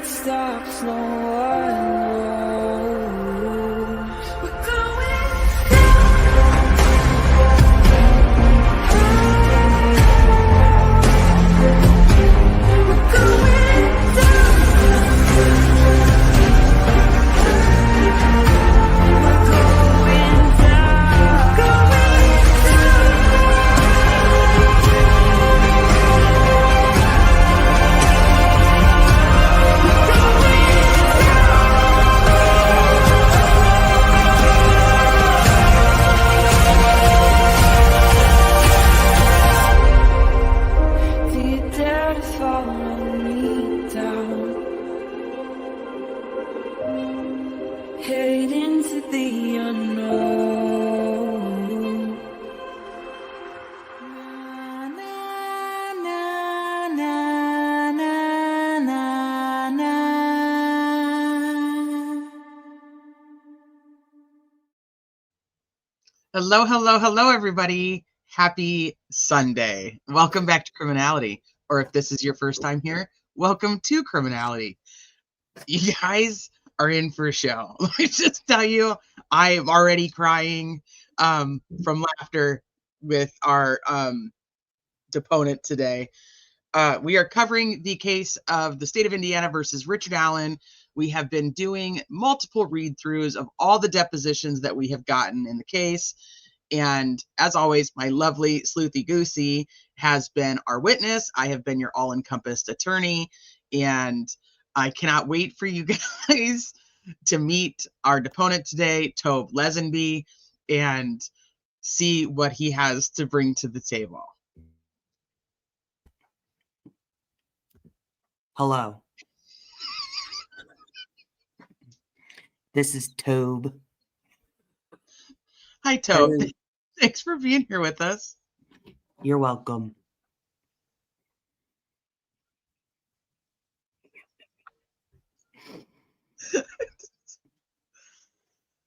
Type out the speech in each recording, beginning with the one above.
it stops, no one knows. We're going Hello, hello, hello, everybody. Happy Sunday. Welcome back to Criminality. Or if this is your first time here, welcome to Criminality. You guys are in for a show. Let me just tell you, I am already crying from laughter with our deponent today. We are covering the case of the state of Indiana versus Richard Allen. We have been doing multiple read-throughs of all the depositions that we have gotten in the case. And as always, my lovely Sleuthy Goosey has been our witness. I have been your all-encompassed attorney. And I cannot wait for you guys to meet our deponent today, Tobe Leazenby, and see what he has to bring to the table. Hello. This is Tobe. Hi, Tobe. Thanks for being here with us. You're welcome.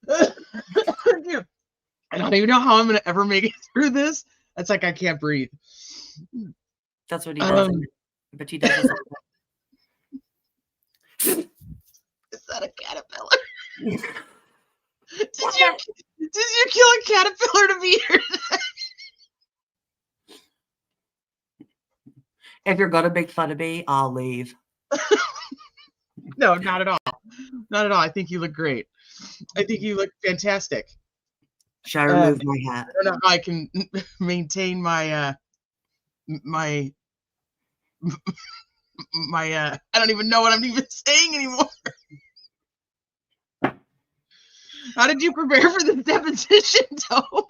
I don't even know how I'm going to ever make it through this. It's like I can't breathe. That's what he does. But he does. Is that a caterpillar? Did you kill a caterpillar to be here today? If you're gonna make fun of me, I'll leave. No, not at all. Not at all. I think you look great. I think you look fantastic. Should I remove my hat? I don't know how I can maintain my my I don't even know what I'm even saying anymore. How did you prepare for this deposition, Tobe?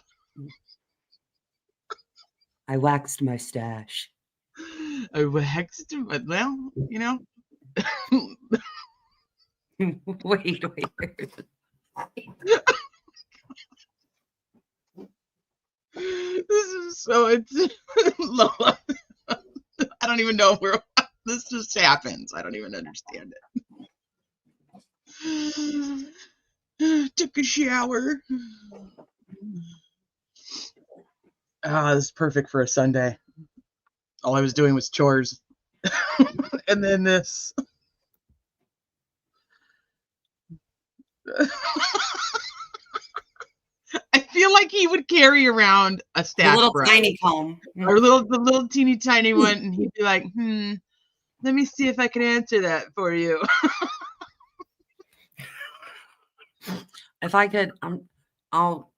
I waxed my stash. I waxed, well, you know. Wait. This is so, it's Lola. I don't even know where this just happens. I don't even understand it. Took a shower. This is perfect for a Sunday. All I was doing was chores. And then this. I feel like he would carry around a stash brush. Tiny comb. Or the little teeny tiny one, and he'd be like, let me see if I can answer that for you. If I could, I'll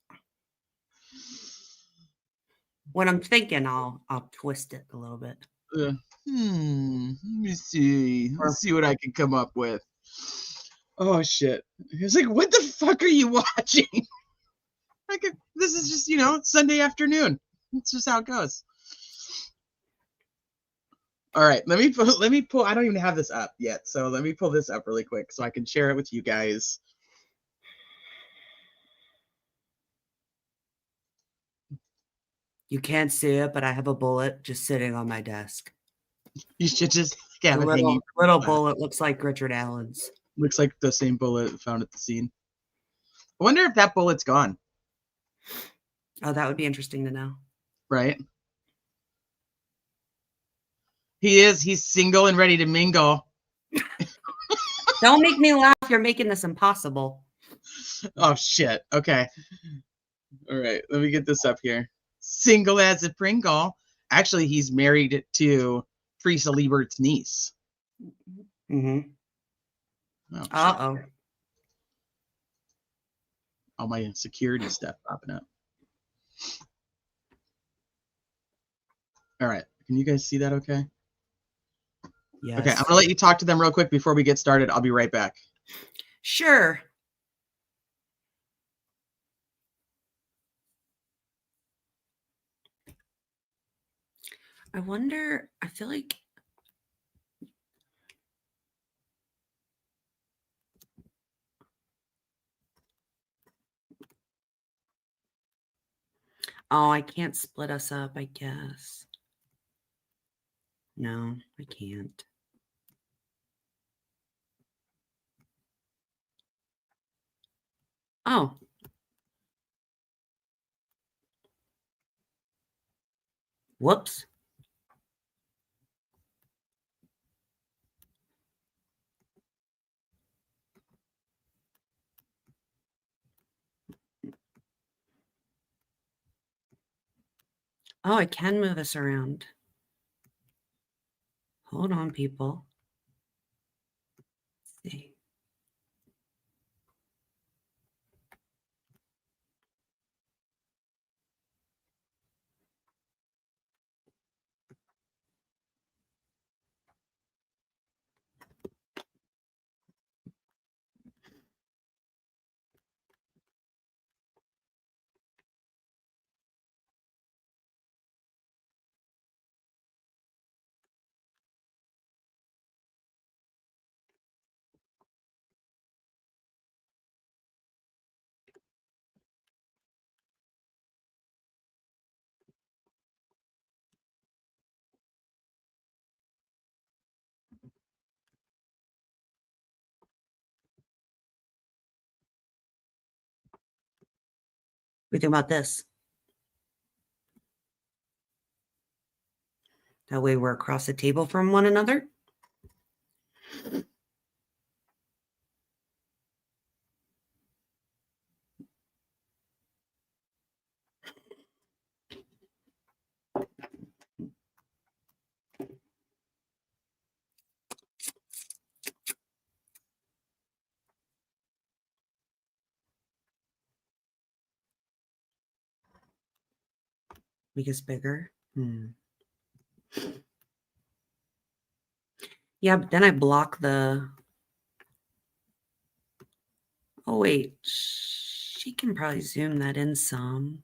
when I'm thinking, I'll twist it a little bit. Let me see. Let's see what I can come up with. Oh shit! He was like, "What the fuck are you watching?" This is just, Sunday afternoon. It's just how it goes. All right, let me pull. I don't even have this up yet, so let me pull this up really quick so I can share it with you guys. You can't see it, but I have a bullet just sitting on my desk. You should just have it hanging. Little bullet looks like Richard Allen's. Looks like the same bullet found at the scene. I wonder if that bullet's gone. Oh, that would be interesting to know. Right? He is. He's single and ready to mingle. Don't make me laugh. You're making this impossible. Oh, shit. Okay. All right. Let me get this up here. Single as a Pringle. Actually, he's married to Teresa Liebert's niece. Mm-hmm. Oh, shit. Uh-oh. All my security stuff popping up. All right. Can you guys see that okay? Yes. Okay. I'm going to let you talk to them real quick before we get started. I'll be right back. Sure. I wonder, I feel like oh, I can't split us up, I guess. No, I can't. Oh. Whoops. Oh, I can move us around. Hold on, people. Let's see. What do you think about this? That way we're across the table from one another. Make us bigger. Yeah, but then I block the... Oh, wait. She can probably zoom that in some.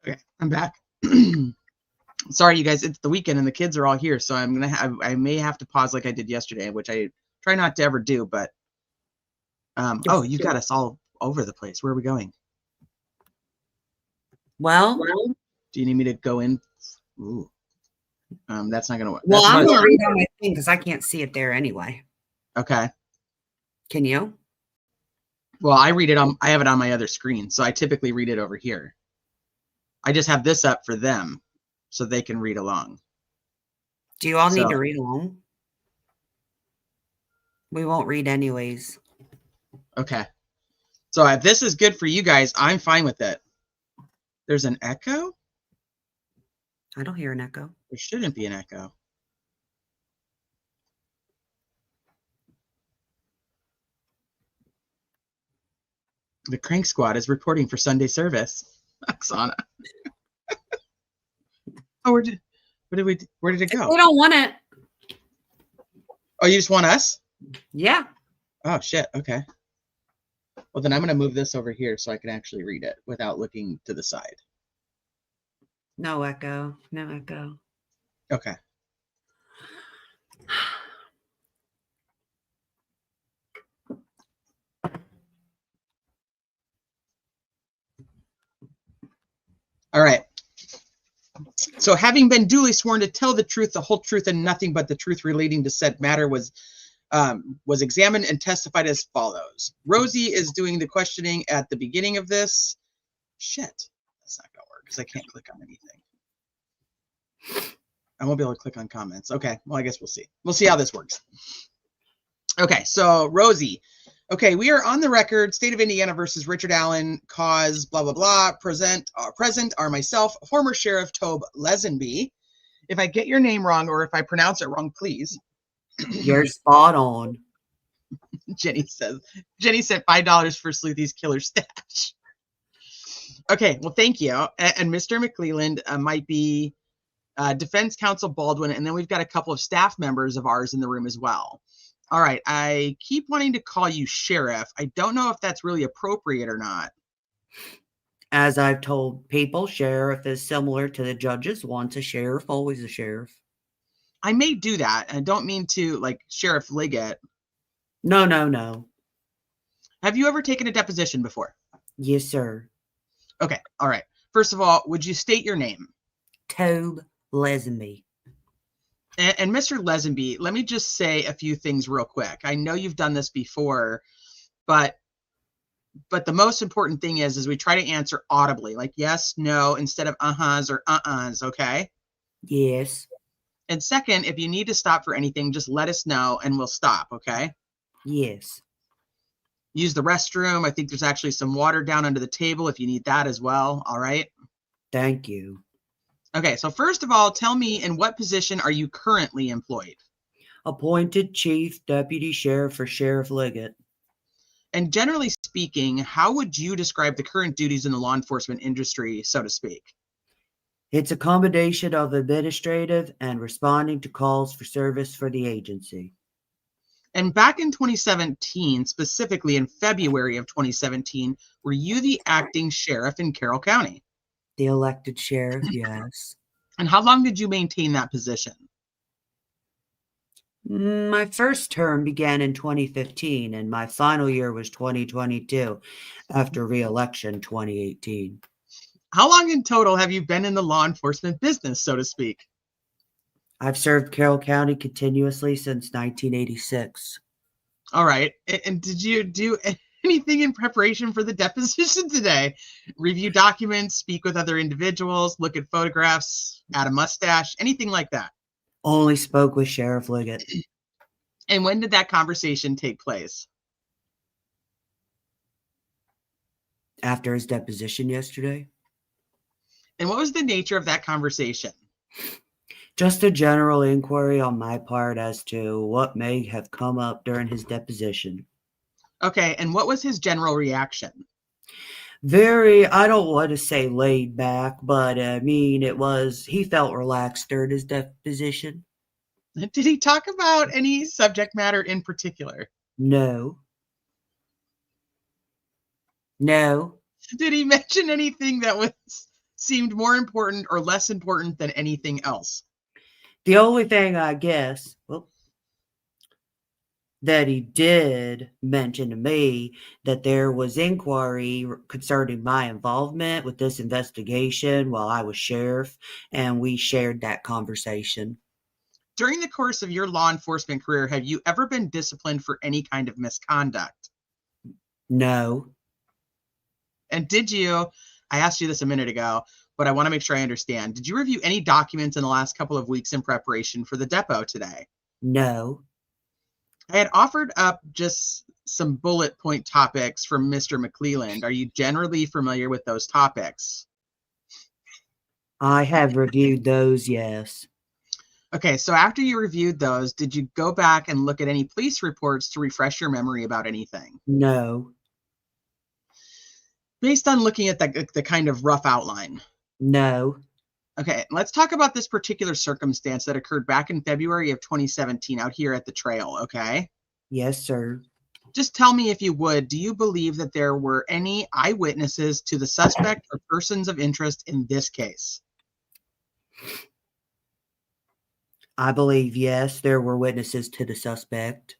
Okay, I'm back. Sorry, you guys. It's the weekend and the kids are all here, so I'm gonna I may have to pause like I did yesterday, which I try not to ever do. But oh, you've got us all over the place. Where are we going? Well, do you need me to go in? Ooh, that's not gonna work. Well, That's I'm about gonna read on my thing because I can't see it there anyway. Okay. Can you? Well, I read it on. I have it on my other screen, so I typically read it over here. I just have this up for them, so they can read along. Do you all need to read along? We won't read anyways. Okay. So if this is good for you guys, I'm fine with it. There's an echo? I don't hear an echo. There shouldn't be an echo. The Crank Squad is reporting for Sunday service. Oksana. Oh, where did it go? They don't want it. Oh, you just want us? Yeah. Oh, shit. Okay. Well, then I'm going to move this over here so I can actually read it without looking to the side. No echo. No echo. Okay. All right. So having been duly sworn to tell the truth, the whole truth, and nothing but the truth relating to said matter was was examined and testified as follows. Rosie is doing the questioning at the beginning of this. Shit, that's not gonna work because I can't click on anything. I won't be able to click on comments. Okay, well, I guess we'll see. We'll see how this works. Okay, so Rosie. Okay, we are on the record. State of Indiana versus Richard Allen, cause blah, blah, blah. Present are myself, former Sheriff Tobe Leazenby. If I get your name wrong or if I pronounce it wrong, please. You're spot on. Jenny sent $5 for Sleuthy's killer stash. Okay, well, thank you. And Mr. McClelland might be Defense Counsel Baldwin, and then we've got a couple of staff members of ours in the room as well. All right, I keep wanting to call you Sheriff. I don't know if that's really appropriate or not. As I've told people, sheriff is similar to the judges. Once a sheriff, always a sheriff. I may do that. I don't mean to, like, Sheriff Liggett. No, no, no. Have you ever taken a deposition before? Yes, sir. Okay, all right. First of all, would you state your name? Tobe Leazenby. And Mr. Leazenby, let me just say a few things real quick. I know you've done this before, but the most important thing is we try to answer audibly, like yes, no, instead of uh-huhs or uh-uhs, okay? Yes. And second, if you need to stop for anything, just let us know and we'll stop, okay? Yes. Use the restroom. I think there's actually some water down under the table if you need that as well, all right? Thank you. Okay, so first of all, tell me, in what position are you currently employed? Appointed Chief Deputy Sheriff for Sheriff Liggett. And generally speaking, how would you describe the current duties in the law enforcement industry, so to speak? It's a combination of administrative and responding to calls for service for the agency. And back in 2017, specifically in February of 2017, were you the acting sheriff in Carroll County? The elected sheriff, yes. And how long did you maintain that position? My first term began in 2015, and my final year was 2022, after re-election 2018. How long in total have you been in the law enforcement business, so to speak? I've served Carroll County continuously since 1986. All right. And did you do anything in preparation for the deposition today? Review documents, speak with other individuals, look at photographs, add a mustache, anything like that? Only spoke with Sheriff Liggett. And when did that conversation take place? After his deposition yesterday. And what was the nature of that conversation? Just a general inquiry on my part as to what may have come up during his deposition. Okay, and what was his general reaction? Very, I don't want to say laid back, but I mean, he felt relaxed during his deposition. Did he talk about any subject matter in particular? No. No. Did he mention anything that seemed more important or less important than anything else? The only thing I guess, that he did mention to me that there was inquiry concerning my involvement with this investigation while I was sheriff, and we shared that conversation. During the course of your law enforcement career, have you ever been disciplined for any kind of misconduct? No. And I asked you this a minute ago, but I want to make sure I understand. Did you review any documents in the last couple of weeks in preparation for the depo today? No. I had offered up just some bullet point topics from Mr. McClelland. Are you generally familiar with those topics? I have reviewed those, yes. Okay, so after you reviewed those, did you go back and look at any police reports to refresh your memory about anything? No. Based on looking at the kind of rough outline. No. Okay, let's talk about this particular circumstance that occurred back in February of 2017 out here at the trail, okay? Yes, sir. Just tell me, if you would, do you believe that there were any eyewitnesses to the suspect or persons of interest in this case? I believe, yes, there were witnesses to the suspect.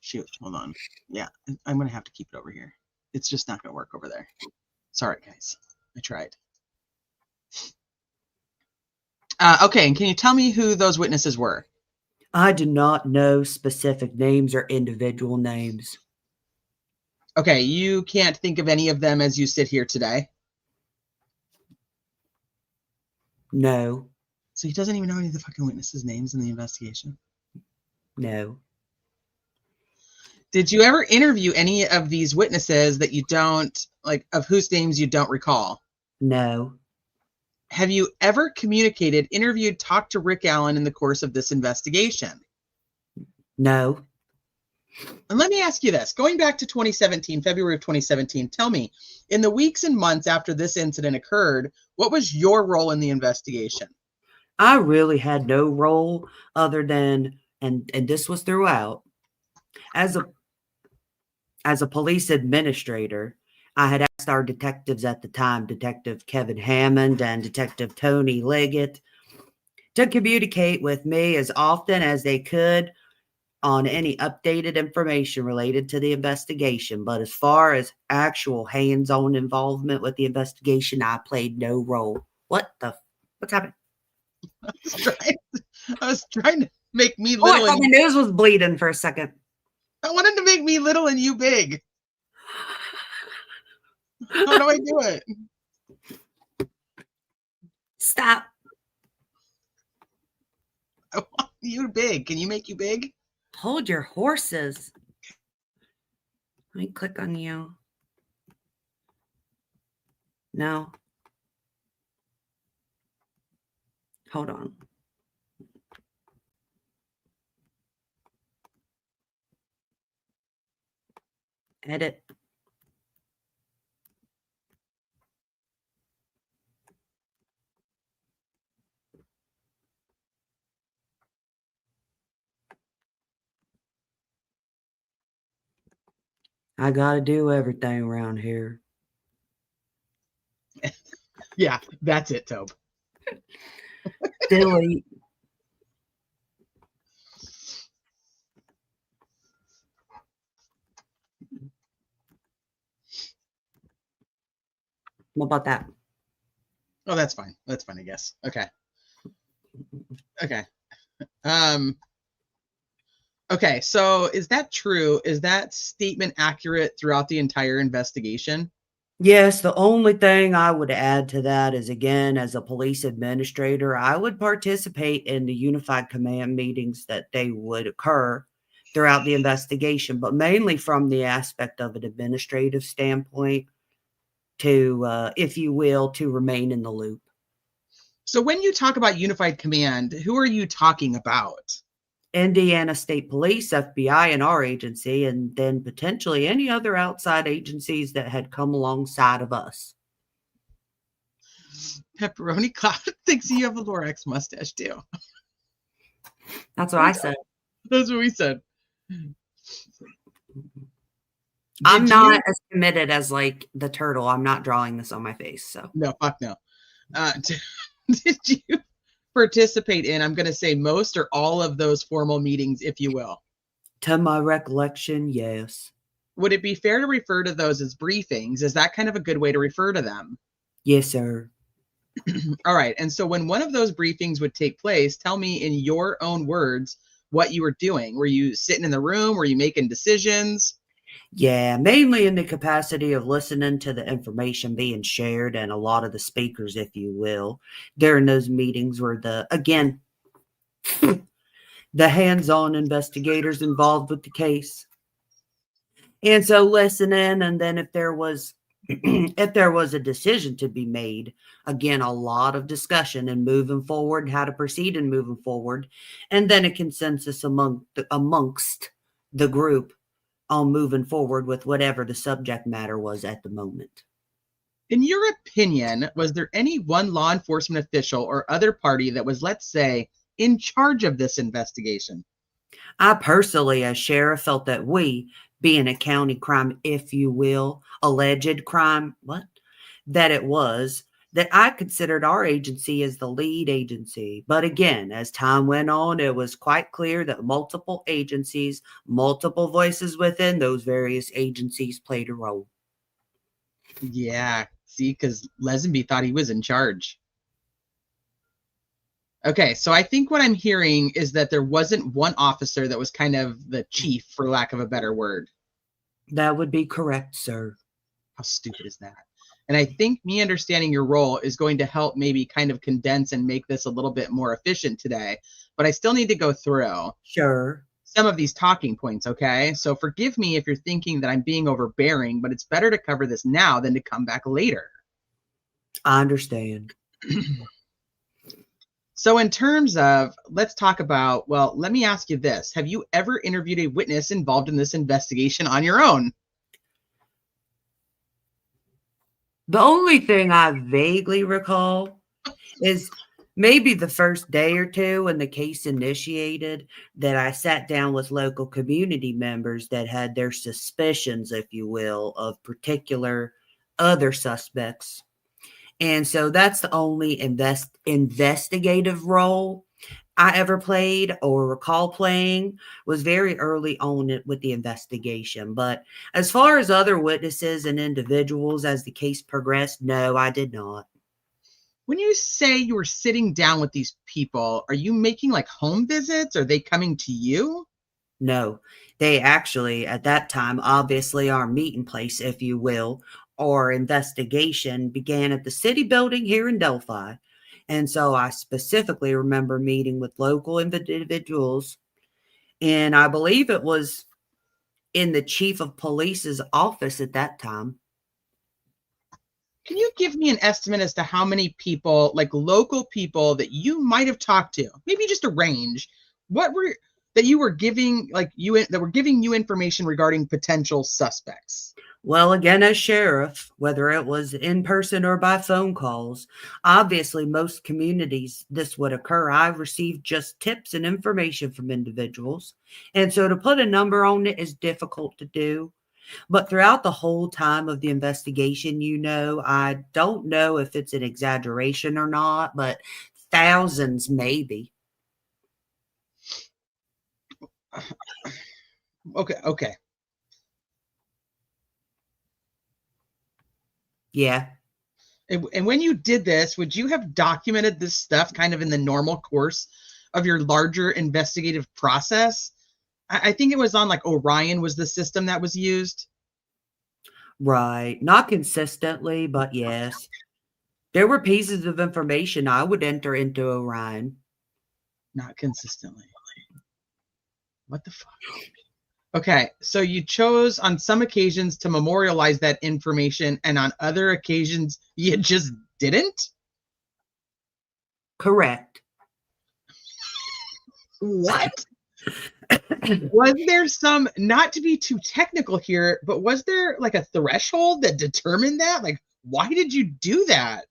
Shoot, hold on. Yeah, I'm going to have to keep it over here. It's just not going to work over there. Sorry, guys. I tried. Okay, and can you tell me who those witnesses were? I do not know specific names or individual names. Okay, you can't think of any of them as you sit here today. No, So he doesn't even know any of the fucking witnesses' names in the investigation. no, Did you ever interview any of these witnesses that you don't, like, of whose names you don't recall? no, Have you ever communicated, interviewed, talked to Rick Allen in the course of this investigation? no. And let me ask you this. Going back to 2017, February of 2017, tell me, in the weeks and months after this incident occurred, what was your role in the investigation? I really had no role other than, and this was throughout, as a police administrator, I had asked our detectives at the time, Detective Kevin Hammond and Detective Tony Leggett, to communicate with me as often as they could on any updated information related to the investigation. But as far as actual hands-on involvement with the investigation, I played no role. What's happening? I was trying to make me Oh, I little thought and my nose was bleeding for a second. I wanted to make me little and you big. How do I do it? Stop. I want you big. Can you make you big? Hold your horses. Let me click on you. No. Hold on. Edit. I gotta do everything around here. Yeah, that's it, Tobe. Delete. What about that? Oh, that's fine. That's fine, I guess. Okay. Okay. Um, okay, so is that true? Is that statement accurate throughout the entire investigation? Yes, the only thing I would add to that is, again, as a police administrator, I would participate in the unified command meetings that they would occur throughout the investigation, but mainly from the aspect of an administrative standpoint to, if you will, to remain in the loop. So when you talk about unified command, who are you talking about? Indiana State Police, FBI, and our agency, and then potentially any other outside agencies that had come alongside of us. Pepperoni Cloud thinks you have a Lorax mustache too. That's what I said. That's what we said. I'm Did not you? as committed as like the turtle. I'm not drawing this on my face. So No, fuck no. Did you participate in, I'm going to say, most or all of those formal meetings, if you will? to my recollection, yes. Would it be fair to refer to those as briefings? Is that kind of a good way to refer to them? Yes, sir. All right. And so when one of those briefings would take place, tell me in your own words what you were doing. Were you sitting in the room? Were you making decisions? Yeah, mainly in the capacity of listening to the information being shared and a lot of the speakers, if you will, during those meetings were again, the hands-on investigators involved with the case. And so listening, and then if there was if there was a decision to be made, again, a lot of discussion and moving forward, how to proceed and moving forward, and then a consensus amongst the group on moving forward with whatever the subject matter was at the moment. In your opinion, was there any one law enforcement official or other party that was, let's say, in charge of this investigation? I personally, as sheriff, felt that we, being a county crime, if you will, alleged crime, that it was, that I considered our agency as the lead agency. But again, as time went on, it was quite clear that multiple agencies, multiple voices within those various agencies played a role. Yeah, see, because Leazenby thought he was in charge. Okay, so I think what I'm hearing is that there wasn't one officer that was kind of the chief, for lack of a better word. That would be correct, sir. How stupid is that? And I think me understanding your role is going to help maybe kind of condense and make this a little bit more efficient today. But I still need to go through Sure. some of these talking points, okay? So forgive me if you're thinking that I'm being overbearing, but it's better to cover this now than to come back later. I understand. So in terms of, let's talk about, well, let me ask you this. Have you ever interviewed a witness involved in this investigation on your own? The only thing I vaguely recall is maybe the first day or two when the case initiated that I sat down with local community members that had their suspicions, if you will, of particular other suspects. And so that's the only investigative role I ever played or recall playing, was very early on with the investigation. But as far as other witnesses and individuals as the case progressed, no, I did not. When you say you were sitting down with these people, are you making like home visits? Are they coming to you? No, they actually, at that time, obviously our meeting place, if you will, or investigation began at the city building here in Delphi. And so I specifically remember meeting with local individuals, and I believe it was in the chief of police's office at that time. Can you give me an estimate as to how many people, like local people that you might have talked to? Maybe just a range. What were that you were giving, like you that were giving you information regarding potential suspects? Well, again, as sheriff, whether it was in person or by phone calls, obviously most communities this would occur. I've received just tips and information from individuals. And so to put a number on it is difficult to do. But throughout the whole time of the investigation, I don't know if it's an exaggeration or not, but thousands maybe. Okay. Yeah. And when you did this, would you have documented this stuff kind of in the normal course of your larger investigative process? I think it was on like Orion was the system that was used. Right. Not consistently, but yes. There were pieces of information I would enter into Orion. Not consistently. What the fuck? Okay, so you chose on some occasions to memorialize that information, and on other occasions you just didn't? Correct. What? Was there some, not to be too technical here, but was there like a threshold that determined that? Like, why did you do that?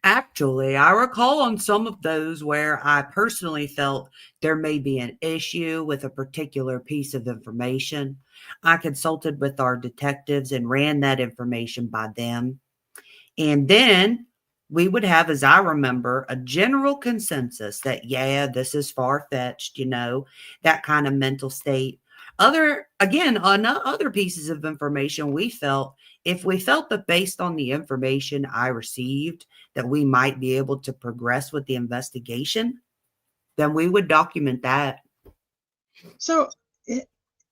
Actually, I recall on some of those where I personally felt there may be an issue with a particular piece of information. I consulted with our detectives and ran that information by them. And then we would have, as I remember, a general consensus that, yeah, this is far-fetched, that kind of mental state. On other pieces of information, if we felt that based on the information I received, that we might be able to progress with the investigation, then we would document that. So it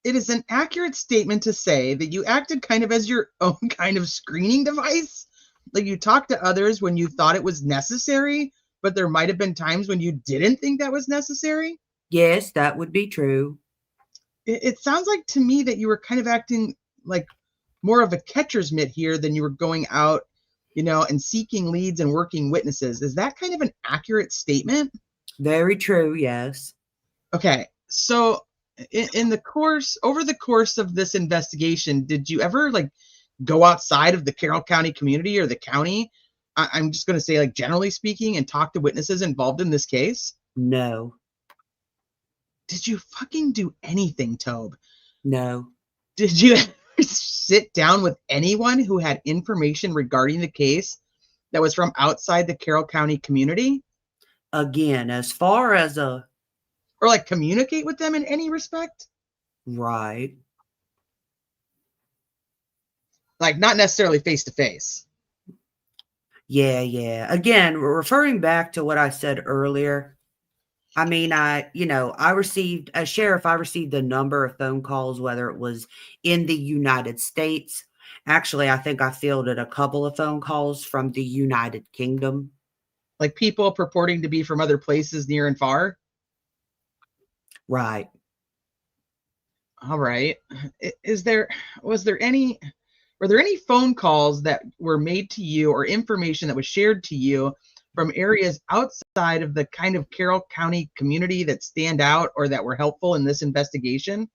is an accurate statement to say that you acted kind of as your own kind of screening device. Like you talked to others when you thought it was necessary, but there might have been times when you didn't think that was necessary. Yes, that would be true. It sounds like to me that you were kind of acting like more of a catcher's mitt here than you were going out, and seeking leads and working witnesses. Is that kind of an accurate statement? Very true, yes. Okay, so over the course of this investigation, did you ever like go outside of the Carroll County community or the county? I'm just going to say, like, generally speaking, and talk to witnesses involved in this case? No, Did you fucking do anything, Tobe? no. Did you ever sit down with anyone who had information regarding the case that was from outside the Carroll County community? Again, as far as Or like communicate with them in any respect? right. Like not necessarily face to face. Yeah. Again, referring back to what I said earlier, I mean, I received, as sheriff, I received a number of phone calls, whether it was in the United States. Actually, I think I fielded a couple of phone calls from the United Kingdom. Like people purporting to be from other places near and far? Right. All right. Was there any, were there any phone calls that were made to you or information that was shared to you from areas outside of the kind of Carroll County community that stand out or that were helpful in this investigation?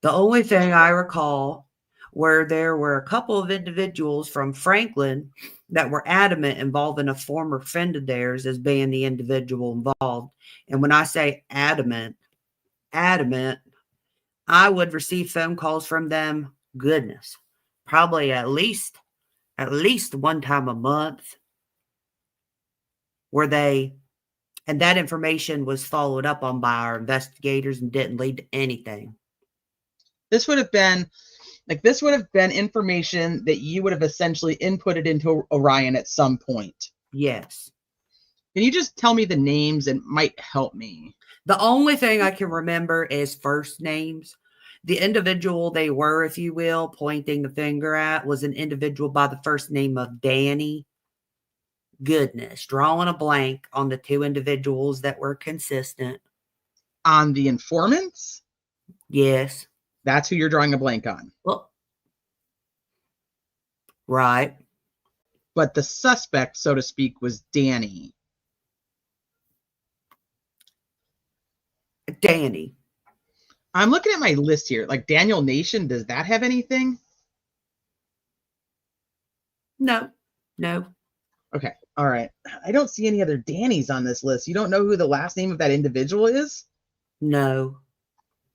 The only thing I recall where there were a couple of individuals from Franklin that were adamant involving a former friend of theirs as being the individual involved. And when I say adamant, I would receive phone calls from them, goodness, probably at least one time a month where and that information was followed up on by our investigators and didn't lead to anything. This would have been information that you would have essentially inputted into Orion at some point. Yes. Can you just tell me the names and might help me? The only thing I can remember is first names. The individual they were, if you will, pointing the finger at was an individual by the first name of Danny. Goodness, drawing a blank on the two individuals that were consistent. On the informants? Yes. That's who you're drawing a blank on. Well, right. But the suspect, so to speak, was Danny. Danny. I'm looking at my list here. Like Daniel Nation, does that have anything? No. Okay. All right. I don't see any other Dannys on this list. You don't know who the last name of that individual is? No.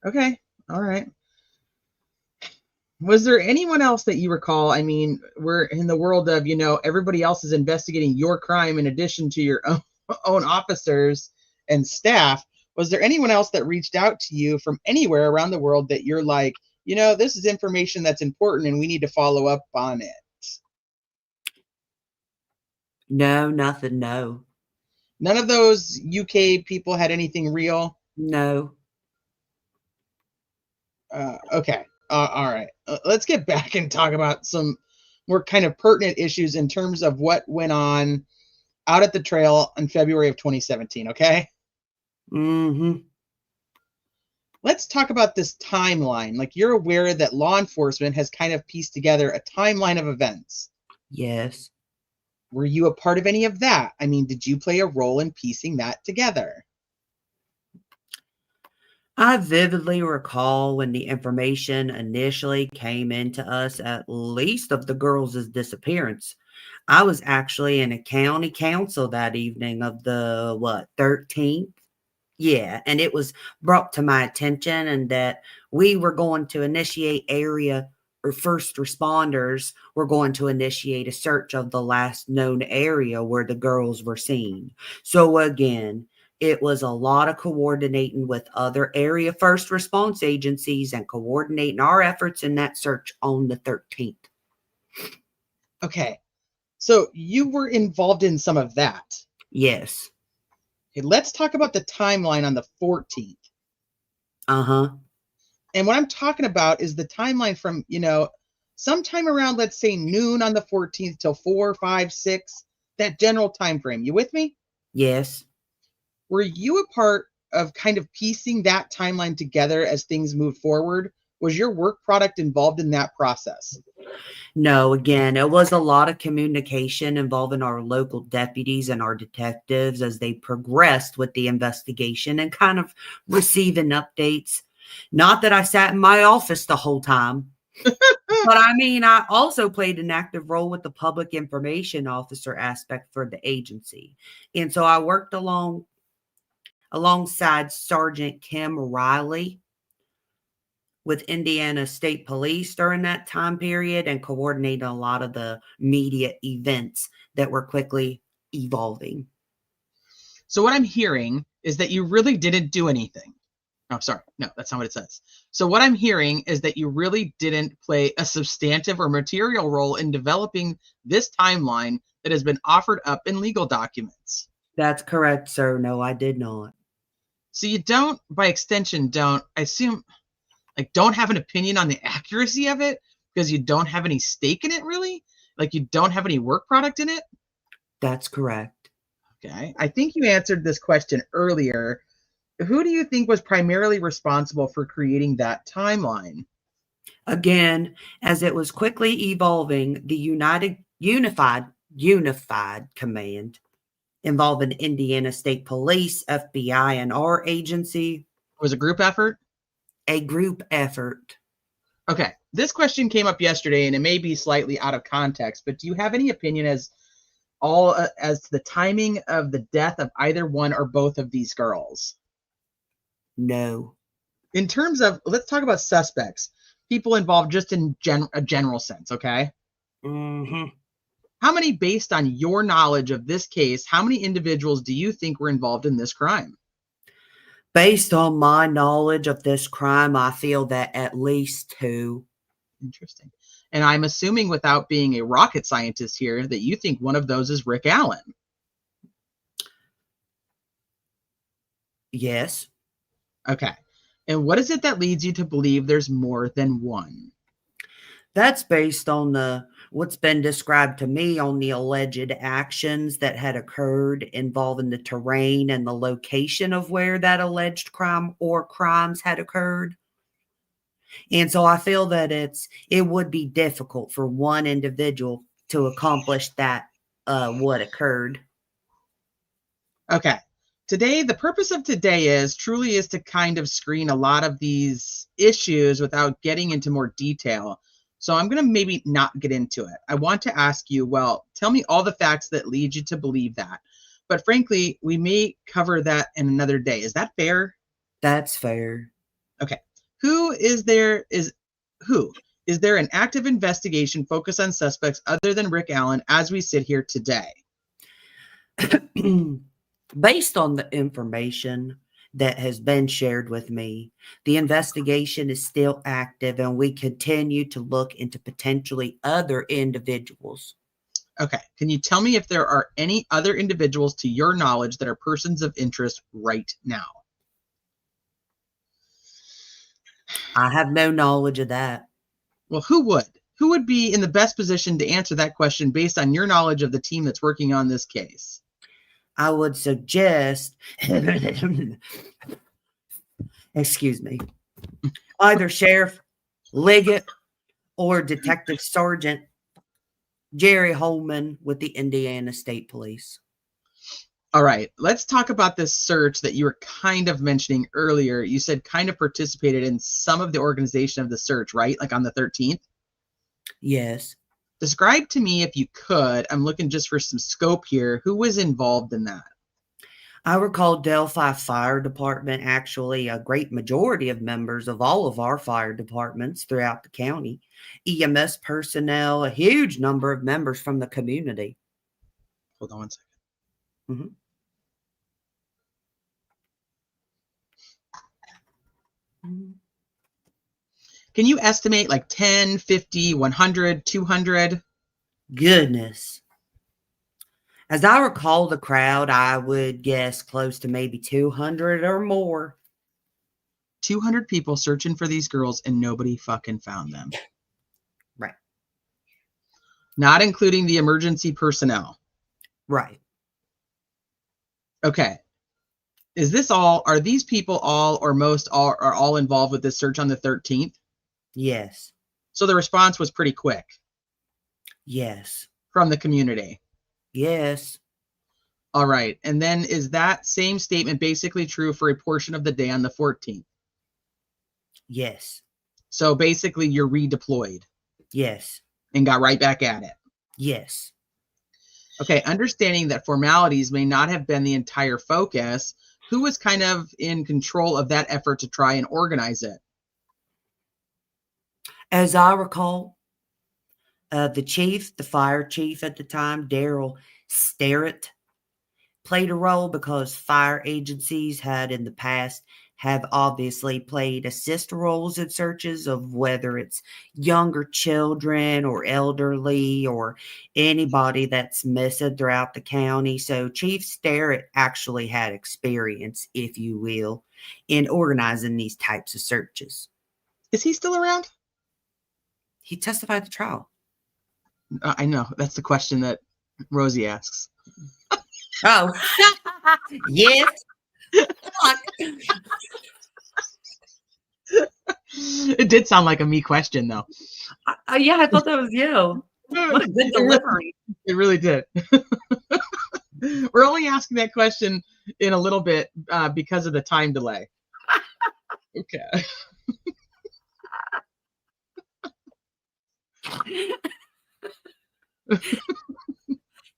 Okay. All right. Was there anyone else that you recall? I mean, we're in the world of, everybody else is investigating your crime in addition to your own officers and staff. Was there anyone else that reached out to you from anywhere around the world that you're like, this is information that's important and we need to follow up on it? No, nothing. No. None of those UK people had anything real? No. Okay. All right. Let's get back and talk about some more kind of pertinent issues in terms of what went on out at the trail in February of 2017, okay? Mm-hmm. Let's talk about this timeline. Like, you're aware that law enforcement has kind of pieced together a timeline of events. Yes. Were you a part of any of that? I mean, did you play a role in piecing that together? I vividly recall when the information initially came into us, at least of the girls' disappearance. I was actually in a county council that evening of the, 13th? Yeah, and it was brought to my attention and that we were going to initiate area or first responders were going to initiate a search of the last known area where the girls were seen. So again, it was a lot of coordinating with other area first response agencies and coordinating our efforts in that search on the 13th. Okay. So you were involved in some of that. Yes. Okay, let's talk about the timeline on the 14th. Uh-huh. And what I'm talking about is the timeline from, sometime around, let's say, noon on the 14th till 4, 5, 6, that general time frame. You with me? Yes. Were you a part of kind of piecing that timeline together as things move forward? Was your work product involved in that process? No, again, it was a lot of communication involving our local deputies and our detectives as they progressed with the investigation and kind of receiving updates. Not that I sat in my office the whole time, but I mean, I also played an active role with the public information officer aspect for the agency. And so I worked alongside Sergeant Kim Riley with Indiana State Police during that time period and coordinated a lot of the media events that were quickly evolving. So what I'm hearing is that you really didn't do anything. Oh, sorry. No, that's not what it says. So what I'm hearing is that you really didn't play a substantive or material role in developing this timeline that has been offered up in legal documents. That's correct, sir. No, I did not. So you don't, by extension, I assume, like, don't have an opinion on the accuracy of it because you don't have any stake in it, really? Like, you don't have any work product in it? That's correct. Okay. I think you answered this question earlier. Who do you think was primarily responsible for creating that timeline? Again, as it was quickly evolving, the unified command involving Indiana State Police, FBI, and our agency, Was it a group effort? a group effort. Okay. This question came up yesterday, and it may be slightly out of context, but do you have any opinion as to the timing of the death of either one or both of these girls? No. In terms of, let's talk about suspects, people involved just in a general sense, okay? Mm-hmm. How many, based on your knowledge of this case, how many individuals do you think were involved in this crime? Based on my knowledge of this crime, I feel that at least 2. Interesting. And I'm assuming, without being a rocket scientist here, that you think one of those is Rick Allen. Yes. Okay. And what is it that leads you to believe there's more than one? That's based on what's been described to me on the alleged actions that had occurred involving the terrain and the location of where that alleged crime or crimes had occurred. And so I feel that it would be difficult for one individual to accomplish that, what occurred. Okay. Today, the purpose of today is to kind of screen a lot of these issues without getting into more detail. So I'm going to maybe not get into it. I want to ask you, well, tell me all the facts that lead you to believe that. But frankly, we may cover that in another day. Is that fair? That's fair. Okay. Is there an active investigation focused on suspects other than Rick Allen as we sit here today? Based on the information that has been shared with me, the investigation is still active and we continue to look into potentially other individuals. Okay. Can you tell me if there are any other individuals to your knowledge that are persons of interest right now? I have no knowledge of that. Well, who would? Who would be in the best position to answer that question based on your knowledge of the team that's working on this case? I would suggest, excuse me, either Sheriff Liggett or Detective Sergeant Jerry Holman with the Indiana State Police. All right, let's talk about this search that you were kind of mentioning earlier. You said kind of participated in some of the organization of the search, right? Like on the 13th? Yes. Describe to me, if you could, I'm looking just for some scope here, who was involved in that? I recall Delphi Fire Department, actually a great majority of members of all of our fire departments throughout the county, EMS personnel, a huge number of members from the community. Hold on one second. Mm-hmm. Can you estimate like 10, 50, 100, 200? Goodness. As I recall the crowd, I would guess close to maybe 200 or more. 200 people searching for these girls and nobody fucking found them. Right. Not including the emergency personnel. Right. Okay. Are these people all or most all are all involved with this search on the 13th? Yes. So the response was pretty quick. Yes. From the community. Yes. All right. And then is that same statement basically true for a portion of the day on the 14th? Yes. So basically you're redeployed. Yes. And got right back at it. Yes. Okay. Understanding that formalities may not have been the entire focus, who was kind of in control of that effort to try and organize it? As I recall, the fire chief at the time, Daryl Starrett, played a role because fire agencies had in the past have obviously played assist roles in searches of whether it's younger children or elderly or anybody that's missing throughout the county. So Chief Sterrett actually had experience, if you will, in organizing these types of searches. Is he still around? He testified at the trial. I know. That's the question that Rosie asks. Oh, yes. It did sound like a me question, though. Yeah, I thought that was you. What a good delivery. It really did. We're only asking that question in a little bit because of the time delay. Okay.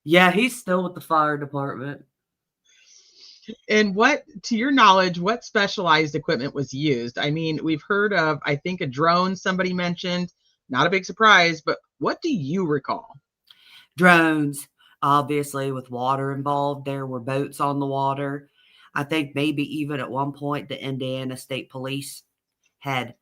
Yeah, he's still with the fire department. And what, to your knowledge, what specialized equipment was used? I mean, we've heard of, I think, a drone somebody mentioned. Not a big surprise, but what do you recall? Drones, obviously, with water involved. There were boats on the water. I think maybe even at one point the Indiana State Police had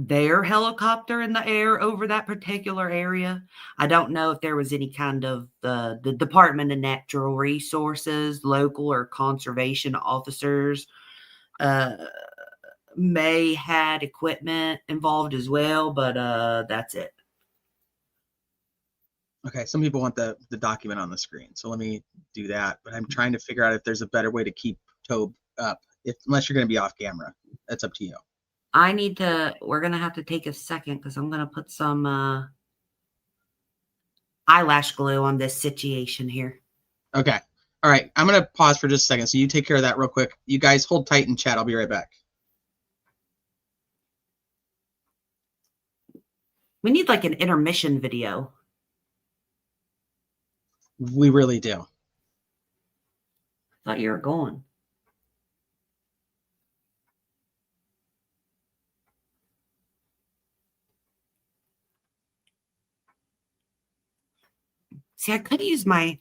their helicopter in the air over that particular area. I don't know if there was any kind of the Department of Natural Resources, local or conservation officers may had equipment involved as well, but that's it. Okay, some people want the document on the screen, so let me do that. But I'm trying to figure out if there's a better way to keep Tobe up, unless you're going to be off camera. That's up to you. We're going to have to take a second because I'm going to put some eyelash glue on this situation here. Okay. All right. I'm going to pause for just a second. So you take care of that real quick. You guys hold tight and chat. I'll be right back. We need like an intermission video. We really do. I thought you were going. See, I could use my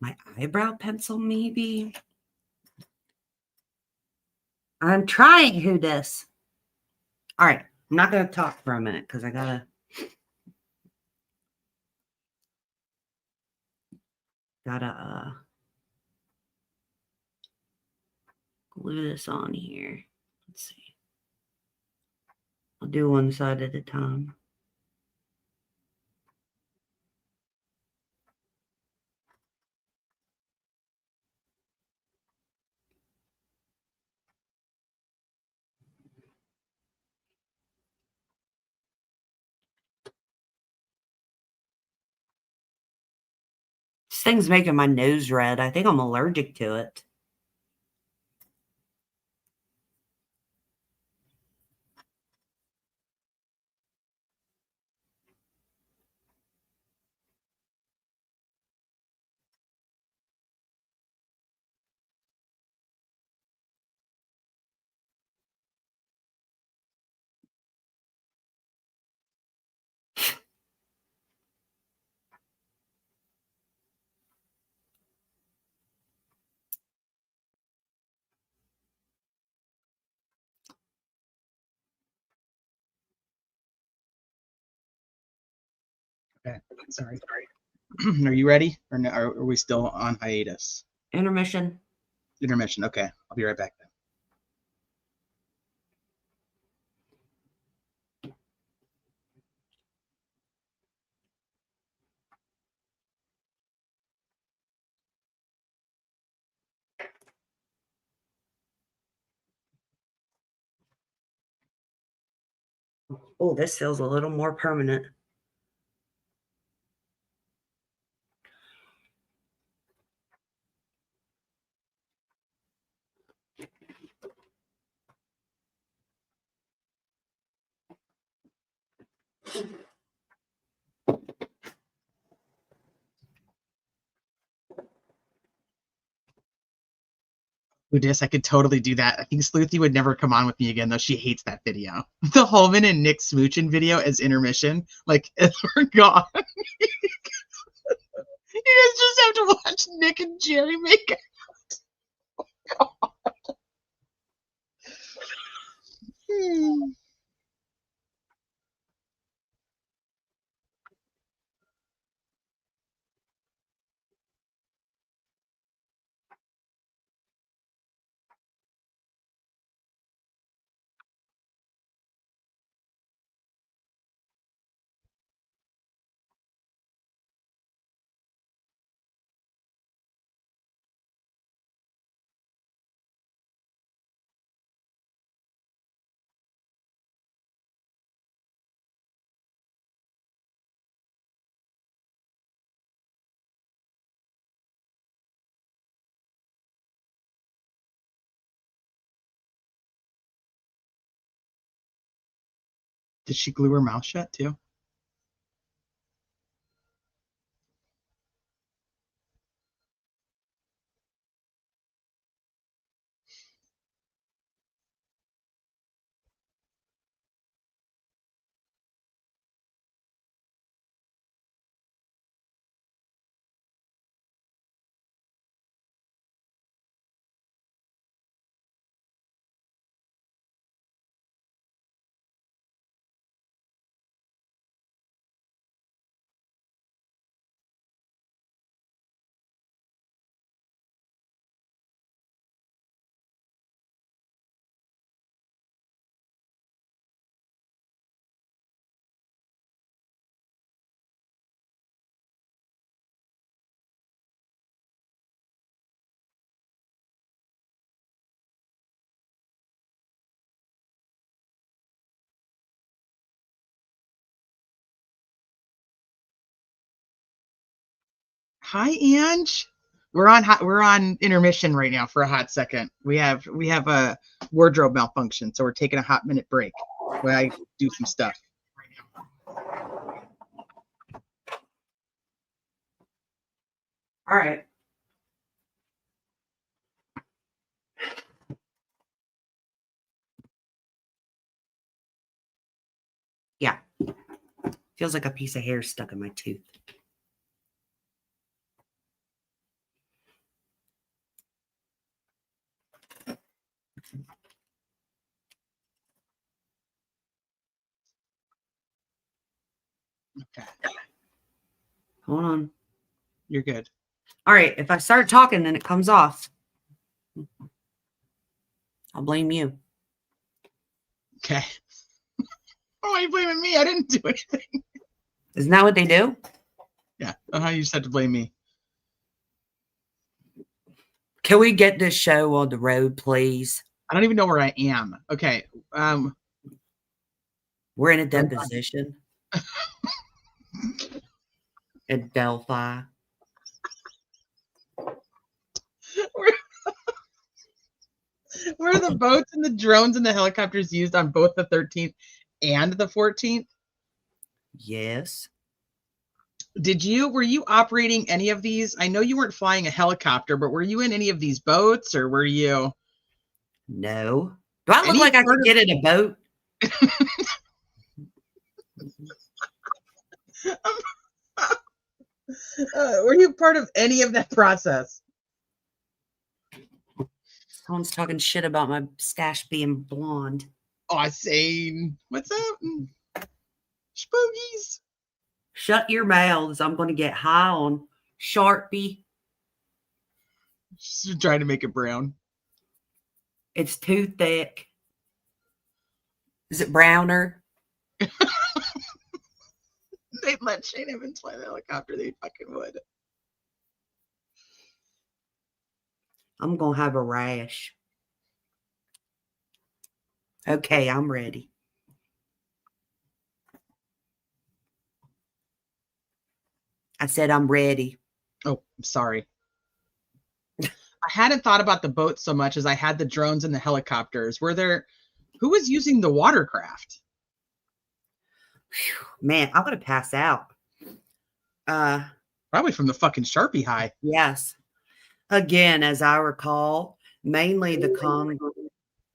my eyebrow pencil, maybe. I'm trying who this. All right, I'm not gonna talk for a minute because I gotta glue this on here. Let's see. I'll do one side at a time. This thing's making my nose red. I think I'm allergic to it. Okay. Sorry. Are you ready? Or no, are we still on hiatus? Intermission. Intermission. Okay. I'll be right back then. Oh, this feels a little more permanent. I could totally do that. I think Sleuthy would never come on with me again, though. She hates that video. The Holman and Nick smooching video as intermission. Like, we're gone. You have to watch Nick and Jerry make out. Hmm. Did she glue her mouth shut too? Hi, Ange. We're on intermission right now for a hot second. We have a wardrobe malfunction, so we're taking a hot minute break while I do some stuff. All right. Yeah. Feels like a piece of hair stuck in my tooth. Okay, Hold on. you're good. All right. If I start talking, then it comes off. I'll blame you. Okay. Oh, are you blaming me? I didn't do anything. Isn't that what they do? Yeah, you just had to blame me. Can we get this show on the road, please? I don't even know where I am. Okay. We're in a deposition at Delphi. Were the boats and the drones and the helicopters used on both the 13th and the 14th? Yes. Were you operating any of these? I know you weren't flying a helicopter, but were you in any of these boats, or were you? No. Do I look like I could get in a boat? Were you part of any of that process? Someone's talking shit about my stash being blonde. Oh, I say, what's up? Spookies. Shut your mouths. I'm going to get high on Sharpie. Just trying to make it brown. It's too thick. Is it browner? They'd let Shane Evans fly the helicopter. They fucking would. I'm going to have a rash. Okay, I'm ready. I said I'm ready. Oh, I'm sorry. I hadn't thought about the boats so much as I had the drones and the helicopters. Who was using the watercraft? Man, I'm going to pass out. Probably from the fucking Sharpie high. Yes. Again, as I recall, mainly the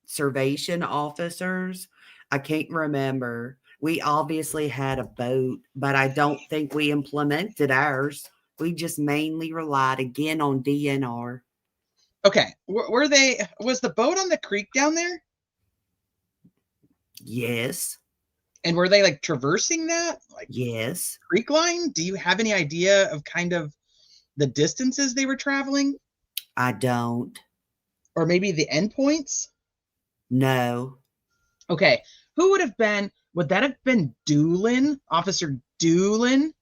conservation officers. I can't remember. We obviously had a boat, but I don't think we implemented ours. We just mainly relied again on DNR. Okay. Was the boat on the creek down there? Yes. And were they like traversing that like Yes. creek line? Do you have any idea of kind of the distances they were traveling? I don't. Or maybe the endpoints? No. Okay. Would that have been Doolin? Officer Doolin?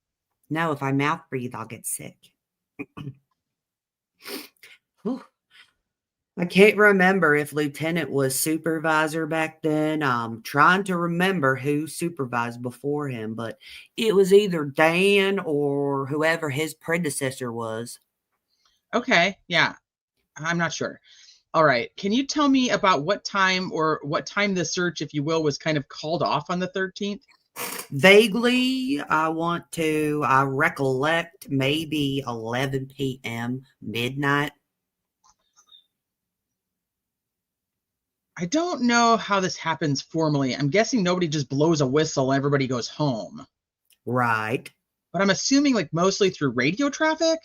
No, if I mouth breathe, I'll get sick. Whew. I can't remember if Lieutenant was supervisor back then. I'm trying to remember who supervised before him, but it was either Dan or whoever his predecessor was. Okay. Yeah. I'm not sure. All right. Can you tell me about what time the search, if you will, was kind of called off on the 13th? Vaguely, I recollect maybe 11 p.m., midnight. I don't know how this happens formally. I'm guessing nobody just blows a whistle and everybody goes home. Right. But I'm assuming like mostly through radio traffic?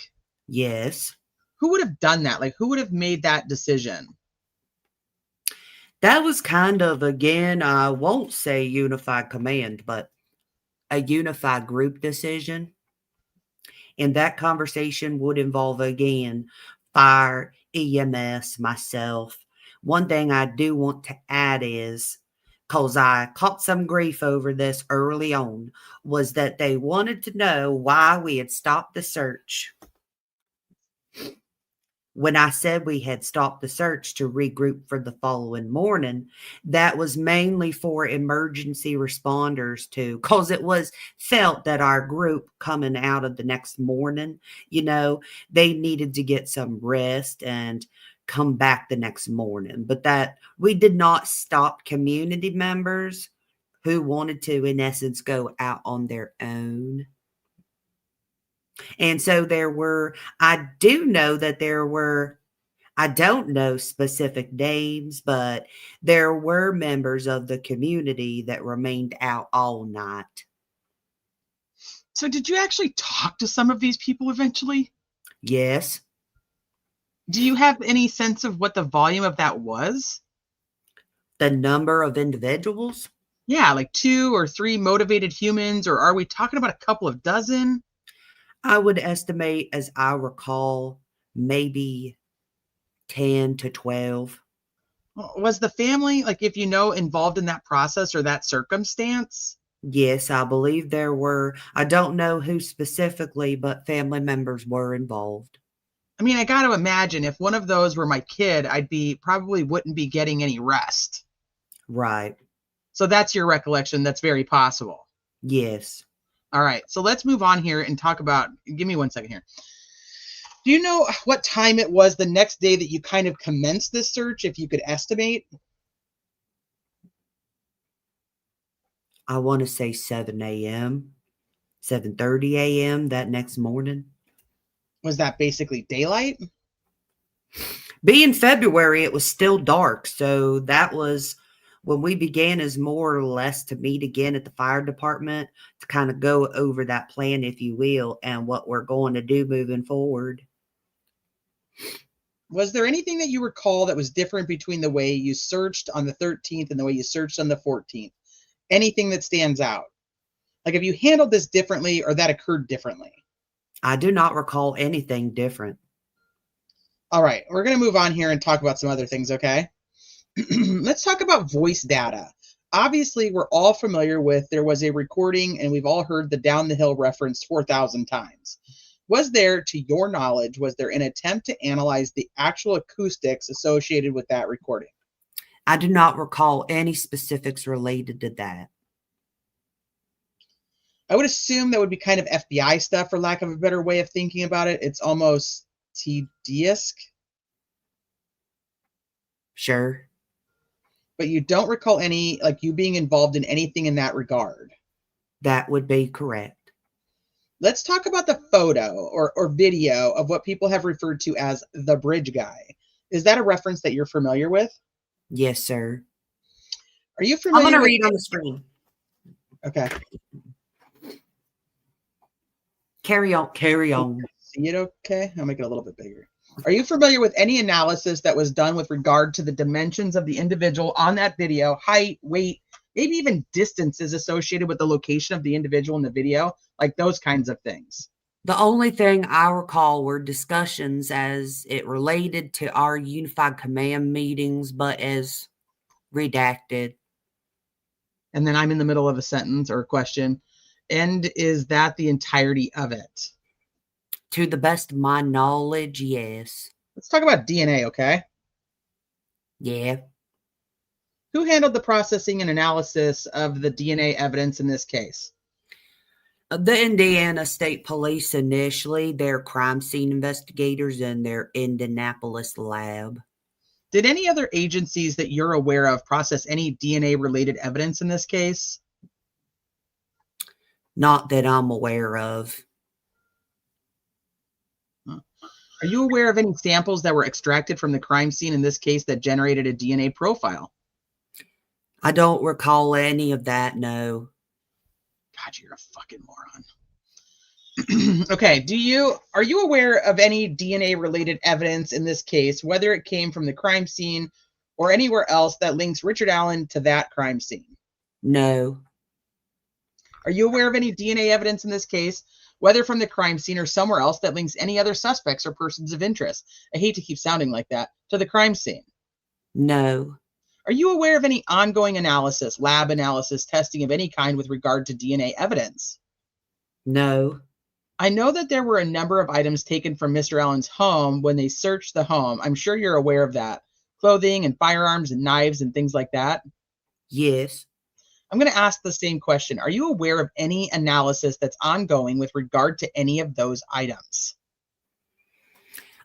Yes. Who would have done that? Like who would have made that decision? That was kind of, again, I won't say unified command, but a unified group decision. And that conversation would involve, again, fire, EMS, myself. One thing I do want to add is, because I caught some grief over this early on, was that they wanted to know why we had stopped the search. When I said we had stopped the search to regroup for the following morning, that was mainly for emergency responders because it was felt that our group coming out of the next morning, they needed to get some rest and come back the next morning. But that we did not stop community members who wanted to, in essence, go out on their own. And so I do know that I don't know specific names, but there were members of the community that remained out all night. So did you actually talk to some of these people eventually? Yes. Do you have any sense of what the volume of that was? The number of individuals? Yeah, like 2 or 3 motivated humans, or are we talking about a couple of dozen? I would estimate, as I recall, maybe 10 to 12. Was the family, like if involved in that process or that circumstance? Yes, I believe there were. I don't know who specifically, but family members were involved. I mean, I got to imagine if one of those were my kid, probably wouldn't be getting any rest. Right. So that's your recollection. That's very possible. Yes. All right. So let's move on here and talk about, give me 1 second here. Do you know what time it was the next day that you kind of commenced this search, if you could estimate? I want to say 7 a.m., 7:30 a.m. that next morning. Was that basically daylight? Being February, it was still dark. So that was when we began, is more or less to meet again at the fire department to kind of go over that plan, if you will, and what we're going to do moving forward. Was there anything that you recall that was different between the way you searched on the 13th and the way you searched on the 14th? Anything that stands out? Like, have you handled this differently or that occurred differently? I do not recall anything different. All right, we're going to move on here and talk about some other things, okay? Let's talk about voice data. Obviously, we're all familiar with there was a recording, and we've all heard the down the hill referenced 4,000 times. Was there, to your knowledge, an attempt to analyze the actual acoustics associated with that recording? I do not recall any specifics related to that. I would assume that would be kind of FBI stuff, for lack of a better way of thinking about it. It's almost tedious. Sure. But you don't recall any, like, you being involved in anything in that regard. That would be correct. Let's talk about the photo or video of what people have referred to as the bridge guy. Is that a reference that you're familiar with? Yes, sir. Are you I'm familiar going to with... read on the screen. Okay. Carry on. see it okay? I'll make it a little bit bigger. Are you familiar with any analysis that was done with regard to the dimensions of the individual on that video, height, weight, maybe even distances associated with the location of the individual in the video, like those kinds of things? The only thing I recall were discussions as it related to our unified command meetings, but as redacted. And then I'm in the middle of a sentence or a question. And is that the entirety of it? To the best of my knowledge, yes. Let's talk about DNA, okay? Yeah. Who handled the processing and analysis of the DNA evidence in this case? The Indiana State Police initially, their crime scene investigators and their Indianapolis lab. Did any other agencies that you're aware of process any DNA-related evidence in this case? Not that I'm aware of. Are you aware of any samples that were extracted from the crime scene in this case that generated a DNA profile? I don't recall any of that, no. God, you're a fucking moron. Okay, are you aware of any DNA-related evidence in this case, whether it came from the crime scene or anywhere else that links Richard Allen to that crime scene? No. Are you aware of any DNA evidence in this case, whether from the crime scene or somewhere else that links any other suspects or persons of interest? I hate to keep sounding like that, to the crime scene. No. Are you aware of any ongoing analysis, lab analysis, testing of any kind with regard to DNA evidence? No. I know that there were a number of items taken from Mr. Allen's home when they searched the home. I'm sure you're aware of that. Clothing and firearms and knives and things like that. Yes. I'm going to ask the same question. Are you aware of any analysis that's ongoing with regard to any of those items?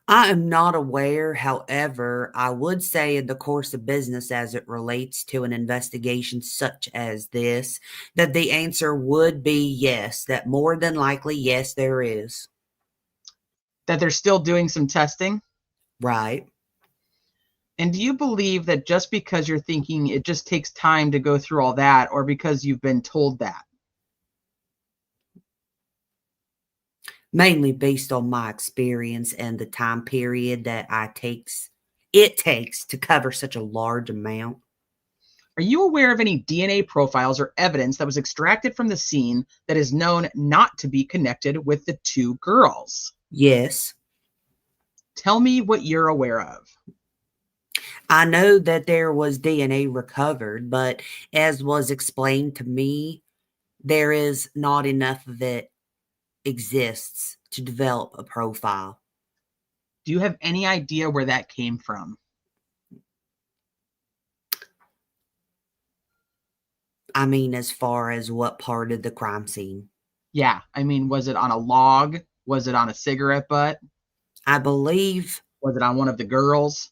I am not aware. However, I would say in the course of business as it relates to an investigation such as this, that the answer would be yes, that more than likely, yes, there is. That they're still doing some testing? Right. And do you believe that just because you're thinking it just takes time to go through all that, or because you've been told that? Mainly based on my experience and the time period that it takes to cover such a large amount. Are you aware of any DNA profiles or evidence that was extracted from the scene that is known not to be connected with the two girls? Yes. Tell me what you're aware of. I know that there was DNA recovered, but as was explained to me, there is not enough of it exists to develop a profile. Do you have any idea where that came from? I mean, as far as what part of the crime scene? Yeah, I mean, was it on a log? Was it on a cigarette butt? I believe, Was it on one of the girls?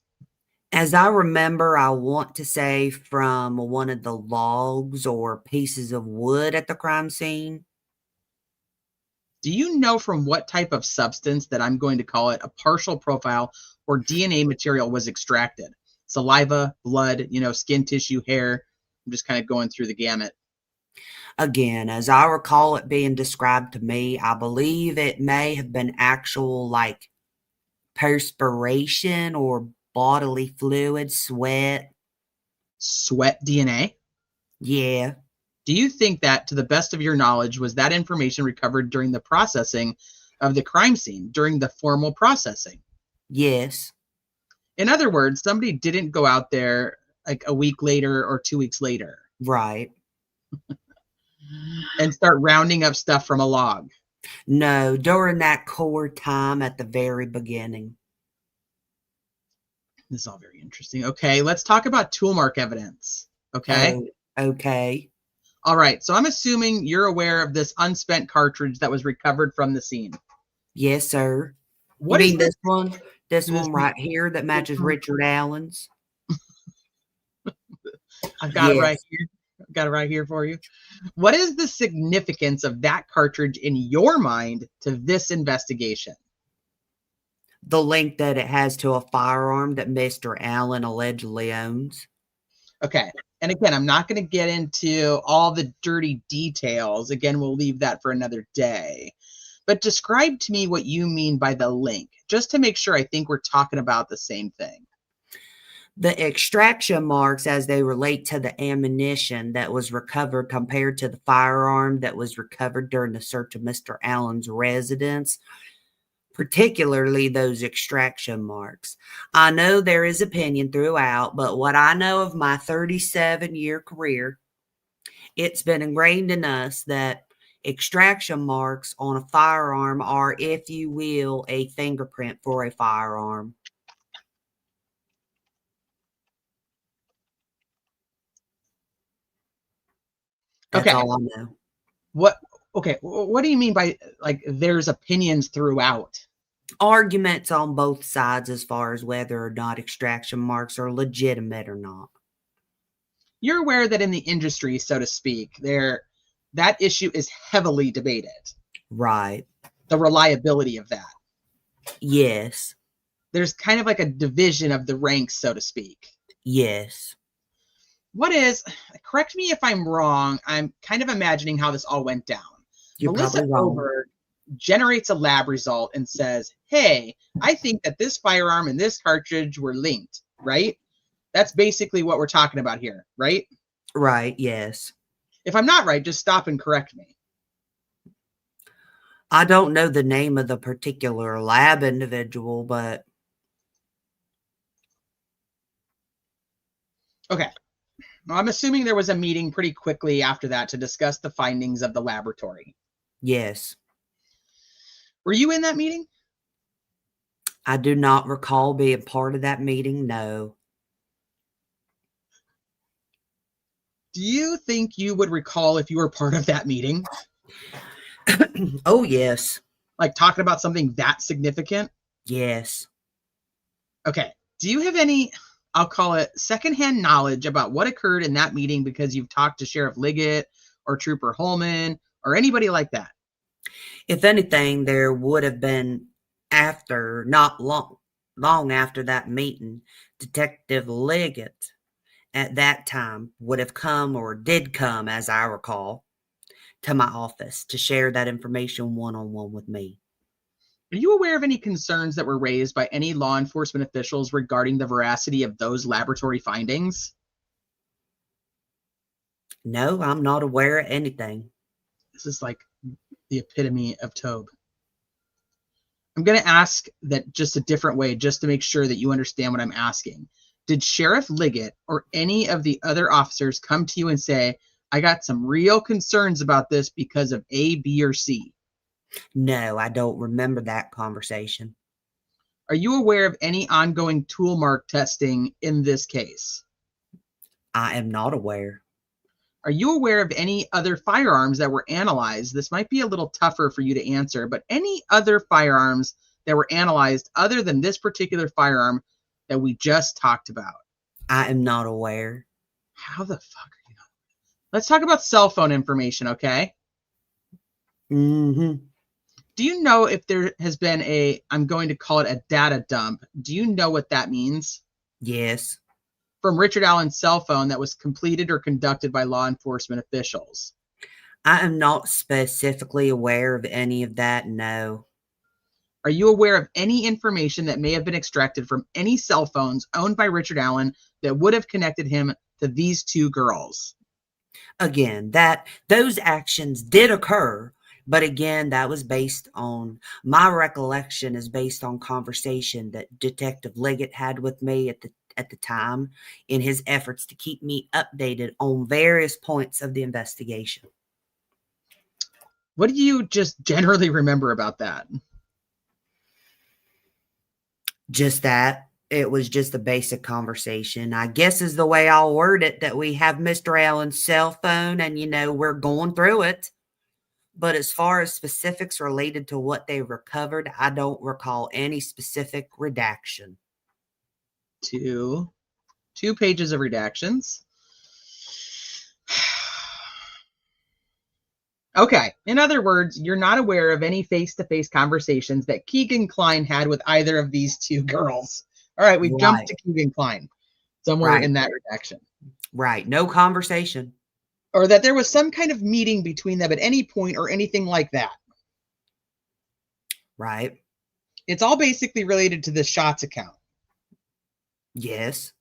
as I remember, I want to say from one of the logs or pieces of wood at the crime scene. Do you know from what type of substance that I'm going to call it a partial profile or DNA material was extracted? Saliva, blood, skin tissue, hair. I'm just kind of going through the gamut. Again, as I recall it being described to me, I believe it may have been actual like perspiration or bodily fluid, sweat. Sweat DNA? Yeah. Do you think that, to the best of your knowledge, was that information recovered during the processing of the crime scene, during the formal processing? Yes. In other words, somebody didn't go out there like a week later or 2 weeks later Right. and start rounding up stuff from a log. No, during that core time at the very beginning. This is all very interesting. Okay, let's talk about tool mark evidence. Okay? Oh, okay. All right, so I'm assuming you're aware of this unspent cartridge that was recovered from the scene. Yes, sir. What you is mean this one? This one right here that matches one? Richard Allen's? I've got it Yes. right here. I've got it right here for you. What is the significance of that cartridge in your mind to this investigation? The link that it has to a firearm that Mr. Allen allegedly owns. Okay. And again, I'm not going to get into all the dirty details. Again, we'll leave that for another day. but describe to me what you mean by the link, just to make sure I think we're talking about the same thing. The extraction marks as they relate to the ammunition that was recovered compared to the firearm that was recovered during the search of Mr. Allen's residence, particularly those extraction marks. I know there is opinion throughout, but what I know of my 37-year career, it's been ingrained in us that extraction marks on a firearm are, if you will, a fingerprint for a firearm. That's Okay. all I know. What do you mean by, like, there's opinions throughout? Arguments on both sides as far as whether or not extraction marks are legitimate or not. You're aware that in the industry, so to speak, that issue is heavily debated. Right. The reliability of that. Yes. There's kind of like a division of the ranks, so to speak. Yes. Correct me if I'm wrong, I'm kind of imagining how this all went down. You're Melissa probably wrong. Oberg generates a lab result and says, hey, I think that this firearm and this cartridge were linked, right? That's basically what we're talking about here, right? Right, yes. If I'm not right, just stop and correct me. I don't know the name of the particular lab individual, but... Okay. Well, I'm assuming there was a meeting pretty quickly after that to discuss the findings of the laboratory. Yes. Were you in that meeting? I do not recall being part of that meeting, no. Do you think you would recall if you were part of that meeting? Oh, yes. Like talking about something that significant? Yes. Okay. Do you have any, I'll call it, secondhand knowledge about what occurred in that meeting because you've talked to Sheriff Liggett or Trooper Holman or anybody like that? If anything, there would have been not long after that meeting, Detective Liggett at that time would have come, or did come, as I recall, to my office to share that information one-on-one with me. Are you aware of any concerns that were raised by any law enforcement officials regarding the veracity of those laboratory findings? No, I'm not aware of anything. This is like the epitome of Tobe. I'm going to ask that just a different way, just to make sure that you understand what I'm asking. Did Sheriff Liggett or any of the other officers come to you and say, I got some real concerns about this because of A, B, or C? No, I don't remember that conversation. Are you aware of any ongoing tool mark testing in this case? I am not aware. Are you aware of any other firearms that were analyzed? This might be a little tougher for you to answer, but any other firearms that were analyzed other than this particular firearm that we just talked about? I am not aware. How the fuck are you not? Let's talk about cell phone information, okay? Mm-hmm. Do you know if there has been I'm going to call it a data dump. Do you know what that means? Yes. From Richard Allen's cell phone that was completed or conducted by law enforcement officials? I am not specifically aware of any of that, no. Are you aware of any information that may have been extracted from any cell phones owned by Richard Allen that would have connected him to these two girls? Again, those actions did occur, but again, that was based on, my recollection is based on conversation that Detective Liggett had with me at the time in his efforts to keep me updated on various points of the investigation. What do you just generally remember about that? Just that. It was just a basic conversation, I guess is the way I'll word it, that we have Mr. Allen's cell phone and, we're going through it. But as far as specifics related to what they recovered, I don't recall any specific redaction. Two pages of redactions. Okay. In other words, you're not aware of any face-to-face conversations that Keegan Klein had with either of these two girls. All right, we've jumped to Keegan Klein somewhere in that redaction. Right. No conversation. Or that there was some kind of meeting between them at any point or anything like that. Right. It's all basically related to the shots account. Yes.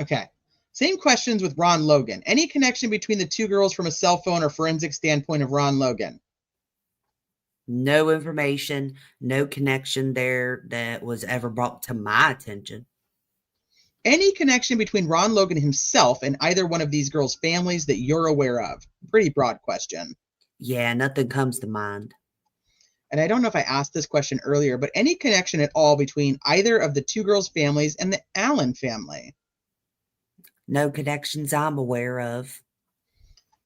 Okay. Same questions with Ron Logan. Any connection between the two girls from a cell phone or forensic standpoint of Ron Logan? No information, no connection there that was ever brought to my attention. Any connection between Ron Logan himself and either one of these girls' families that you're aware of? Pretty broad question. Yeah, nothing comes to mind. And I don't know if I asked this question earlier, but any connection at all between either of the two girls' families and the Allen family? No connections I'm aware of.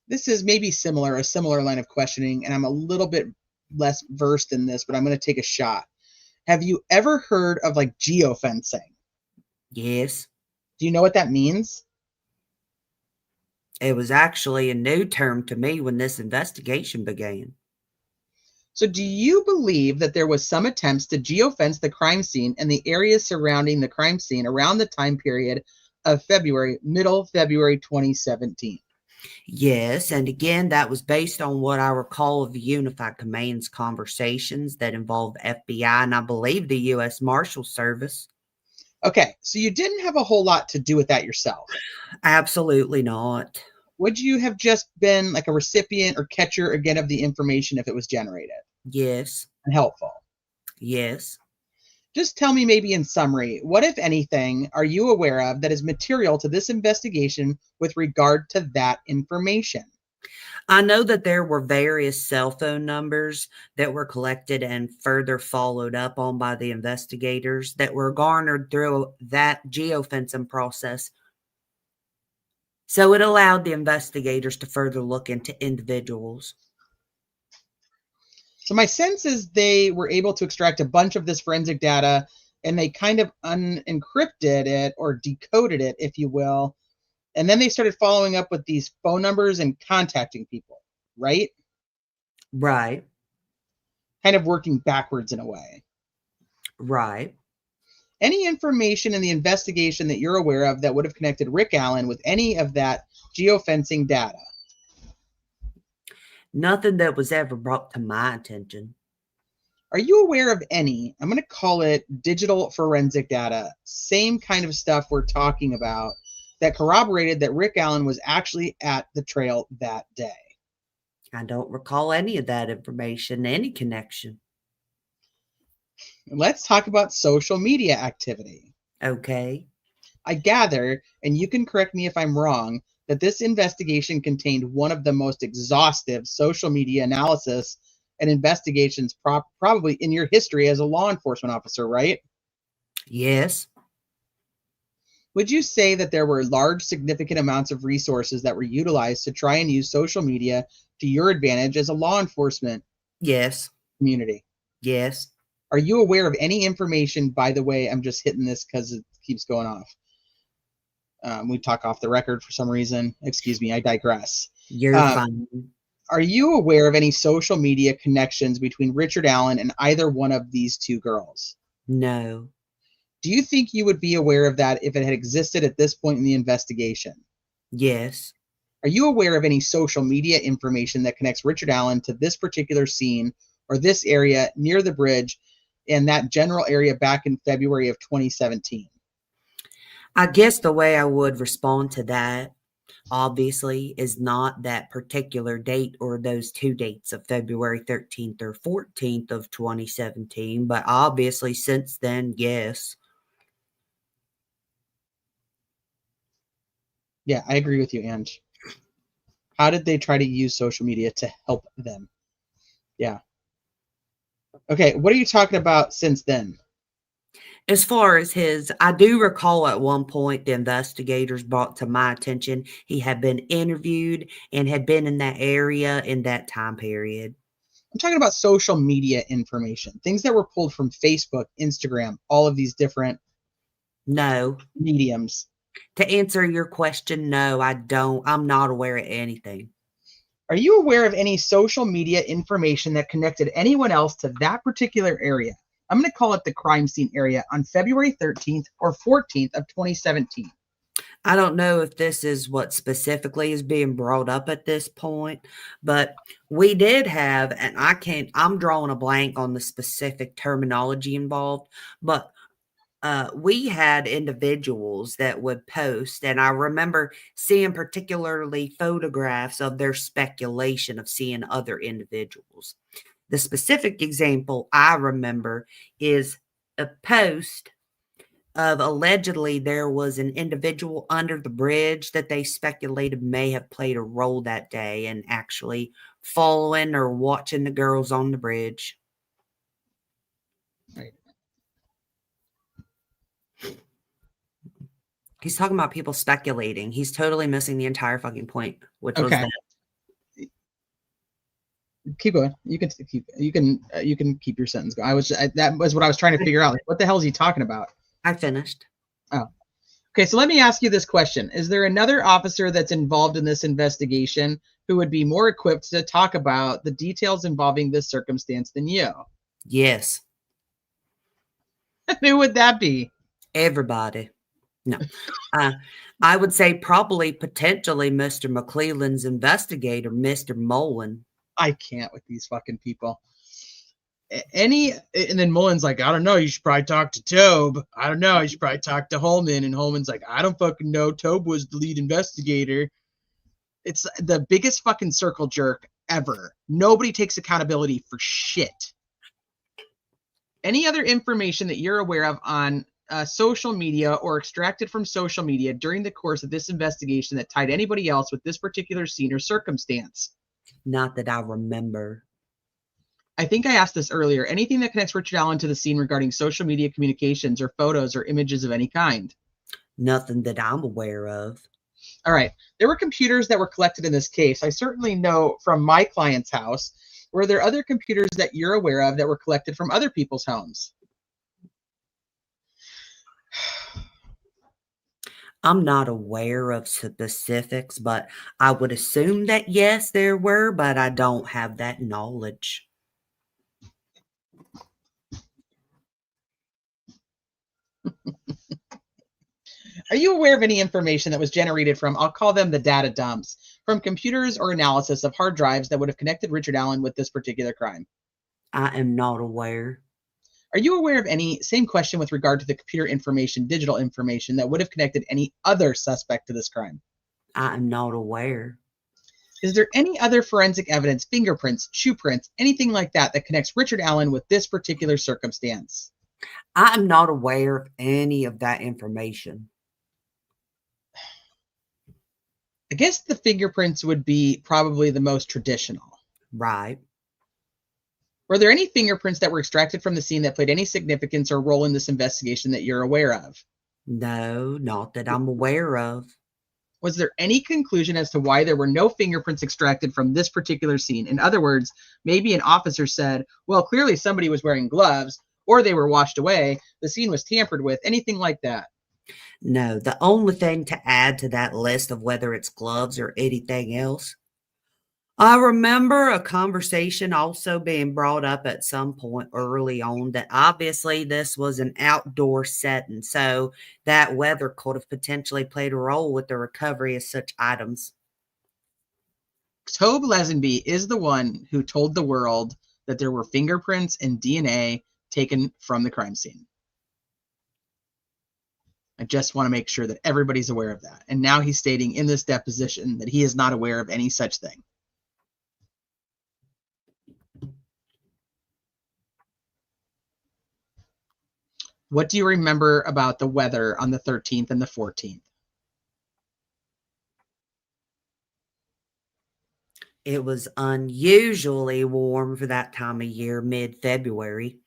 This is maybe a similar line of questioning, and I'm a little bit less versed in this, but I'm going to take a shot. Have you ever heard of like geofencing? Yes. Do you know what that means? It was actually a new term to me when this investigation began. So do you believe that there was some attempts to geofence the crime scene and the areas surrounding the crime scene around the time period of middle February 2017? Yes, and again, that was based on what I recall of the Unified Command's conversations that involved FBI and I believe the U.S. Marshal Service. Okay, so you didn't have a whole lot to do with that yourself. Absolutely not. Would you have just been like a recipient or catcher again of the information if it was generated Yes. and helpful? Yes. Just tell me, maybe in summary, what, if anything, are you aware of that is material to this investigation with regard to that information? I know that there were various cell phone numbers that were collected and further followed up on by the investigators that were garnered through that geofencing process. So it allowed the investigators to further look into individuals. So my sense is they were able to extract a bunch of this forensic data and they kind of unencrypted it or decoded it, if you will. And then they started following up with these phone numbers and contacting people, right? Right. Kind of working backwards in a way. Right. Any information in the investigation that you're aware of that would have connected Rick Allen with any of that geofencing data? Nothing that was ever brought to my attention. Are you aware of any, I'm going to call it digital forensic data, same kind of stuff we're talking about, that corroborated that Rick Allen was actually at the trail that day? I don't recall any of that information, any connection. Let's talk about social media activity. Okay. I gather, and you can correct me if I'm wrong, that this investigation contained one of the most exhaustive social media analysis and investigations probably in your history as a law enforcement officer, right? Yes. Would you say that there were large, significant amounts of resources that were utilized to try and use social media to your advantage as a law enforcement Yes. community? Yes. Are you aware of any information, by the way, I'm just hitting this because it keeps going off. We talk off the record for some reason. Excuse me, I digress. You're fine. Are you aware of any social media connections between Richard Allen and either one of these two girls? No. Do you think you would be aware of that if it had existed at this point in the investigation? Yes. Are you aware of any social media information that connects Richard Allen to this particular scene or this area near the bridge in that general area back in February of 2017? I guess the way I would respond to that, obviously, is not that particular date or those two dates of February 13th or 14th of 2017, but obviously since then, yes. Yeah, I agree with you, Ange. How did they try to use social media to help them? Yeah. Okay, what are you talking about since then? As far as I do recall at one point the investigators brought to my attention he had been interviewed and had been in that area in that time period. I'm talking about social media information, things that were pulled from Facebook, Instagram, all of these different No. mediums. To answer your question, no, I don't. I'm not aware of anything. Are you aware of any social media information that connected anyone else to that particular area? I'm going to call it the crime scene area on February 13th or 14th of 2017. I don't know if this is what specifically is being brought up at this point, but we did have, and I'm drawing a blank on the specific terminology involved, but we had individuals that would post, and I remember seeing particularly photographs of their speculation of seeing other individuals. The specific example I remember is a post of allegedly there was an individual under the bridge that they speculated may have played a role that day and actually following or watching the girls on the bridge. Right. He's talking about people speculating. He's totally missing the entire fucking point, which was Okay. that. Keep going. You can keep your sentence going. That was what I was trying to figure out. Like, what the hell is he talking about? I finished. Oh. Okay, so let me ask you this question. Is there another officer that's involved in this investigation who would be more equipped to talk about the details involving this circumstance than you? Yes. Who would that be? Everybody. No. I would say probably potentially Mr. McClelland's investigator, Mr. Mullen. I can't with these fucking people. And then Mullen's like, I don't know, you should probably talk to Tobe. I don't know, you should probably talk to Holman. And Holman's like, I don't fucking know. Tobe was the lead investigator. It's the biggest fucking circle jerk ever. Nobody takes accountability for shit. Any other information that you're aware of on social media or extracted from social media during the course of this investigation that tied anybody else with this particular scene or circumstance? Not that I remember. I think I asked this earlier. Anything that connects Richard Allen to the scene regarding social media communications or photos or images of any kind? Nothing that I'm aware of. All right. There were computers that were collected in this case. I certainly know from my client's house. Were there other computers that you're aware of that were collected from other people's homes? I'm not aware of specifics, but I would assume that yes, there were, but I don't have that knowledge. Are you aware of any information that was generated from, I'll call them the data dumps, from computers or analysis of hard drives that would have connected Richard Allen with this particular crime? I am not aware. Are you aware of any, same question with regard to the computer information, digital information that would have connected any other suspect to this crime? I am not aware. Is there any other forensic evidence, fingerprints, shoe prints, anything like that that connects Richard Allen with this particular circumstance? I am not aware of any of that information. I guess the fingerprints would be probably the most traditional. Right. Were there any fingerprints that were extracted from the scene that played any significance or role in this investigation that you're aware of? No, not that I'm aware of. Was there any conclusion as to why there were no fingerprints extracted from this particular scene? In other words, maybe an officer said, well, clearly somebody was wearing gloves, or they were washed away, the scene was tampered with, anything like that. No, the only thing to add to that list of whether it's gloves or anything else, I remember a conversation also being brought up at some point early on that obviously this was an outdoor setting, so that weather could have potentially played a role with the recovery of such items. Tobe Leazenby is the one who told the world that there were fingerprints and DNA taken from the crime scene. I just want to make sure that everybody's aware of that. And now he's stating in this deposition that he is not aware of any such thing. What do you remember about the weather on the 13th and the 14th? It was unusually warm for that time of year, mid-February.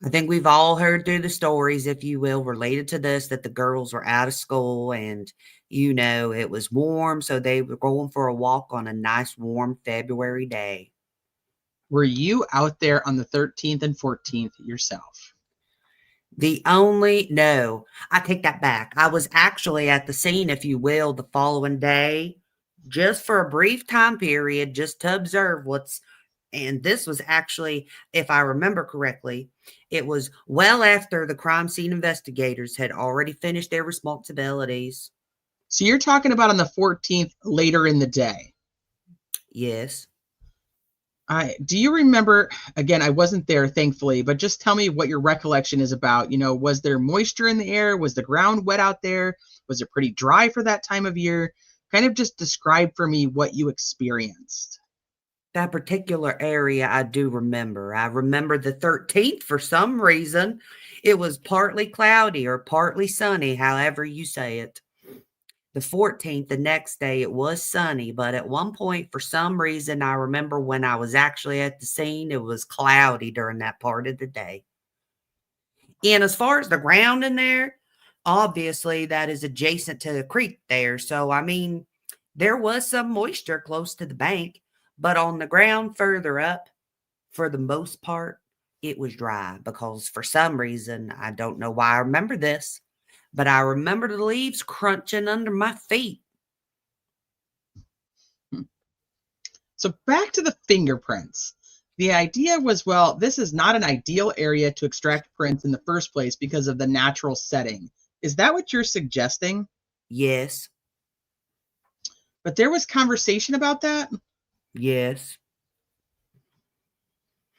I think we've all heard through the stories, if you will, related to this, that the girls were out of school and, it was warm. So they were going for a walk on a nice warm February day. Were you out there on the 13th and 14th yourself? No, I take that back. I was actually at the scene, if you will, the following day, just for a brief time period, just to observe and this was actually, if I remember correctly, it was well after the crime scene investigators had already finished their responsibilities. So you're talking about on the 14th later in the day. Yes. Do you remember, again, I wasn't there, thankfully, but just tell me what your recollection is about. Was there moisture in the air? Was the ground wet out there? Was it pretty dry for that time of year? Kind of just describe for me what you experienced. That particular area I do remember. I remember the 13th for some reason. It was partly cloudy or partly sunny, however you say it. The 14th, the next day, it was sunny, but at one point, for some reason, I remember when I was actually at the scene, it was cloudy during that part of the day. And as far as the ground in there, obviously that is adjacent to the creek there. So, I mean, there was some moisture close to the bank, but on the ground further up, for the most part, it was dry because for some reason, I don't know why I remember this, but I remember the leaves crunching under my feet. So back to the fingerprints. The idea was, well, this is not an ideal area to extract prints in the first place because of the natural setting. Is that what you're suggesting? Yes. But there was conversation about that? Yes.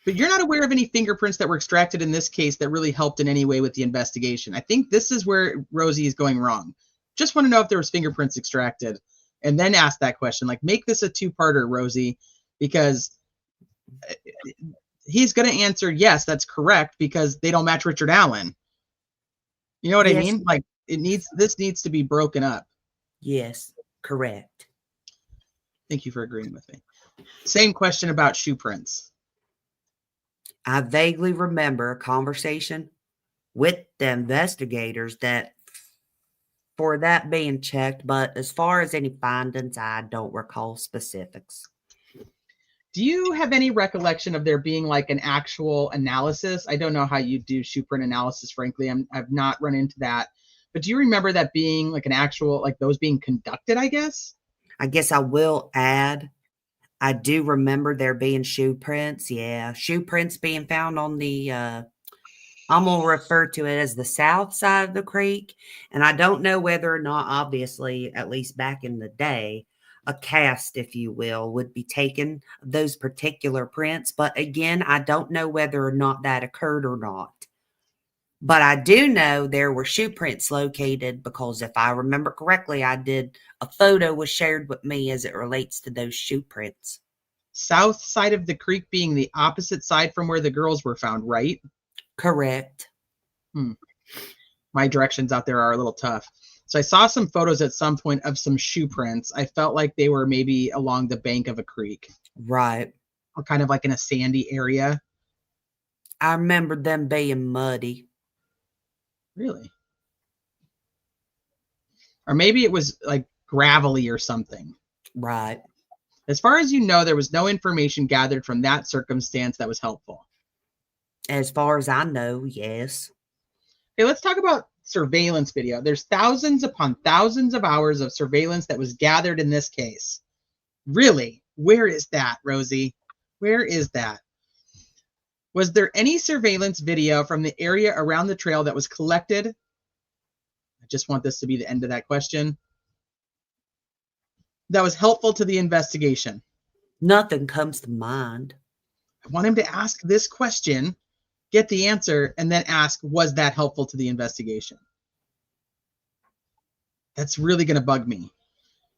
But you're not aware of any fingerprints that were extracted in this case that really helped in any way with the investigation. I think this is where Rosie is going wrong. Just want to know if there was fingerprints extracted and then ask that question. Like, make this a two-parter, Rosie, because he's going to answer, yes, that's correct, because they don't match Richard Allen. You know what I mean? Like, this needs to be broken up. Yes, correct. Thank you for agreeing with me. Same question about shoe prints. I vaguely remember a conversation with the investigators that for that being checked, but as far as any findings, I don't recall specifics. Do you have any recollection of there being like an actual analysis? I don't know how you do shoe print analysis, frankly. I've not run into that. But do you remember that being like an actual, like those being conducted, I guess? I guess I will add, I do remember there being shoe prints. Yeah, shoe prints being found on the, I'm going to refer to it as the south side of the creek. And I don't know whether or not, obviously, at least back in the day, a cast, if you will, would be taken of those particular prints. But again, I don't know whether or not that occurred or not. But I do know there were shoe prints located because if I remember correctly, a photo was shared with me as it relates to those shoe prints. South side of the creek being the opposite side from where the girls were found, right? Correct. My directions out there are a little tough. So I saw some photos at some point of some shoe prints. I felt like they were maybe along the bank of a creek. Right. Or kind of like in a sandy area. I remember them being muddy. Really? Or maybe it was like gravelly or something. Right. As far as you know, there was no information gathered from that circumstance that was helpful. As far as I know, yes. Okay, let's talk about surveillance video. There's thousands upon thousands of hours of surveillance that was gathered in this case. Really? Where is that, Rosie? Where is that? Was there any surveillance video from the area around the trail that was collected? I just want this to be the end of that question. That was helpful to the investigation. Nothing comes to mind. I want him to ask this question, get the answer, and then ask, was that helpful to the investigation? That's really going to bug me.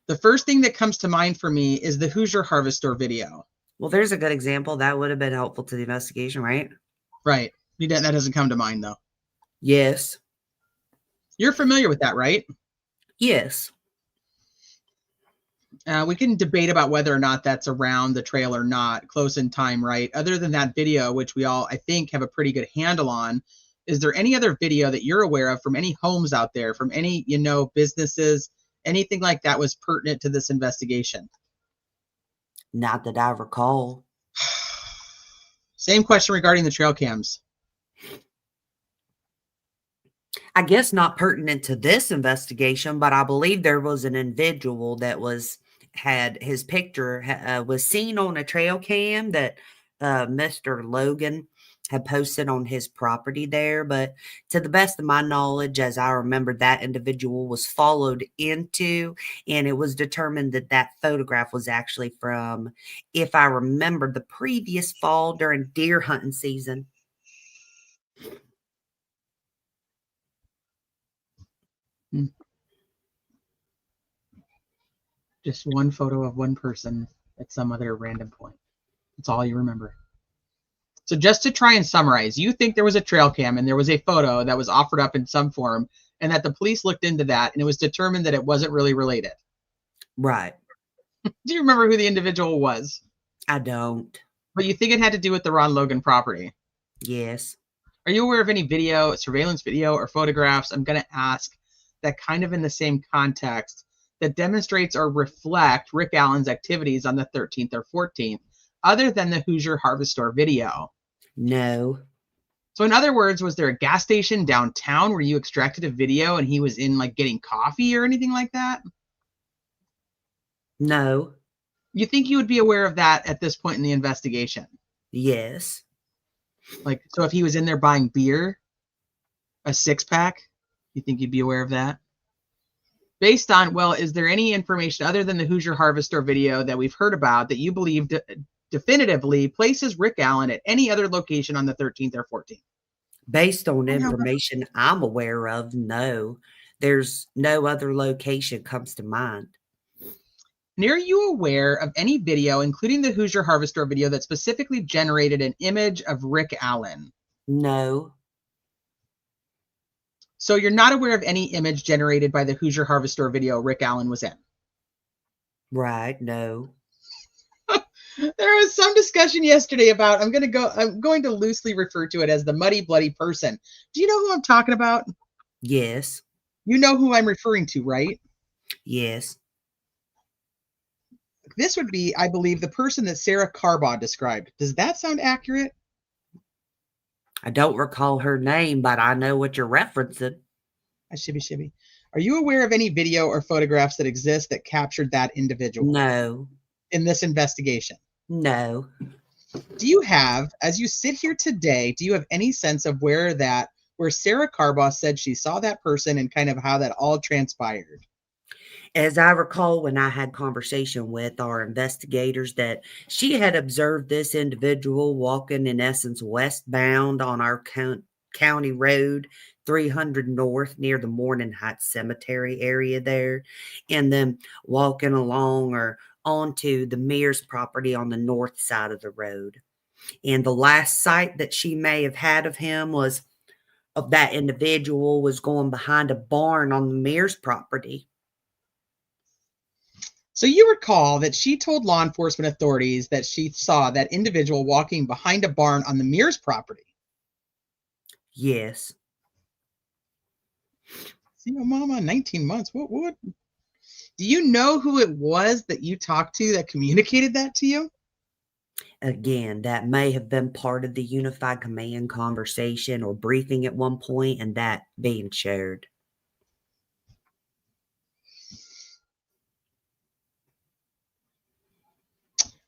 The first thing that comes to mind for me is the Hoosier Harvest Store video. Well, there's a good example. That would have been helpful to the investigation, right? Right. That doesn't come to mind, though. Yes. You're familiar with that, right? Yes. We can debate about whether or not that's around the trail or not, close in time, right? Other than that video, which we all, I think, have a pretty good handle on, is there any other video that you're aware of from any homes out there, from any, businesses, anything like that was pertinent to this investigation? Not that I recall. Same question regarding the trail cams. I guess not pertinent to this investigation, but I believe there was an individual that had his picture was seen on a trail cam that Mr. Logan had posted on his property there. But to the best of my knowledge, as I remember, that individual was followed into, and it was determined that that photograph was actually from, if I remember, the previous fall during deer hunting season. Just one photo of one person at some other random point. That's all you remember. So just to try and summarize, you think there was a trail cam and there was a photo that was offered up in some form, and that the police looked into that and it was determined that it wasn't really related. Right. Do you remember who the individual was? I don't. But you think it had to do with the Ron Logan property? Yes. Are you aware of any video, surveillance video, or photographs, I'm going to ask, that kind of in the same context, that demonstrates or reflect Rick Allen's activities on the 13th or 14th, other than the Hoosier Harvest Store video? No. So in other words, was there a gas station downtown where you extracted a video and he was in like getting coffee or anything like that? No. You think you would be aware of that at this point in the investigation? Yes. Like, so if he was in there buying beer, a 6-pack, you think you'd be aware of that? Based on, well, is there any information other than the Hoosier Harvest Store video that we've heard about that you believe definitively places Rick Allen at any other location on the 13th or 14th? Based on information I'm aware of, no. There's no other location comes to mind. And are you aware of any video, including the Hoosier Harvest Store video, that specifically generated an image of Rick Allen? No. So you're not aware of any image generated by the Hoosier Harvest Store video Rick Allen was in? Right, no. There was some discussion yesterday about, I'm going to loosely refer to it as the muddy, bloody person. Do you know who I'm talking about? Yes. You know who I'm referring to, right? Yes. This would be, I believe, the person that Sarah Carbaugh described. Does that sound accurate? I don't recall her name, but I know what you're referencing. Shibby. Are you aware of any video or photographs that exist that captured that individual? No. In this investigation? No. Do you have, as you sit here today, do you have any sense of where Sarah Carbaugh said she saw that person and kind of how that all transpired? As I recall, when I had conversation with our investigators, that she had observed this individual walking, in essence, westbound on our county road 300 north near the Morning Heights Cemetery area there, and then walking along or onto the Mears property on the north side of the road. And the last sight that she may have had of him was of that individual was going behind a barn on the Mears property. So you recall that she told law enforcement authorities that she saw that individual walking behind a barn on the Mears property? Yes. See, mama, 19 months. What? Do you know who it was that you talked to that communicated that to you? Again, that may have been part of the unified command conversation or briefing at one point, and that being shared.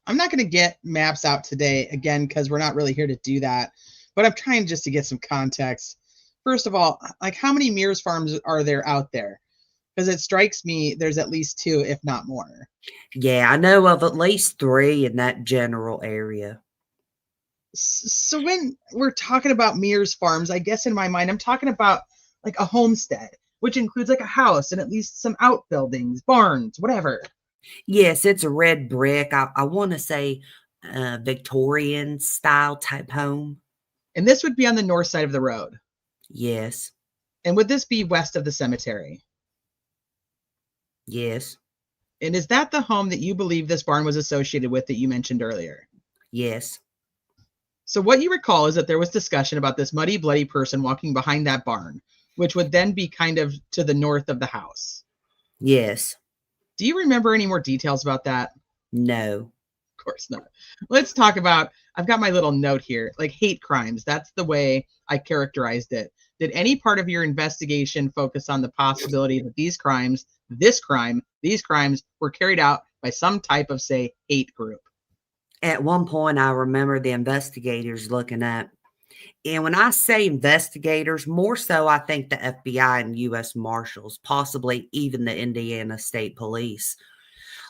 I'm not going to get maps out today, again, because we're not really here to do that. But I'm trying just to get some context. First of all, like, how many Mears farms are there out there? Because it strikes me there's at least 2, if not more. Yeah, I know of at least 3 in that general area. So when we're talking about Mears farms, I guess in my mind, I'm talking about like a homestead, which includes like a house and at least some outbuildings, barns, whatever. Yes, it's a red brick. I want to say Victorian style type home. And this would be on the north side of the road. Yes. And would this be west of the cemetery? Yes. And is that the home that you believe this barn was associated with that you mentioned earlier? Yes. So what you recall is that there was discussion about this muddy, bloody person walking behind that barn, which would then be kind of to the north of the house. Yes. Do you remember any more details about that? No. Of course not. Let's talk about, I've got my little note here, like hate crimes. That's the way I characterized it. Did any part of your investigation focus on the possibility that these crimes were carried out by some type of, say, hate group? At one point, I remember the investigators looking at And when I say investigators, more so I think the FBI and U.S. Marshals, possibly even the Indiana State Police.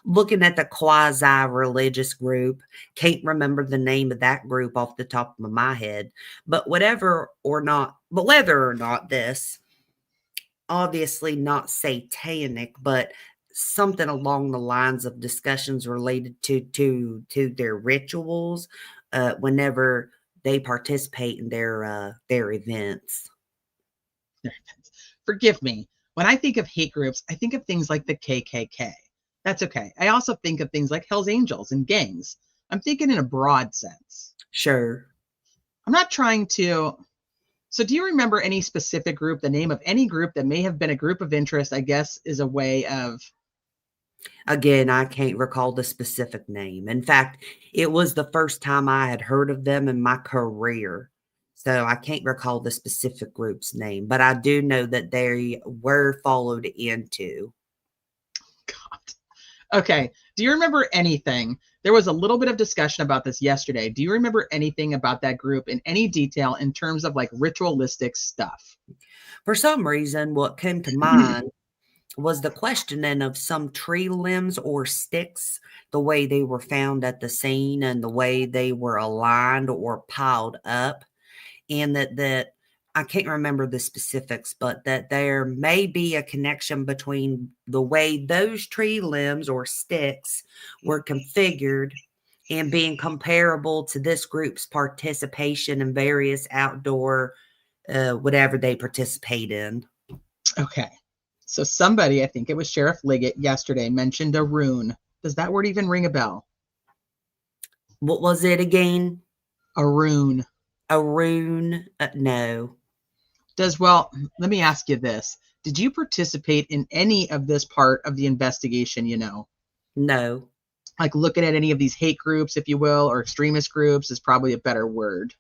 Looking at the quasi-religious group, can't remember the name of that group off the top of my head, but whether or not this, obviously not satanic, but something along the lines of discussions related to their rituals, whenever they participate in their events. Forgive me. When I think of hate groups, I think of things like the KKK. That's okay. I also think of things like Hell's Angels and gangs. I'm thinking in a broad sense. Sure. I'm not trying to. So, do you remember any specific group, the name of any group that may have been a group of interest, I guess, is a way of. Again, I can't recall the specific name. In fact, it was the first time I had heard of them in my career. So I can't recall the specific group's name, but I do know that they were followed into. God. Okay. Do you remember anything? There was a little bit of discussion about this yesterday. Do you remember anything about that group in any detail in terms of like ritualistic stuff? For some reason, what came to mind was the questioning of some tree limbs or sticks, the way they were found at the scene and the way they were aligned or piled up. And that I can't remember the specifics, but that there may be a connection between the way those tree limbs or sticks were configured and being comparable to this group's participation in various outdoor whatever they participate in. Okay. So somebody, I think it was Sheriff Liggett yesterday, mentioned a rune. Does that word even ring a bell? What was it again? A rune. A rune? No. Well, let me ask you this. Did you participate in any of this part of the investigation, No. Like looking at any of these hate groups, if you will, or extremist groups is probably a better word.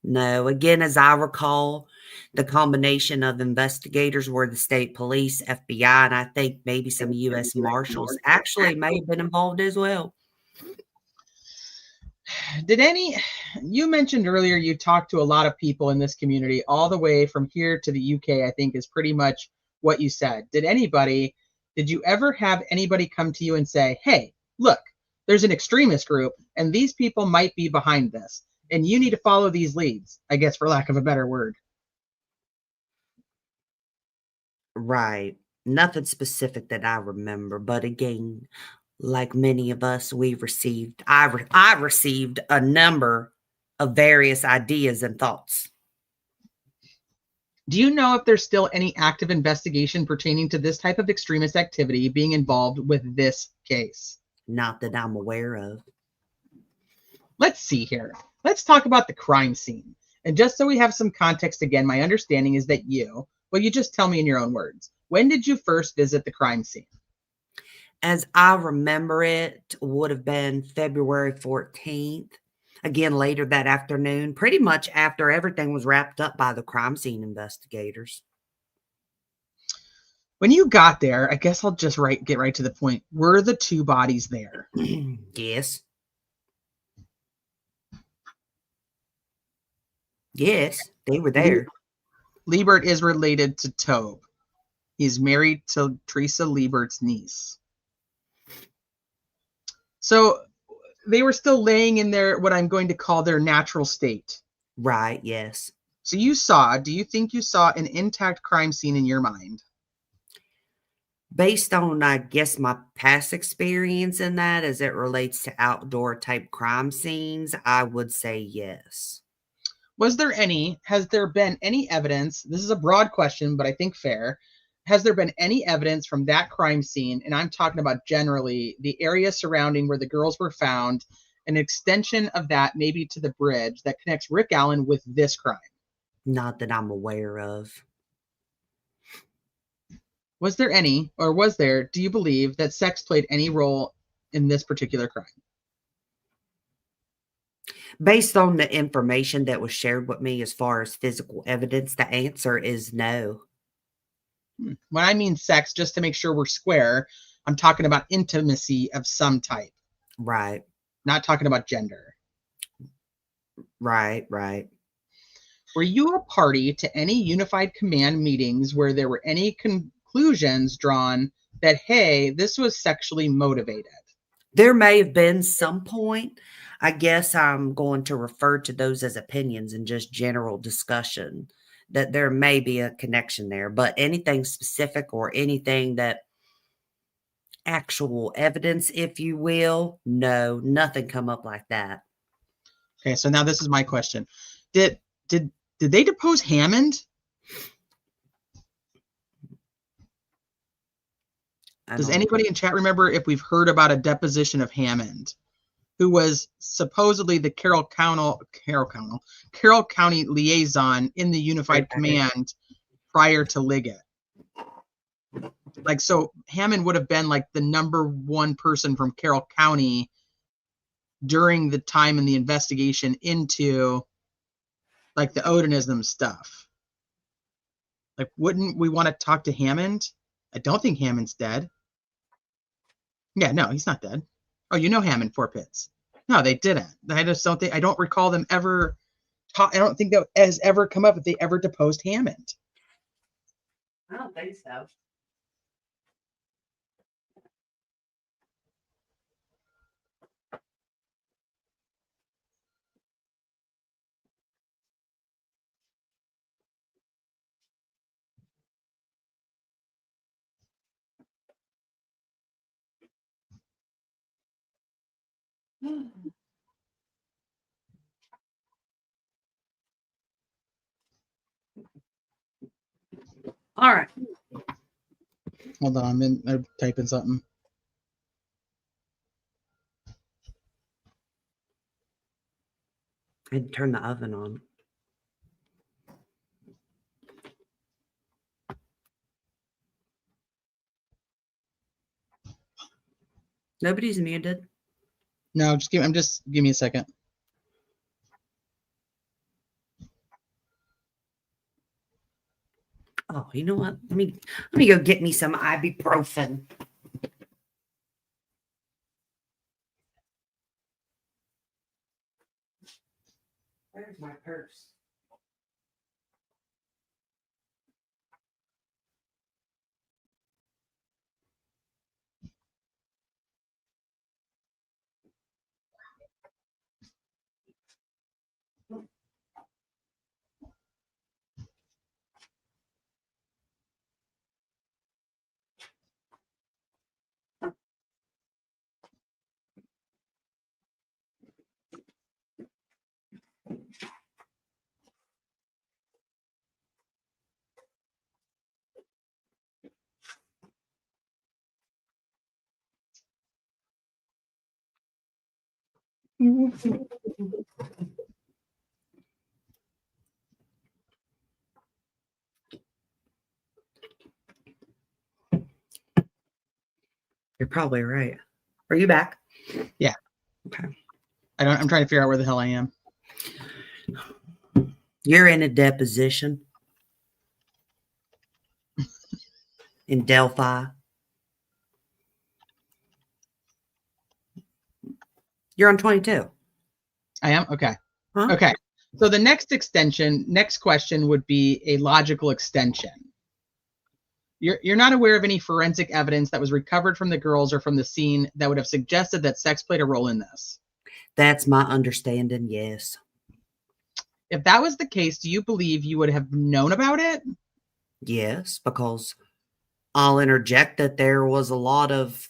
No. Again, as I recall, the combination of investigators were the state police, FBI, and I think maybe some U.S. Marshals actually may have been involved as well. You mentioned earlier you talked to a lot of people in this community all the way from here to the UK, I think is pretty much what you said. Did you ever have anybody come to you and say, hey, look, there's an extremist group and these people might be behind this and you need to follow these leads, I guess, for lack of a better word? Right. Nothing specific that I remember, but again, like many of us, I received a number of various ideas and thoughts. Do you know if there's still any active investigation pertaining to this type of extremist activity being involved with this case? Not that I'm aware of. Let's see here. Let's talk about the crime scene. And just so we have some context again, my understanding is that you just tell me in your own words. When did you first visit the crime scene? As I remember it, would have been February 14th. Again, later that afternoon, pretty much after everything was wrapped up by the crime scene investigators. When you got there, I guess I'll just get right to the point. Were the two bodies there? Yes. Yes, they were there. Liebert is related to Tobe. He's married to Teresa Liebert's niece. So they were still laying in their, what I'm going to call their natural state. Right, yes. So do you think you saw an intact crime scene in your mind? Based on, I guess, my past experience in that as it relates to outdoor type crime scenes, I would say yes. Has there been any evidence? This is a broad question, but I think fair. Has there been any evidence from that crime scene, and I'm talking about generally the area surrounding where the girls were found, an extension of that maybe to the bridge that connects Rick Allen with this crime? Not that I'm aware of. Was there, do you believe that sex played any role in this particular crime? Based on the information that was shared with me as far as physical evidence, the answer is no. When I mean sex, just to make sure we're square, I'm talking about intimacy of some type. Right. Not talking about gender. Right. Were you a party to any unified command meetings where there were any conclusions drawn that, hey, this was sexually motivated? There may have been some point. I guess I'm going to refer to those as opinions and just general discussion, that there may be a connection there, but anything specific or anything that actual evidence, if you will, no, nothing come up like that. Okay, so now this is my question. Did they depose Hammond? Does anybody in chat remember if we've heard about a deposition of Hammond, who was supposedly the Carroll County liaison in the Unified Command prior to Liggett? Like, so Hammond would have been like the #1 person from Carroll County during the time in the investigation into like the Odinism stuff. Like, wouldn't we want to talk to Hammond? I don't think Hammond's dead. Yeah, no, he's not dead. Oh, you know Hammond, Four Pits. No, they didn't. I just don't think, I don't recall them ever I don't think that has ever come up if they ever deposed Hammond. I don't think so. All right. Hold on, I'm typing something. And turn the oven on. Nobody's muted. No, give me a second. Oh, you know what? Let me go get me some ibuprofen. Where's my purse? You're probably right. Are you back? Yeah. Okay. I'm trying to figure out where the hell I am. You're in a deposition in Delphi. You're on 22. I am? Okay. Huh? Okay. So the next question would be a logical extension. You're not aware of any forensic evidence that was recovered from the girls or from the scene that would have suggested that sex played a role in this? That's my understanding, yes. If that was the case, do you believe you would have known about it? Yes, because I'll interject that there was a lot of,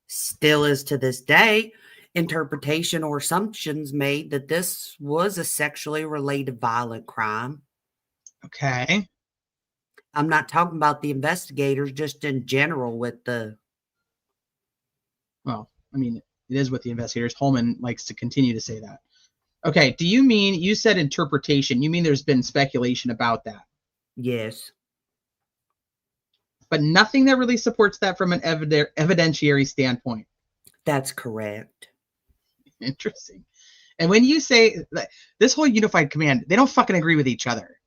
still is to this day, interpretation or assumptions made that this was a sexually related violent crime. Okay. I'm not talking about the investigators, just in general with the... Well, I mean, it is with the investigators. Holman likes to continue to say that. Okay. Do you mean, you said interpretation, you mean there's been speculation about that? Yes. But nothing that really supports that from an evidentiary standpoint. That's correct. Interesting. And when you say this whole unified command, they don't fucking agree with each other.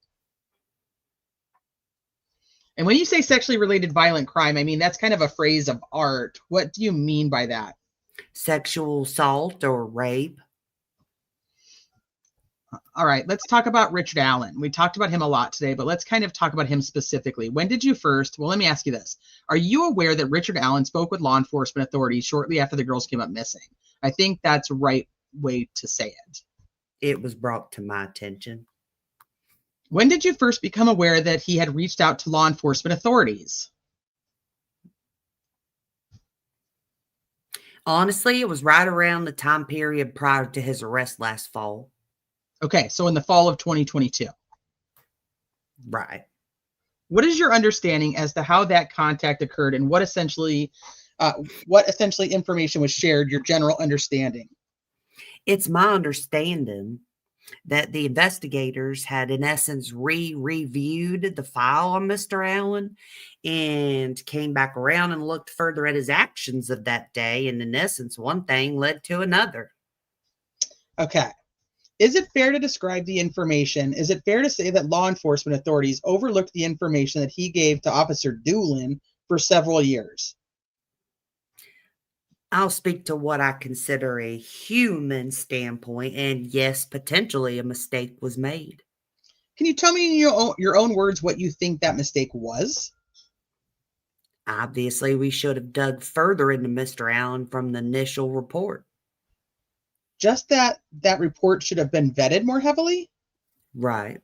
And when you say sexually related violent crime, I mean, that's kind of a phrase of art. What do you mean by that? Sexual assault or rape. All right, let's talk about Richard Allen. We talked about him a lot today, but let's kind of talk about him specifically. When did you first, well, let me ask you this. Are you aware that Richard Allen spoke with law enforcement authorities shortly after the girls came up missing? I think that's the right way to say it. It was brought to my attention. When did you first become aware that he had reached out to law enforcement authorities? Honestly, it was right around the time period prior to his arrest last fall. Okay, so in the fall of 2022. Right. What is your understanding as to how that contact occurred and what essentially information was shared, your general understanding? It's my understanding that the investigators had, in essence, reviewed the file on Mr. Allen and came back around and looked further at his actions of that day. And in essence, one thing led to another. Okay. Is it fair to describe the information? Is it fair to say that law enforcement authorities overlooked the information that he gave to Officer Doolin for several years? I'll speak to what I consider a human standpoint, and yes, potentially a mistake was made. Can you tell me in your own words what you think that mistake was? Obviously, we should have dug further into Mr. Allen from the initial report. Just that report should have been vetted more heavily? Right.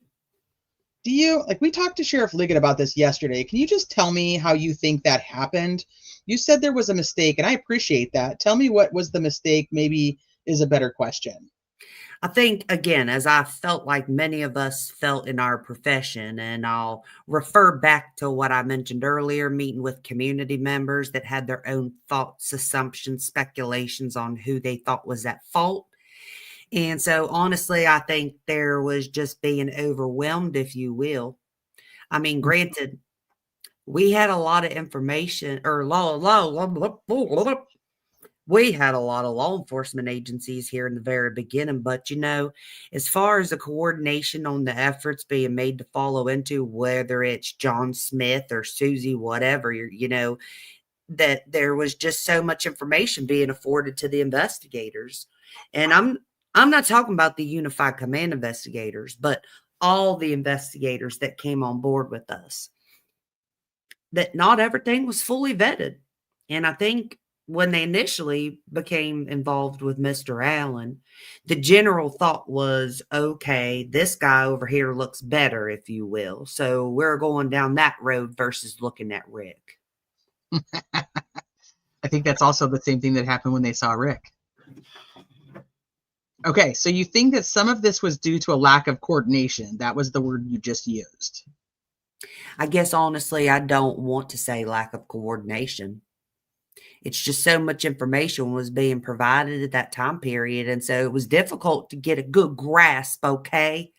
Do you, like, we talked to Sheriff Liggett about this yesterday. Can you just tell me how you think that happened? You said there was a mistake, and I appreciate that. Tell me what was the mistake, maybe is a better question. I think, again, as I felt like many of us felt in our profession, and I'll refer back to what I mentioned earlier, meeting with community members that had their own thoughts, assumptions, speculations on who they thought was at fault. And so, honestly, I think there was just being overwhelmed, if you will. I mean, granted, we had a lot of information, or we had a lot of law enforcement agencies here in the very beginning, but as far as the coordination on the efforts being made to follow into, whether it's John Smith or Susie, whatever, that there was just so much information being afforded to the investigators. And I'm not talking about the Unified Command investigators, but all the investigators that came on board with us, that not everything was fully vetted. And I think when they initially became involved with Mr. Allen, the general thought was, okay, this guy over here looks better, if you will. So we're going down that road versus looking at Rick. I think that's also the same thing that happened when they saw Rick. Okay, so you think that some of this was due to a lack of coordination. That was the word you just used. I guess, honestly, I don't want to say lack of coordination. It's just so much information was being provided at that time period. And so it was difficult to get a good grasp, okay,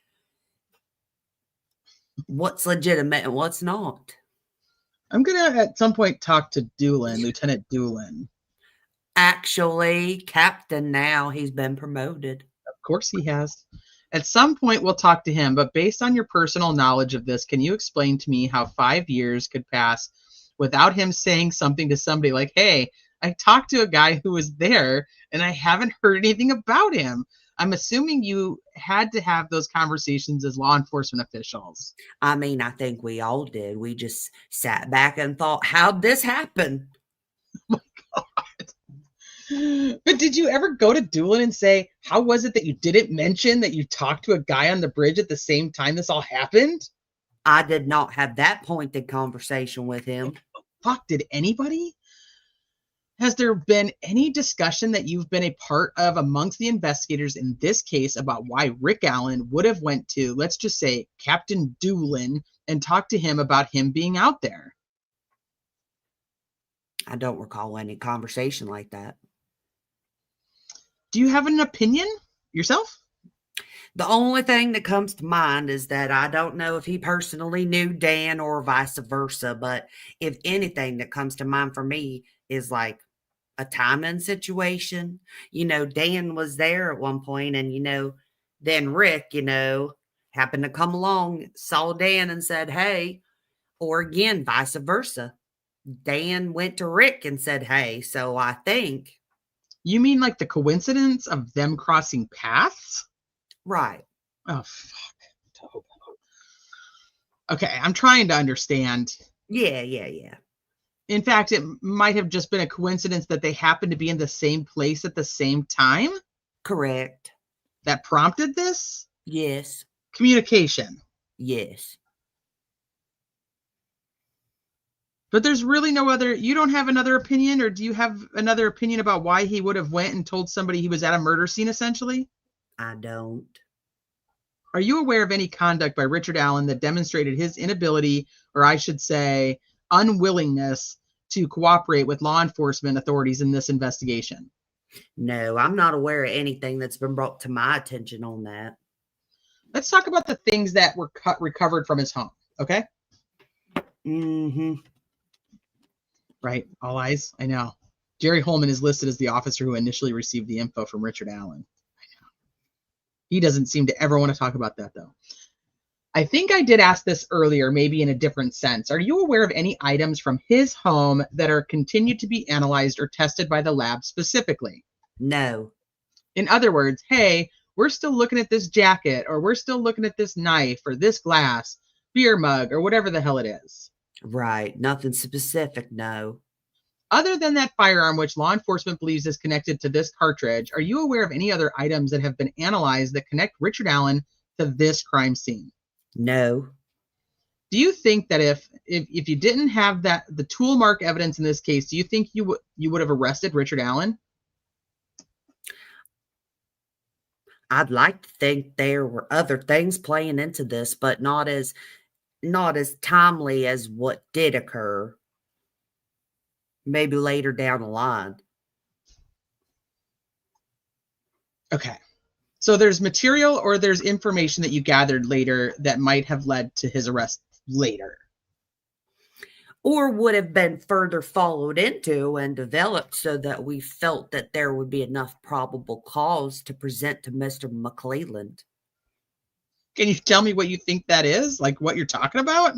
what's legitimate and what's not. I'm going to, at some point, talk to Doolin, Lieutenant Doolin. Actually, Captain now, he's been promoted. Of course he has. At some point, we'll talk to him, but based on your personal knowledge of this, can you explain to me how 5 years could pass without him saying something to somebody like, hey, I talked to a guy who was there and I haven't heard anything about him? I'm assuming you had to have those conversations as law enforcement officials. I mean, I think we all did. We just sat back and thought, how'd this happen? Oh my God. But did you ever go to Doolin and say, how was it that you didn't mention that you talked to a guy on the bridge at the same time this all happened? I did not have that pointed conversation with him. Fuck, did anybody? Has there been any discussion that you've been a part of amongst the investigators in this case about why Rick Allen would have went to, let's just say, Captain Doolin and talked to him about him being out there? I don't recall any conversation like that. Do you have an opinion yourself? The only thing that comes to mind is that I don't know if he personally knew Dan or vice versa, but if anything that comes to mind for me is like a timing situation. Dan was there at one point, and, then Rick, happened to come along, saw Dan and said, hey, or again, vice versa. Dan went to Rick and said, hey, so I think. You mean like the coincidence of them crossing paths? Right. Oh, fuck. Tobe. Okay, I'm trying to understand. Yeah. In fact, it might have just been a coincidence that they happened to be in the same place at the same time Correct. that prompted this Yes. communication. Yes. But there's really no other, you don't have another opinion, or do you have another opinion about why he would have went and told somebody he was at a murder scene, essentially? I don't. Are you aware of any conduct by Richard Allen that demonstrated his inability, or I should say, unwillingness to cooperate with law enforcement authorities in this investigation? No, I'm not aware of anything that's been brought to my attention on that. Let's talk about the things that were recovered from his home, okay? Mm-hmm. Right, all eyes, I know. Jerry Holman is listed as the officer who initially received the info from Richard Allen. I know. He doesn't seem to ever want to talk about that, though. I think I did ask this earlier, maybe in a different sense. Are you aware of any items from his home that are continued to be analyzed or tested by the lab specifically? No. In other words, hey, we're still looking at this jacket, or we're still looking at this knife, or this glass, beer mug, or whatever the hell it is. Right. Nothing specific, no. Other than that firearm, which law enforcement believes is connected to this cartridge, are you aware of any other items that have been analyzed that connect Richard Allen to this crime scene? No. Do you think that if you didn't have the tool mark evidence in this case, do you think you would have arrested Richard Allen? I'd like to think there were other things playing into this, but not as timely as what did occur. Maybe later down the line. Okay. So there's material or there's information that you gathered later that might have led to his arrest later. Or would have been further followed into and developed so that we felt that there would be enough probable cause to present to Mr. McClelland. Can you tell me what you think that is? Like what you're talking about?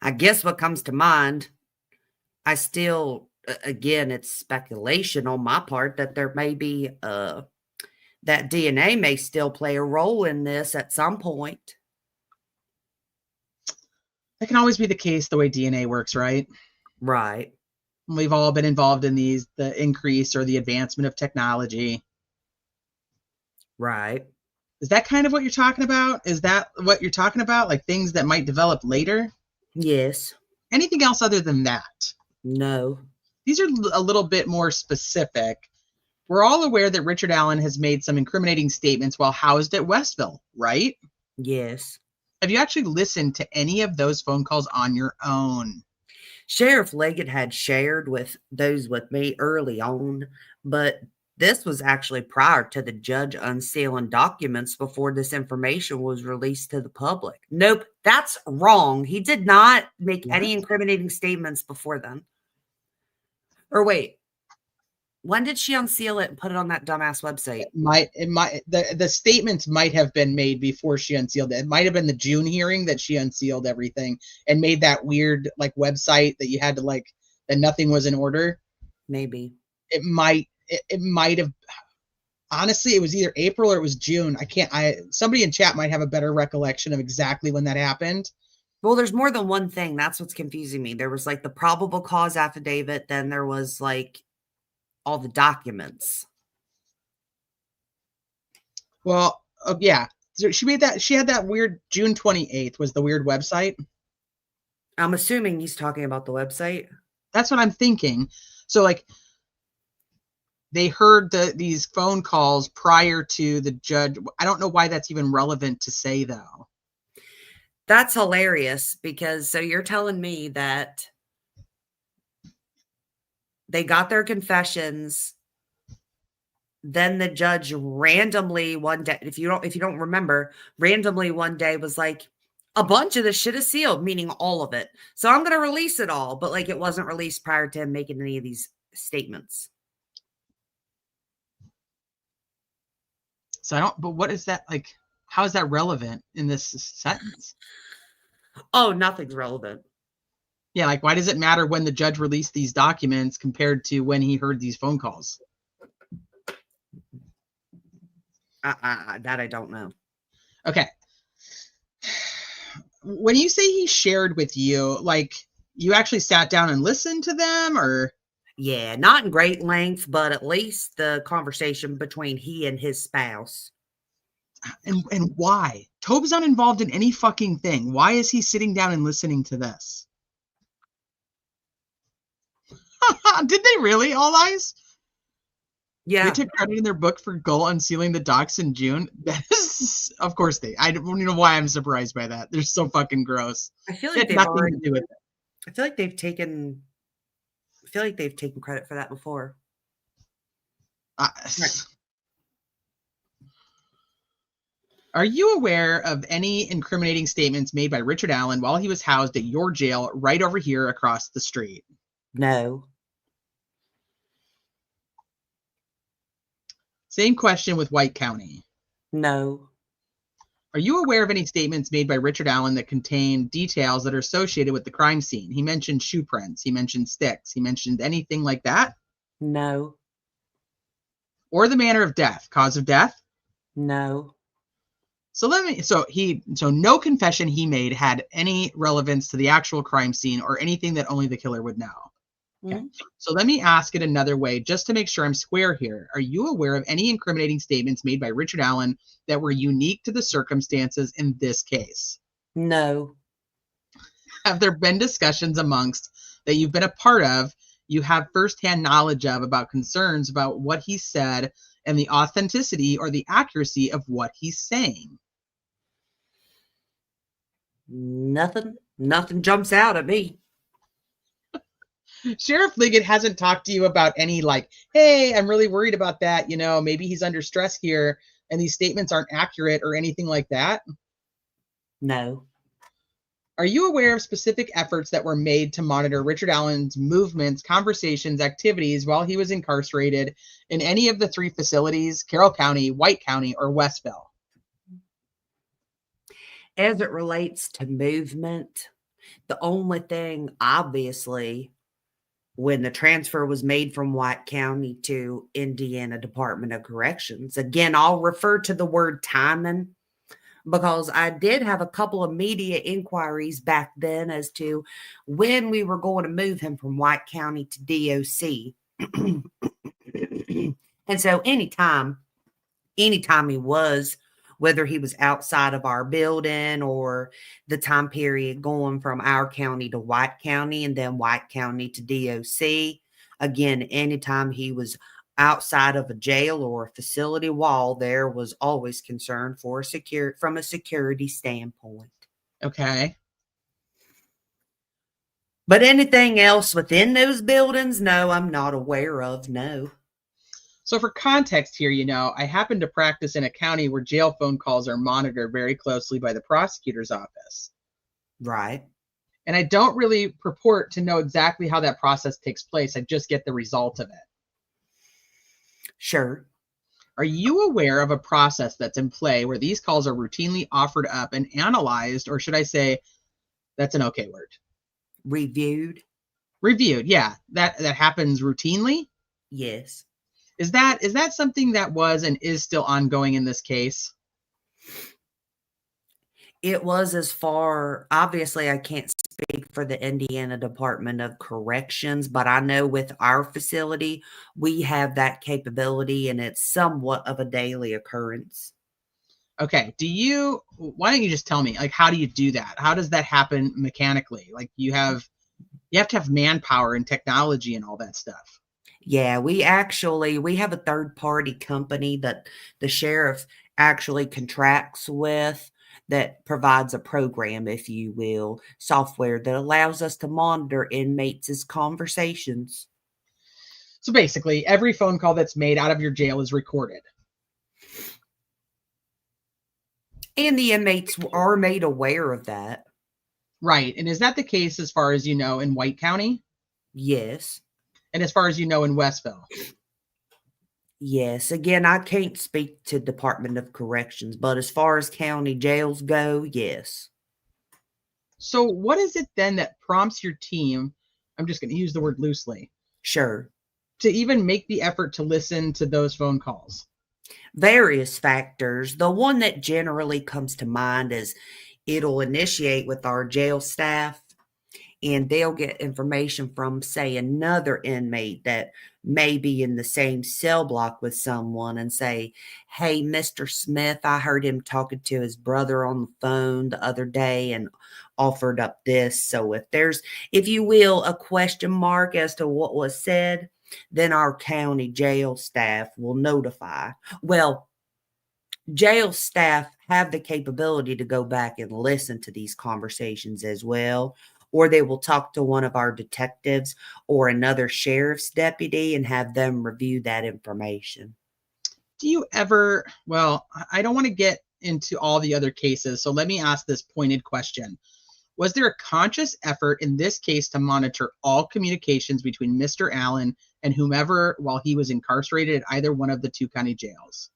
I guess what comes to mind, I still, again, it's speculation on my part that there may be, that DNA may still play a role in this at some point. That can always be the case the way DNA works, right? Right. We've all been involved in the increase or the advancement of technology. Right. Is that kind of what you're talking about? Is that what you're talking about? Like things that might develop later? Yes. Anything else other than that? No. These are a little bit more specific. We're all aware that Richard Allen has made some incriminating statements while housed at Westville, right? Yes. Have you actually listened to any of those phone calls on your own? Sheriff Leggett had shared those with me early on, but this was actually prior to the judge unsealing documents before this information was released to the public. Nope, that's wrong. He did not make any incriminating statements before then. Or wait, when did she unseal it and put it on that dumbass website? The statements might have been made before she unsealed it. It might have been the June hearing that she unsealed everything and made that weird like website that you had to like that nothing was in order. Maybe. It might have, honestly, it was either April or it was June. Somebody in chat might have a better recollection of exactly when that happened. Well, there's more than one thing. That's what's confusing me. There was like the probable cause affidavit. Then there was like all the documents. Well, yeah. So she had that weird June 28th was the weird website. I'm assuming he's talking about the website. That's what I'm thinking. So like, they heard these phone calls prior to the judge. I don't know why that's even relevant to say, though. That's hilarious because so you're telling me that they got their confessions, then the judge randomly one day, if you don't remember, randomly one day was like, a bunch of this shit is sealed, meaning all of it. So I'm going to release it all, but like it wasn't released prior to him making any of these statements. So but what is that like? How is that relevant in this sentence? Oh, nothing's relevant. Yeah, like why does it matter when the judge released these documents compared to when he heard these phone calls? That I don't know. Okay. When you say he shared with you, like you actually sat down and listened to them, or? Yeah, not in great length, but at least the conversation between he and his spouse. And why? Tobe's not involved in any fucking thing. Why is he sitting down and listening to this? Did they really, All Eyes? Yeah. They took credit in their book for Gull unsealing the docs in June. That is, of course they. I don't even know why I'm surprised by that. They're so fucking gross. I feel It like had they've nothing already to do with it. I feel like they've taken credit for that before. Right. Are you aware of any incriminating statements made by Richard Allen while he was housed at your jail right over here across the street? No. Same question with White County. No. Are you aware of any statements made by Richard Allen that contain details that are associated with the crime scene? He mentioned shoe prints. He mentioned sticks. He mentioned anything like that? No. Or the manner of death, cause of death? No. So no confession he made had any relevance to the actual crime scene or anything that only the killer would know. Okay. So let me ask it another way, just to make sure I'm square here. Are you aware of any incriminating statements made by Richard Allen that were unique to the circumstances in this case? No. Have there been discussions amongst that you've been a part of, you have firsthand knowledge of, about concerns about what he said and the authenticity or the accuracy of what he's saying? Nothing jumps out at me. Sheriff Liggett hasn't talked to you about any, like, hey, I'm really worried about that. Maybe he's under stress here and these statements aren't accurate or anything like that? No. Are you aware of specific efforts that were made to monitor Richard Allen's movements, conversations, activities while he was incarcerated in any of the three facilities, Carroll County, White County, or Westville? As it relates to movement, the only thing, obviously, when the transfer was made from White County to Indiana Department of Corrections, again, I'll refer to the word timing because I did have a couple of media inquiries back then as to when we were going to move him from White County to DOC. And so anytime he was, whether he was outside of our building or the time period going from our county to White County and then White County to DOC, again, anytime he was outside of a jail or a facility wall, there was always concern for from a security standpoint. Okay. But anything else within those buildings, no, I'm not aware of, no. So for context here, I happen to practice in a county where jail phone calls are monitored very closely by the prosecutor's office. Right. And I don't really purport to know exactly how that process takes place. I just get the result of it. Sure. Are you aware of a process that's in play where these calls are routinely offered up and analyzed, or should I say, that's an okay word? Reviewed? Reviewed, yeah. That happens routinely? Yes. Is that something that was and is still ongoing in this case? It was obviously I can't speak for the Indiana Department of Corrections, but I know with our facility, we have that capability and it's somewhat of a daily occurrence. Okay. Why don't you just tell me, like, how do you do that? How does that happen mechanically? Like you have to have manpower and technology and all that stuff. Yeah, we have a third party company that the sheriff actually contracts with that provides a program, if you will, software that allows us to monitor inmates' conversations. So basically, every phone call that's made out of your jail is recorded. And the inmates are made aware of that. Right. And is that the case as far as you know in White County? Yes. And as far as you know in Westville? Yes. Again, I can't speak to Department of Corrections, but as far as county jails go, yes. So what is it then that prompts your team, I'm just going to use the word loosely, Sure. to even make the effort to listen to those phone calls? various factors. The one that generally comes to mind is it'll initiate with our jail staff, and they'll get information from, say, another inmate that may be in the same cell block with someone and say, hey, Mr. Smith, I heard him talking to his brother on the phone the other day and offered up this. So if there's, if you will, a question mark as to what was said, then our county jail staff will notify. Well, jail staff have the capability to go back and listen to these conversations as well, or they will talk to one of our detectives or another sheriff's deputy and have them review that information. Do you ever, well, I don't want to get into all the other cases, so let me ask this pointed question. Was there a conscious effort in this case to monitor all communications between Mr. Allen and whomever while he was incarcerated at either one of the two county jails?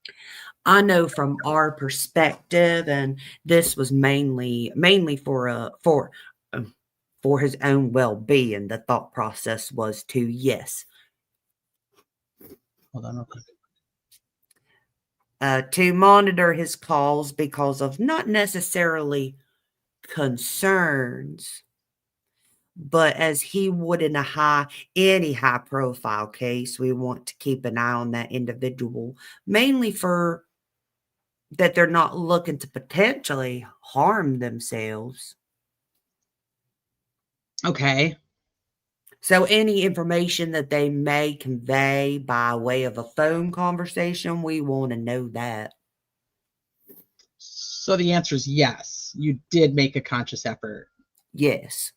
I know from our perspective, and this was mainly for his own well-being, the thought process was to, yes, Hold on real quick. to monitor his calls because of not necessarily concerns, but as he would in any high profile case, we want to keep an eye on that individual, mainly for that they're not looking to potentially harm themselves. Okay. So any information that they may convey by way of a phone conversation, we want to know that. So the answer is yes. You did make a conscious effort. Yes.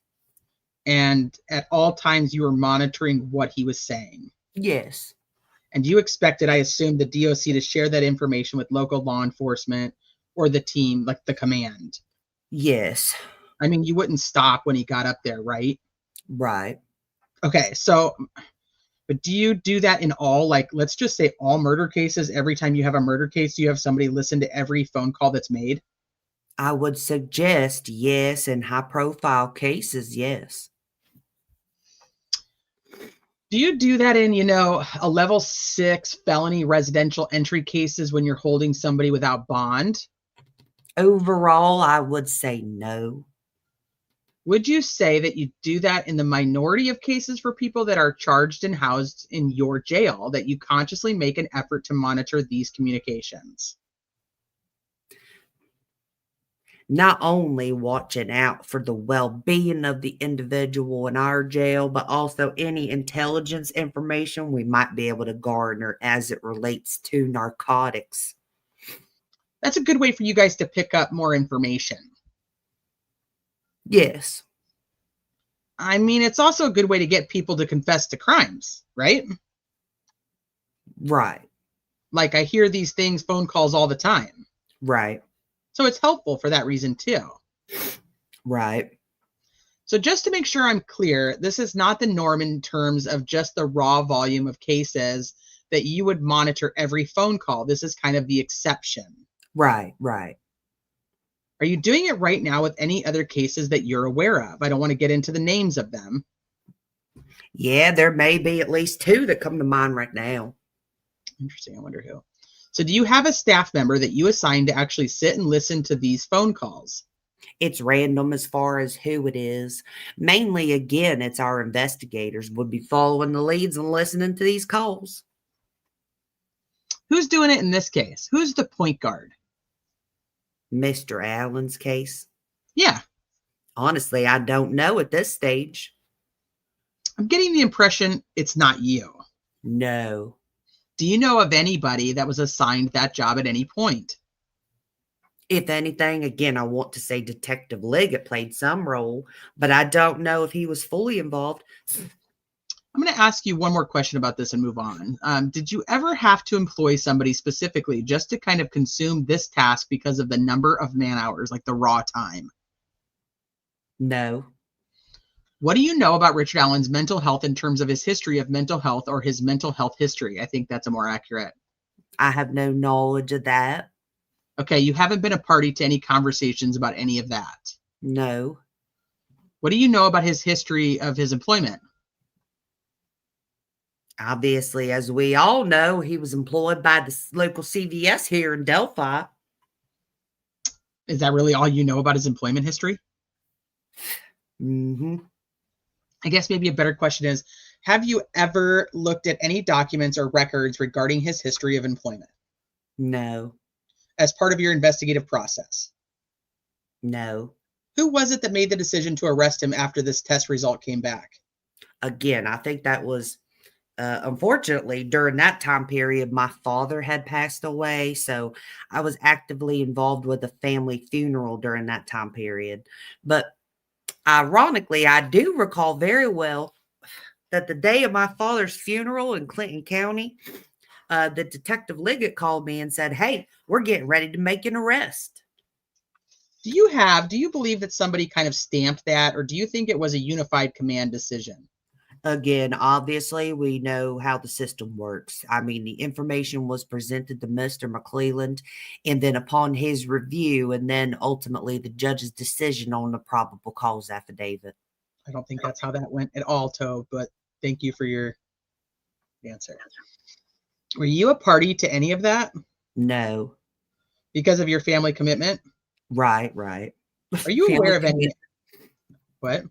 And at all times you were monitoring what he was saying. Yes. And you expected, I assume, the DOC to share that information with local law enforcement or the team, like the command. Yes. I mean, you wouldn't stop when he got up there, right? Right. Okay, so, but do you do that in all, like, let's just say all murder cases? Every time you have a murder case, you have somebody listen to every phone call that's made? I would suggest yes. In high profile cases, yes. Do you do that in, a level 6 felony residential entry cases when you're holding somebody without bond? Overall, I would say no. Would you say that you do that in the minority of cases for people that are charged and housed in your jail, that you consciously make an effort to monitor these communications? Not only watching out for the well-being of the individual in our jail, but also any intelligence information we might be able to garner as it relates to narcotics. That's a good way for you guys to pick up more information. Yes. I mean, it's also a good way to get people to confess to crimes, right? Right. Like, I hear these things, phone calls all the time. Right. So it's helpful for that reason too. Right. So just to make sure I'm clear, this is not the norm in terms of just the raw volume of cases that you would monitor every phone call. This is kind of the exception. Right. Right. Are you doing it right now with any other cases that you're aware of? I don't want to get into the names of them. Yeah, there may be at least 2 that come to mind right now. Interesting. I wonder who. So do you have a staff member that you assign to actually sit and listen to these phone calls? It's random as far as who it is. Mainly, again, it's our investigators would be following the leads and listening to these calls. Who's doing it in this case? Who's the point guard? Mr. Allen's case? Yeah. Honestly, I don't know at this stage. I'm getting the impression it's not you. No. Do you know of anybody that was assigned that job at any point? If anything, again, I want to say Detective Liggett played some role, but I don't know if he was fully involved. I'm going to ask you one more question about this and move on. Did you ever have to employ somebody specifically just to kind of consume this task because of the number of man hours, like the raw time? No. What do you know about Richard Allen's mental health in terms of his history of mental health or his mental health history? I think that's a more accurate. I have no knowledge of that. Okay, you haven't been a party to any conversations about any of that. No. What do you know about his history of his employment? Obviously, as we all know, he was employed by the local CVS here in Delphi. Is that really all you know about his employment history? Mm-hmm. I guess maybe a better question is, have you ever looked at any documents or records regarding his history of employment No, as part of your investigative process? no. Who was it that made the decision to arrest him after this test result came back? Again, I think that was unfortunately during that time period, my father had passed away. So I was actively involved with a family funeral during that time period. But ironically, I do recall very well that the day of my father's funeral in Clinton County, the detective Liggett called me and said, "Hey, we're getting ready to make an arrest." Do you believe that somebody kind of stamped that, or do you think it was a unified command decision? Again, obviously, we know how the system works. I mean, the information was presented to Mr. McClelland, and then upon his review, and then ultimately the judge's decision on the probable cause affidavit. I don't think that's how that went at all, Tobe, but thank you for your answer. Were you a party to any of that No. because of your family commitment? Right, right. Are you Family aware of any? commitment. What?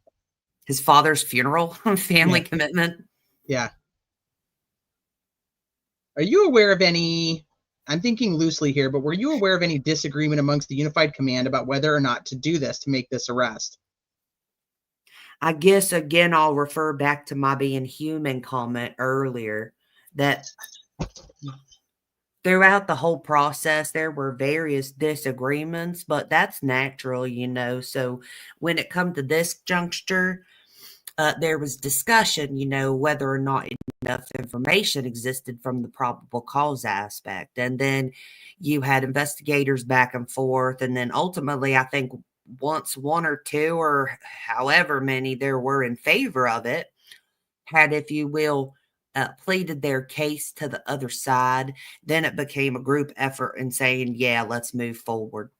His father's funeral, family Yeah, commitment. yeah. Are you aware of any? I'm thinking loosely here, but were you aware of any disagreement amongst the unified command about whether or not to do this to make this arrest? I guess again, I'll refer back to my being human comment earlier that throughout the whole process, there were various disagreements, but that's natural, you know. So when it come to this juncture, there was discussion, you know, whether or not enough information existed from the probable cause aspect. And then you had investigators back and forth. And then ultimately, I think once one or two or however many there were in favor of it, had, if you will, pleaded their case to the other side, then it became a group effort in saying, yeah, let's move forward.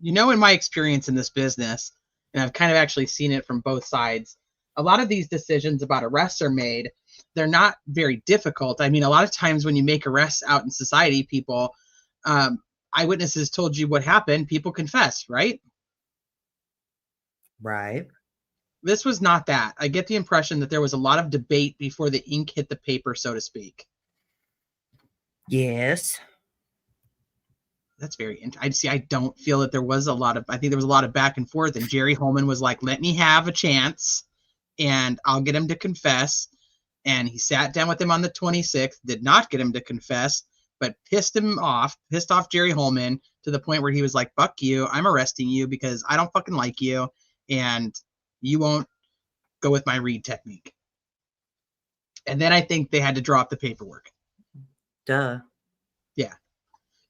You know, in my experience in this business, and I've kind of actually seen it from both sides, a lot of these decisions about arrests are made. They're not very difficult. I mean, a lot of times when you make arrests out in society, people, um, eyewitnesses told you what happened, people confess, right? Right. This was not that. I get the impression that there was a lot of debate before the ink hit the paper, so to speak. Yes. That's very interesting. I see. I don't feel that there was a lot of. I think there was a lot of back and forth, and Jerry Holman was like, "Let me have a chance, and I'll get him to confess." And he sat down with him on the 26th, did not get him to confess, but pissed off Jerry Holman to the point where he was like, "Fuck you! I'm arresting you because I don't fucking like you, and you won't go with my read technique." And then I think they had to draw up the paperwork. Duh. Yeah.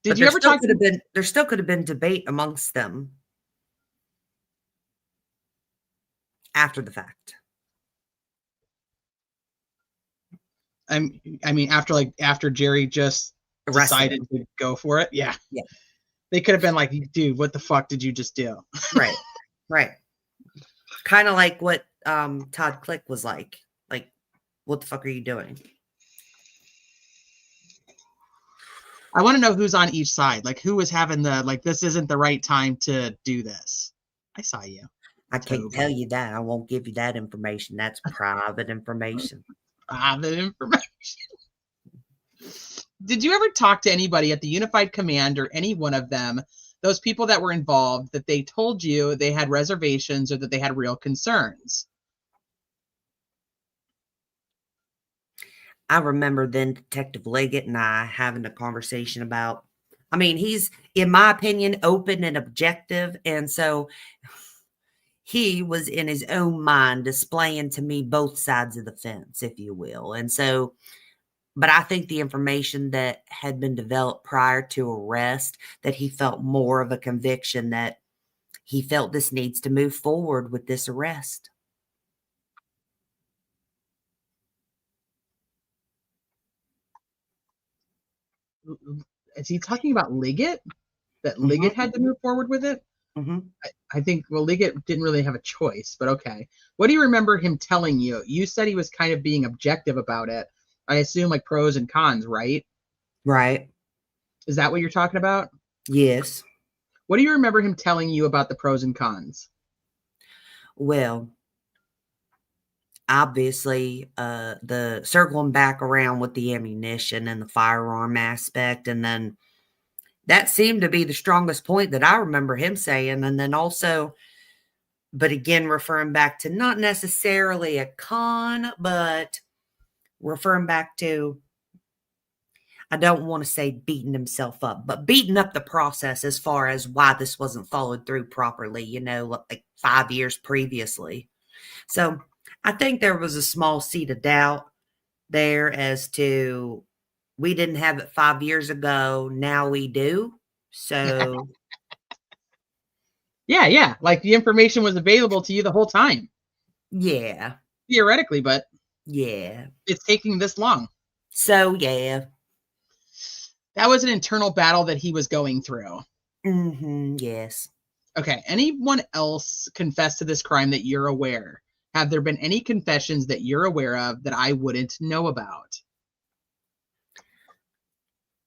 But Did you ever talk to? there still could have been debate amongst them after the fact. I mean, after Jerry just Arrested decided him. to go for it, yeah, Yeah. they could have been like, "Dude, what the fuck did you just do?" Right. Right. Kind of like what Todd Click was like. Like, what the fuck are you doing? I want to know who's on each side. Like, who was having the like, this isn't the right time to do this. I saw you. I can't Tobe. tell you that. I won't give you that information. That's private information. The information. Did you ever talk to anybody at the Unified Command or any one of them, those people that were involved, that they told you they had reservations or that they had real concerns? I remember then Detective Leggett and I having a conversation about, I mean, he's, in my opinion, open and objective. And so he was in his own mind displaying to me both sides of the fence, if you will. And so, but I think the information that had been developed prior to arrest, that he felt more of a conviction that he felt this needs to move forward with this arrest. Is he talking about Liggett? That Mhm. Liggett had to move forward with it? Mm-hmm. I think, well, Liggett didn't really have a choice, but okay. What do you remember him telling you? You said he was kind of being objective about it. I assume like pros and cons, right? Right. Is that what you're talking about? Yes. What do you remember him telling you about the pros and cons? Well, obviously, the circling back around with the ammunition and the firearm aspect, and then that seemed to be the strongest point that I remember him saying. And then also, but again, referring back to not necessarily a con, but referring back to, I don't want to say beating himself up, but beating up the process as far as why this wasn't followed through properly, like 5 years previously. So I think there was a small seed of doubt there as to we didn't have it 5 years ago. Now we do. So Yeah. Like the information was available to you the whole time, yeah, theoretically, but yeah. it's taking this long. So yeah. That was an internal battle that he was going through. Yes. Okay. Anyone else confess to this crime that you're aware? Have there been any confessions that you're aware of that I wouldn't know about?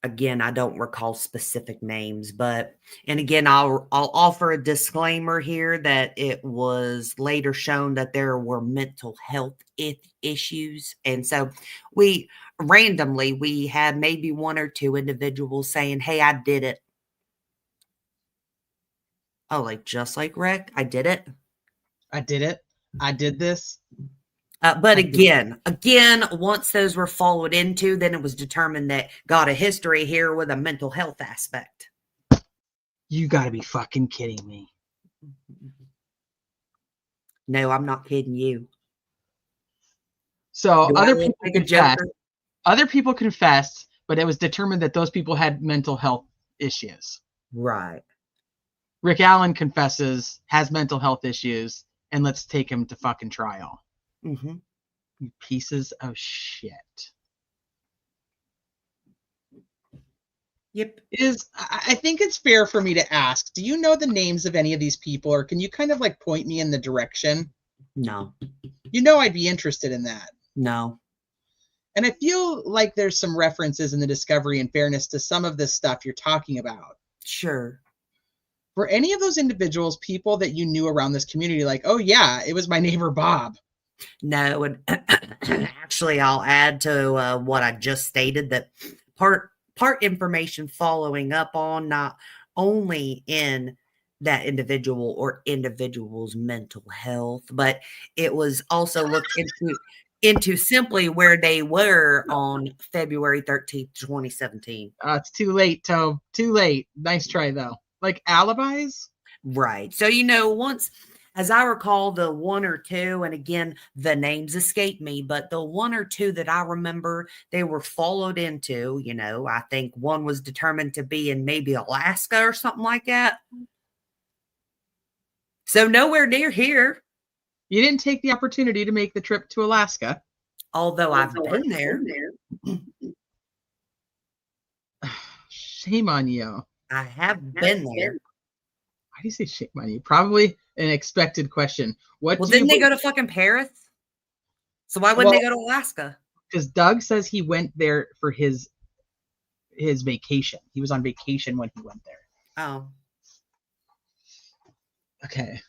Again, I don't recall specific names, and again, I'll offer a disclaimer here that it was later shown that there were mental health issues. And so we had maybe one or two individuals saying, "Hey, I did it." Oh, like just like Rick, I did it. I did it. I did this. But again, once those were followed into, then it was determined that got a history here with a mental health aspect. You gotta be fucking kidding me. No, I'm not kidding you. So Do I look like a joker? other people confessed, but it was determined that those people had mental health issues. Right. Rick Allen confesses, has mental health issues, and let's take him to fucking trial. Mm-hmm. You pieces of shit. Yep. I think it's fair for me to ask, do you know the names of any of these people, or can you kind of like point me in the direction? No. You know I'd be interested in that. No. And I feel like there's some references in the Discovery and Fairness to some of this stuff you're talking about. Sure. Were any of those individuals people that you knew around this community, like, oh yeah, it was my neighbor Bob? No, and actually, I'll add to what I just stated that part information following up on not only in that individual or individual's mental health, but it was also looked into simply where they were on February 13th, 2017. It's too late, Tobe. Too late. Nice try though. Like alibis? Right. So, once, as I recall, the one or two, and again, the names escape me, but the one or two that I remember, they were followed into, I think one was determined to be in maybe Alaska or something like that. So nowhere near here. You didn't take the opportunity to make the trip to Alaska. Although I've been there. Shame on you. I have been there. Why do you say shame on you? Probably an expected question. Well, didn't they go to fucking Paris? So why wouldn't they go to Alaska? Because Doug says he went there for his vacation. He was on vacation when he went there. Oh. Okay.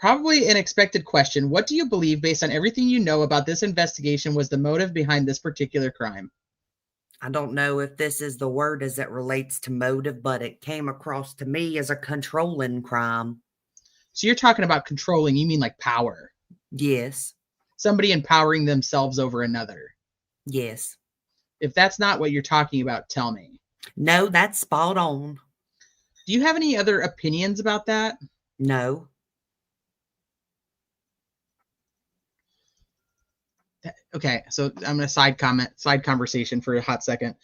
Probably an expected question. What do you believe, based on everything you know about this investigation, was the motive behind this particular crime? I don't know if this is the word as it relates to motive, but it came across to me as a controlling crime. So you're talking about controlling, you mean like power? Yes. Somebody empowering themselves over another? Yes. If that's not what you're talking about, tell me. No, that's spot on. Do you have any other opinions about that? No. Okay, so I'm gonna side conversation for a hot second.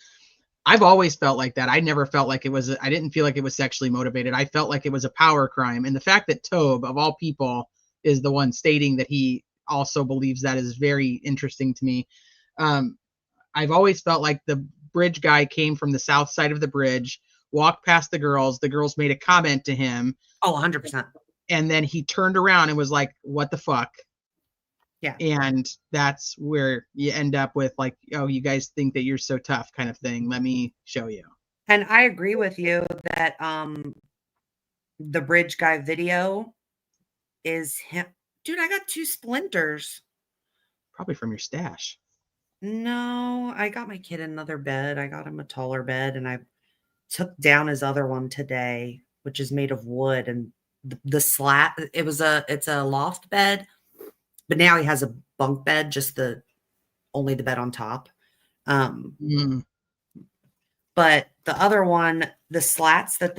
I've always felt like that. I never felt like I didn't feel like it was sexually motivated. I felt like it was a power crime. And the fact that Tobe, of all people, is the one stating that he also believes that is very interesting to me. I've always felt like the bridge guy came from the south side of the bridge, walked past the girls made a comment to him. Oh, 100%. And then he turned around and was like, what the fuck? Yeah. And that's where you end up with like, oh, you guys think that you're so tough kind of thing. Let me show you. And I agree with you that the bridge guy video is him. Dude, I got 2 splinters. Probably from your stash. No, I got my kid another bed. I got him a taller bed, and I took down his other one today, which is made of wood. And the slat, it's a loft bed, but now he has a bunk bed, just only the bed on top. But the other one, the slats that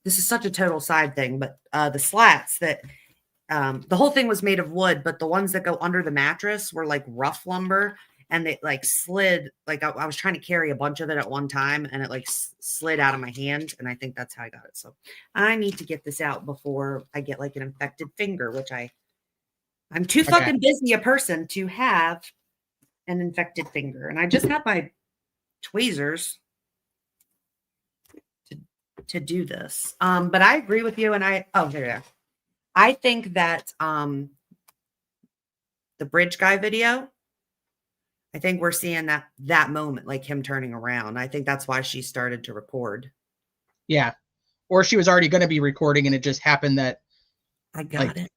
this is such a total side thing, but the slats that the whole thing was made of wood, but the ones that go under the mattress were like rough lumber, and they like slid. Like I was trying to carry a bunch of it at one time, and it like slid out of my hand, and I think that's how I got it. So I need to get this out before I get like an infected finger, which I'm too fucking busy a person to have an infected finger, and I just have my tweezers to do this. But I agree with you, and I think that the bridge guy video, I think we're seeing that moment, like him turning around. I think that's why she started to record. Yeah. Or she was already going to be recording, and it just happened that I got it.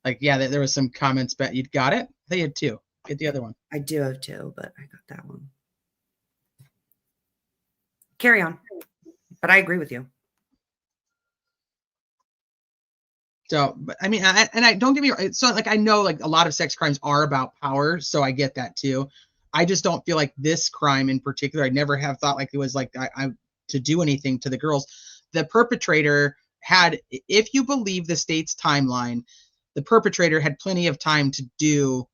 Like, yeah, there was some comments, but you got it? I think you had 2. Get the other one. I do have 2, but I got that one. Carry on. But I agree with you. So, but I mean, I don't get me wrong. So, like, I know like a lot of sex crimes are about power, so I get that too. I just don't feel like this crime in particular. I never have thought like it was like I to do anything to the girls. The perpetrator had, if you believe the state's timeline, the perpetrator had plenty of time to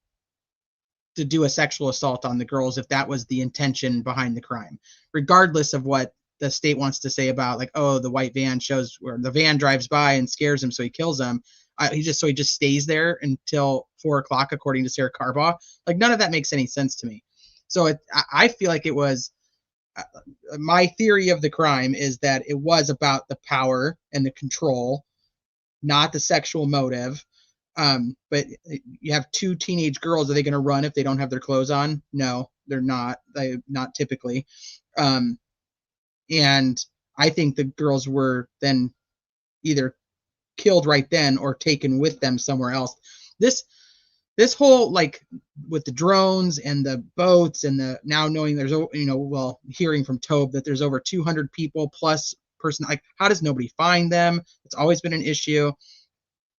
do a sexual assault on the girls if that was the intention behind the crime, regardless of what the state wants to say about like, oh, the white van shows where the van drives by and scares him, so he kills them. He just stays there until 4 o'clock, according to Sarah Carbaugh. Like, none of that makes any sense to me. So I feel like it was my theory of the crime is that it was about the power and the control, not the sexual motive. But you have 2 teenage girls. Are they going to run if they don't have their clothes on? No, they're not. Not typically. And I think the girls were then either killed right then or taken with them somewhere else. This whole, like, with the drones and the boats and the now knowing there's, hearing from Tobe that there's over 200 people plus person, like, how does nobody find them? It's always been an issue.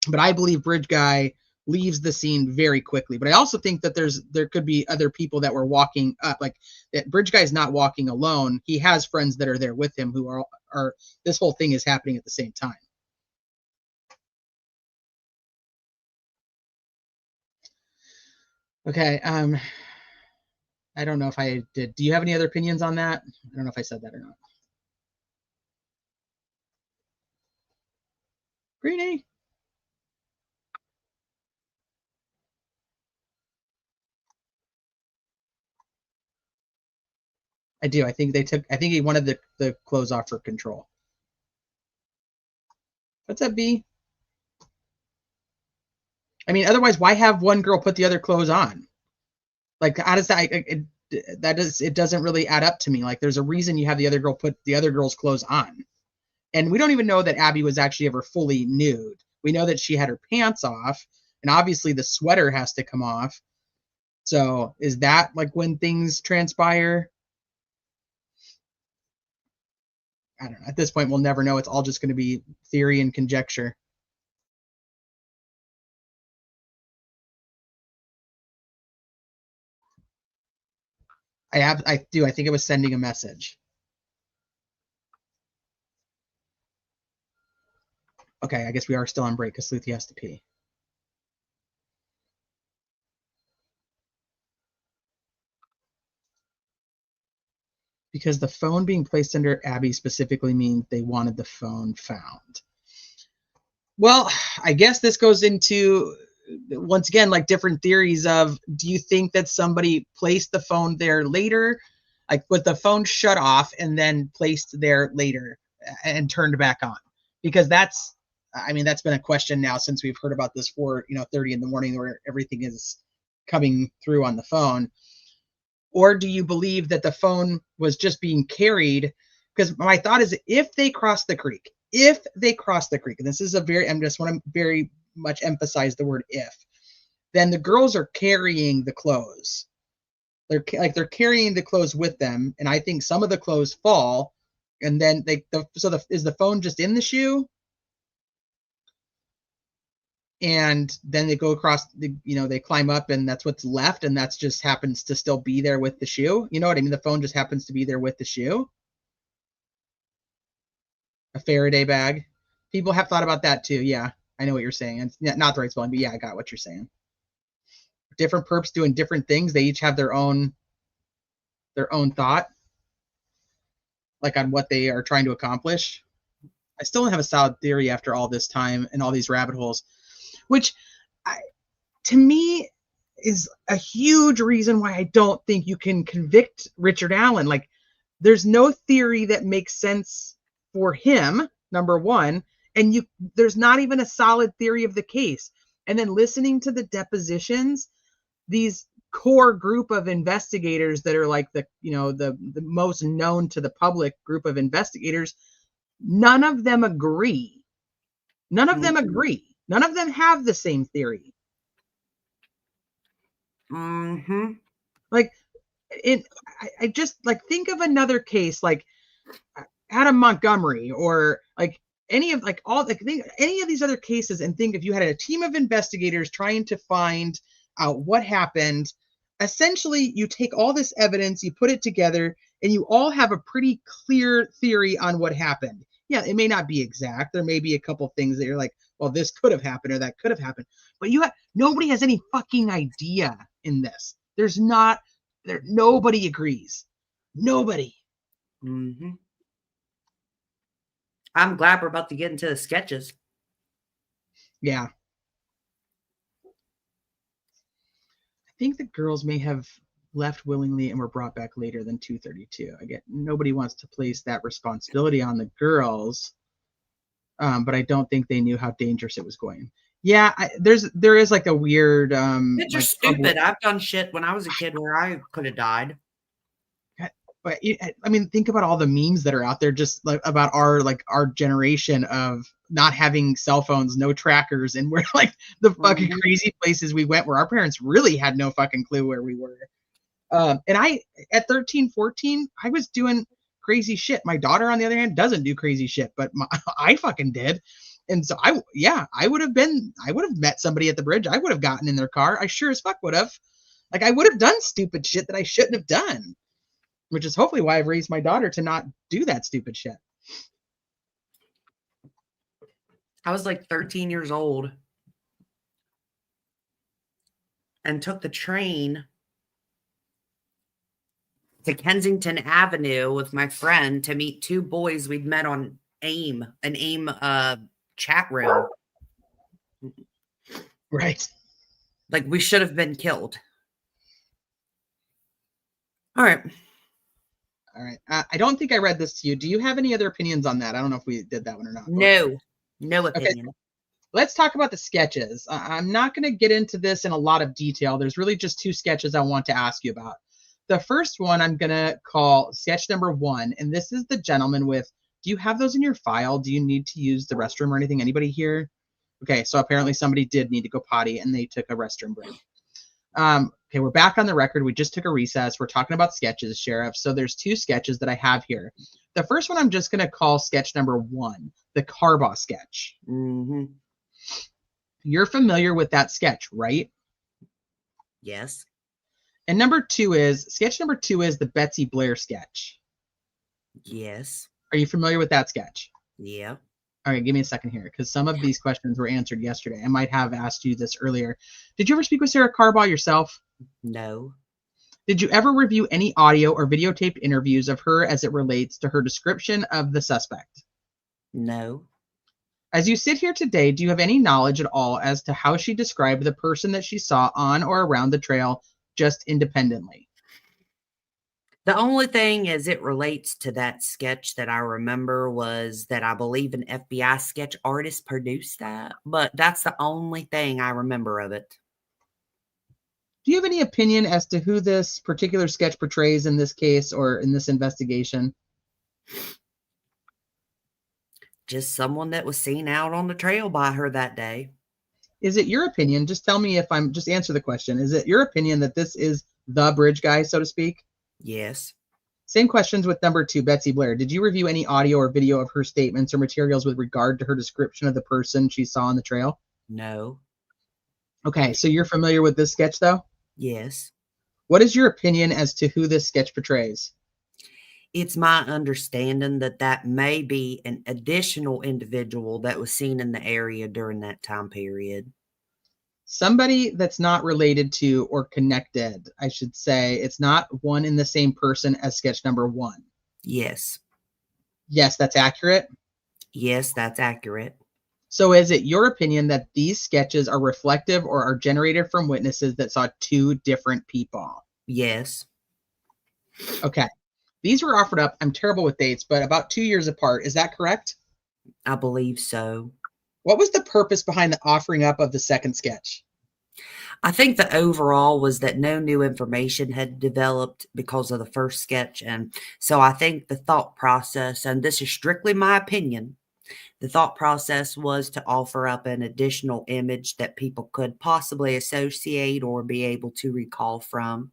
But I believe Bridge Guy leaves the scene very quickly. But I also think that there could be other people that were walking up, like that Bridge Guy is not walking alone. He has friends that are there with him who are this whole thing is happening at the same time. Okay. I don't know if I did. Do you have any other opinions on that? I don't know if I said that or not. Greenie. I do. I think he wanted the clothes off for control. What's that, B? I mean, otherwise, why have one girl put the other clothes on? Like, how does that? It doesn't really add up to me. Like, there's a reason you have the other girl put the other girl's clothes on, and we don't even know that Abby was actually ever fully nude. We know that she had her pants off, and obviously the sweater has to come off. So, is that like when things transpire? I don't know. At this point, we'll never know. It's all just going to be theory and conjecture. I do. I think it was sending a message. Okay, I guess we are still on break because Sleuthy has to pee. Because the phone being placed under Abby specifically means they wanted the phone found. Well, I guess this goes into, once again, like different theories of, do you think that somebody placed the phone there later Like, was the phone shut off and then placed there later and turned back on? Because that's been a question now since we've heard about this 4:30 in the morning where everything is coming through on the phone. Or do you believe that the phone was just being carried? Because my thought is, if they cross the creek, and this is I just want to very much emphasize the word if, then the girls are carrying the clothes. They're carrying the clothes with them, and I think some of the clothes fall, and then is the phone just in the shoe? And then they go across they climb up, and that's what's left, and that's just happens to still be there with the shoe. You know what I mean? The phone just happens to be there with the shoe. A Faraday bag. People have thought about that too. Yeah, I know what you're saying. It's not the right spelling, but yeah, I got what you're saying. Different perps doing different things. They each have their own thought, like on what they are trying to accomplish. I still don't have a solid theory after all this time and all these rabbit holes, which to me is a huge reason why I don't think you can convict Richard Allen. Like, there's no theory that makes sense for him, number one, and there's not even a solid theory of the case. And then listening to the depositions, these core group of investigators that are like the most known to the public group of investigators, none of them agree. None of them have the same theory. Mm-hmm. Like, I just like think of another case like Adam Montgomery, or like any of any of these other cases, and think if you had a team of investigators trying to find out what happened. Essentially, you take all this evidence, you put it together, and you all have a pretty clear theory on what happened. Yeah, it may not be exact. There may be a couple things that you're like, well, this could have happened or that could have happened. But nobody has any fucking idea in this. Nobody agrees. Nobody. Mm-hmm. I'm glad we're about to get into the sketches. Yeah. I think the girls may have left willingly and were brought back later than 2:32. I get nobody wants to place that responsibility on the girls, but I don't think they knew how dangerous it was going. Yeah, there is like a weird. It's just stupid. I've done shit when I was a kid where I could have died. But I mean, think about all the memes that are out there just like about our generation of not having cell phones, no trackers, and we're like the fucking crazy places we went where our parents really had no fucking clue where we were. And I, at 13, 14, I was doing crazy shit. My daughter, on the other hand, doesn't do crazy shit, but I fucking did. And so I would have met somebody at the bridge. I would have gotten in their car. I sure as fuck would have. Like, I would have done stupid shit that I shouldn't have done. Which is hopefully why I've raised my daughter to not do that stupid shit. I was like 13 years old and took the train to Kensington Avenue with my friend to meet two boys we'd met on an AIM chat room. Right. Like, we should have been killed. All right. I don't think I read this to you. Do you have any other opinions on that? I don't know if we did that one or not. No opinion. Okay. Let's talk about the sketches. I'm not going to get into this in a lot of detail. There's really just two sketches I want to ask you about. The first one I'm going to call sketch number 1. And this is the gentleman with, do you have those in your file? Do you need to use the restroom or anything? Anybody here? Okay, so apparently somebody did need to go potty and they took a restroom break. Okay, we're back on the record. We just took a recess. We're talking about sketches, Sheriff. So there's two sketches that I have here. The first one I'm just going to call sketch number 1, the Carbaugh sketch. Mm-hmm. You're familiar with that sketch, right? Yes. And sketch number 2 is the Betsy Blair sketch. Yes. Are you familiar with that sketch? Yeah. All right, give me a second here, because some of these questions were answered yesterday. I might have asked you this earlier. Did you ever speak with Sarah Carbaugh yourself? No. Did you ever review any audio or videotaped interviews of her as it relates to her description of the suspect? No. As you sit here today, do you have any knowledge at all as to how she described the person that she saw on or around the trail just independently? The only thing as it relates to that sketch that I remember was that I believe an FBI sketch artist produced that, but that's the only thing I remember of it. Do you have any opinion as to who this particular sketch portrays in this case or in this investigation? Just someone that was seen out on the trail by her that day. Is it your opinion? Just tell me if I'm just answer the question. Is it your opinion that this is the bridge guy, so to speak? Yes. Same questions with number 2, Betsy Blair. Did you review any audio or video of her statements or materials with regard to her description of the person she saw on the trail? No. Okay, so you're familiar with this sketch, though? Yes. What is your opinion as to who this sketch portrays? It's my understanding that that may be an additional individual that was seen in the area during that time period. Somebody that's not related to or connected, I should say. It's not one in the same person as sketch number 1. Yes. Yes, that's accurate. Yes, that's accurate. So is it your opinion that these sketches are reflective or are generated from witnesses that saw 2 different people? Yes. Okay. These were offered up, I'm terrible with dates, but about 2 years apart. Is that correct? I believe so. What was the purpose behind the offering up of the second sketch? I think the overall was that no new information had developed because of the first sketch. And so I think the thought process, and this is strictly my opinion, the thought process was to offer up an additional image that people could possibly associate or be able to recall from.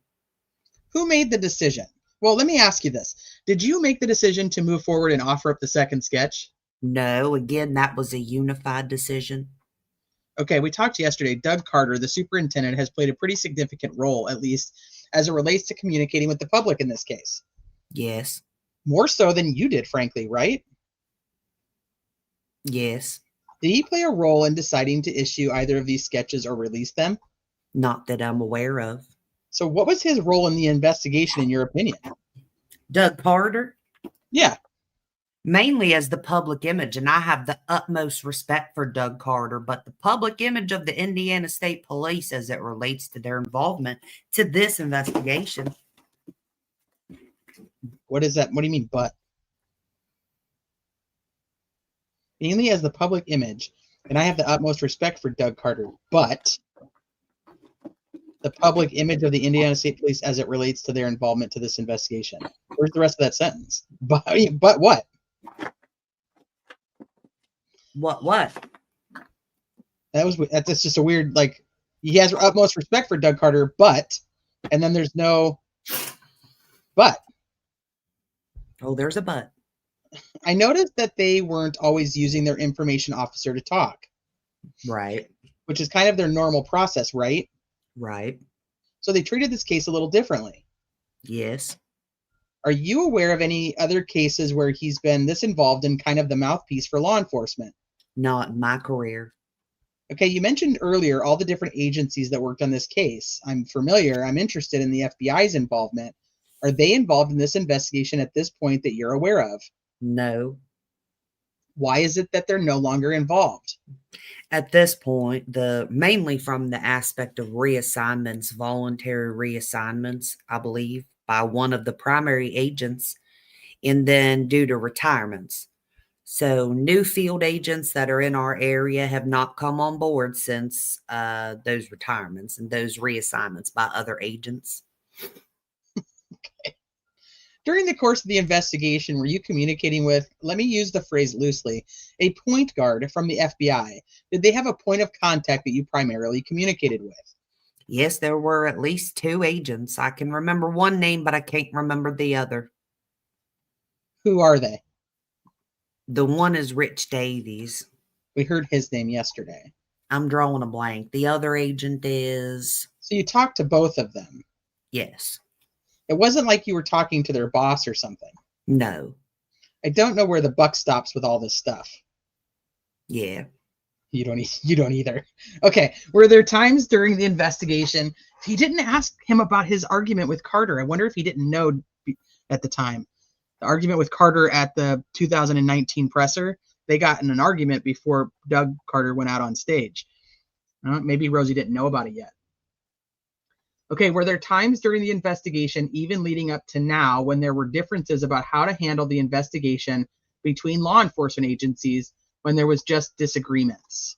Who made the decision? Well, let me ask you this. Did you make the decision to move forward and offer up the second sketch? No, again, that was a unified decision. Okay, we talked yesterday. Doug Carter, the superintendent, has played a pretty significant role, at least as it relates to communicating with the public in this case. Yes. More so than you did, frankly, right? Yes. Did he play a role in deciding to issue either of these sketches or release them? Not that I'm aware of. So what was his role in the investigation, in your opinion? Doug Carter? Yeah. Mainly as the public image, and I have the utmost respect for Doug Carter, but the public image of the Indiana State Police as it relates to their involvement to this investigation. What is that? What do you mean, but? Mainly as the public image, and I have the utmost respect for Doug Carter, but the public image of the Indiana State Police as it relates to their involvement to this investigation. Where's the rest of that sentence? But what? What? That's just a weird, like, he has utmost respect for Doug Carter, but, and then there's no but. Oh, there's a but. I noticed that they weren't always using their information officer to talk. Right. Which is kind of their normal process, right? Right. So they treated this case a little differently. Yes. Are you aware of any other cases where he's been this involved in kind of the mouthpiece for law enforcement? Not in my career. Okay, you mentioned earlier all the different agencies that worked on this case. I'm familiar. I'm interested in the FBI's involvement. Are they involved in this investigation at this point that you're aware of? No. Why is it that they're no longer involved? At this point, mainly from the aspect of reassignments, voluntary reassignments, I believe, by one of the primary agents, and then due to retirements. So new field agents that are in our area have not come on board since those retirements and those reassignments by other agents. Okay. During the course of the investigation, were you communicating with, let me use the phrase loosely, a point guard from the FBI? Did they have a point of contact that you primarily communicated with? Yes, there were at least 2 agents. I can remember one name, but I can't remember the other. Who are they? The one is Rich Davies. We heard his name yesterday. I'm drawing a blank. The other agent is... So you talked to both of them? Yes. It wasn't like you were talking to their boss or something? No. I don't know where the buck stops with all this stuff. Yeah. You don't either. Okay. Were there times during the investigation he didn't ask him about his argument with Carter? I wonder if he didn't know at the time. The argument with Carter at the 2019 presser, they got in an argument before Doug Carter went out on stage. Maybe Rosie didn't know about it yet. Okay, were there times during the investigation, even leading up to now, when there were differences about how to handle the investigation between law enforcement agencies when there was just disagreements?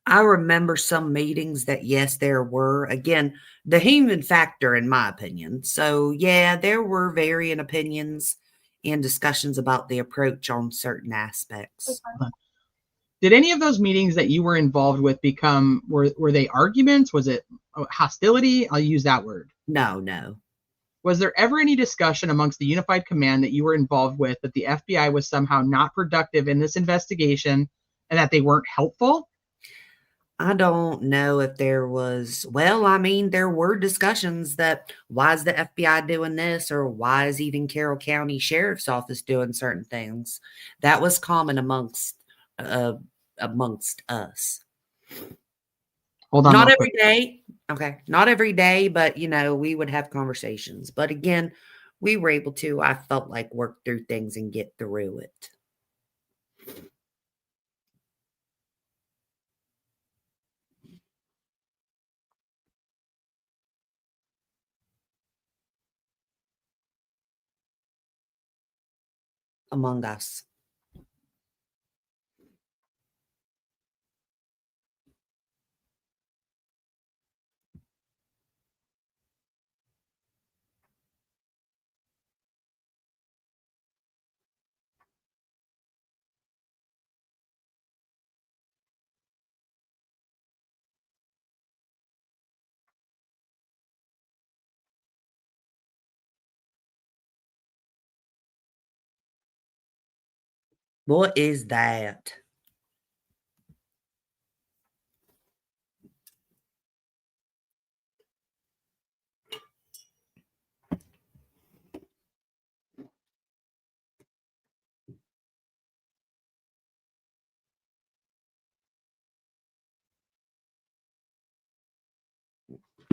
I remember some meetings that, yes, there were. Again, the human factor, in my opinion. So, yeah, there were varying opinions and discussions about the approach on certain aspects. Did any of those meetings that you were involved with were they arguments? Was it hostility? I'll use that word. No, no. Was there ever any discussion amongst the unified command that you were involved with that the FBI was somehow not productive in this investigation and that they weren't helpful? I don't know if there was, well, I mean, there were discussions that why is the FBI doing this, or why is even Carroll County Sheriff's Office doing certain things? That was common uh, amongst us. Hold on, Not real every quick. day. Okay. Not every day, but we would have conversations. But again, we were able to, I felt like, work through things and get through it. Among us. What is that?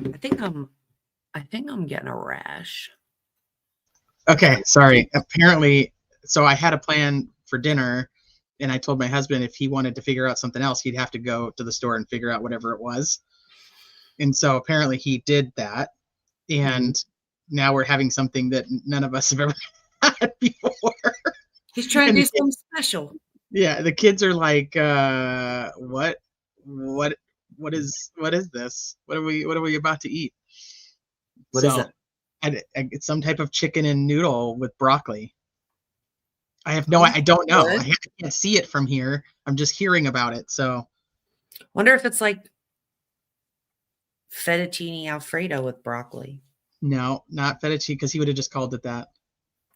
I think I'm getting a rash. Okay, sorry. Apparently, so I had a plan for dinner, and I told my husband if he wanted to figure out something else, he'd have to go to the store and figure out whatever it was. And so apparently he did that, and now we're having something that none of us have ever had before. He's trying And to the do something special. yeah, the kids are like, what what is this? What are we about to eat? What is So it? it's some type of chicken and noodle with broccoli. Oh, I don't know. good. I can't see it from here. I'm just hearing about it. So Wonder if it's like fettuccine alfredo with broccoli. no, not fettuccine, because he would have just called it that.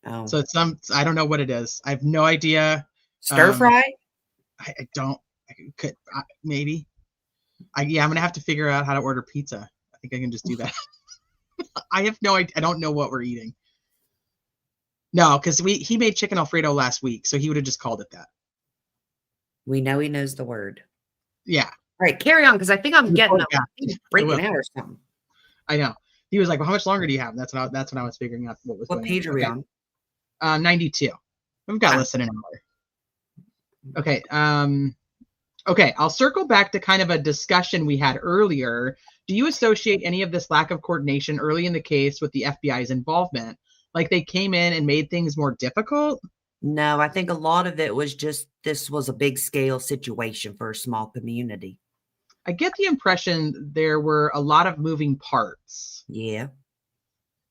Oh, So it's I don't know what it is. I have no idea. stir Um, fry. I don't. I could maybe. Yeah, I'm gonna have to figure out how to order pizza. I think I can just do that. I have no idea. I don't know what we're eating. No, because he made chicken Alfredo last week, so he would have just called it that. We know he knows the word. Yeah. All right, carry on, because I think I'm getting Yeah, breaking out or something. I know. He was like, "Well, how much longer do you have?" That's when I was figuring out what was What going page on. are we Okay. on? 92. We've got less than an hour. Okay. Okay. I'll circle back to kind of a discussion we had earlier. Do you associate any of this lack of coordination early in the case with the FBI's involvement? Like they came in and made things more difficult? No, I think a lot of it was just this was a big scale situation for a small community. I get the impression there were a lot of moving parts, Yeah.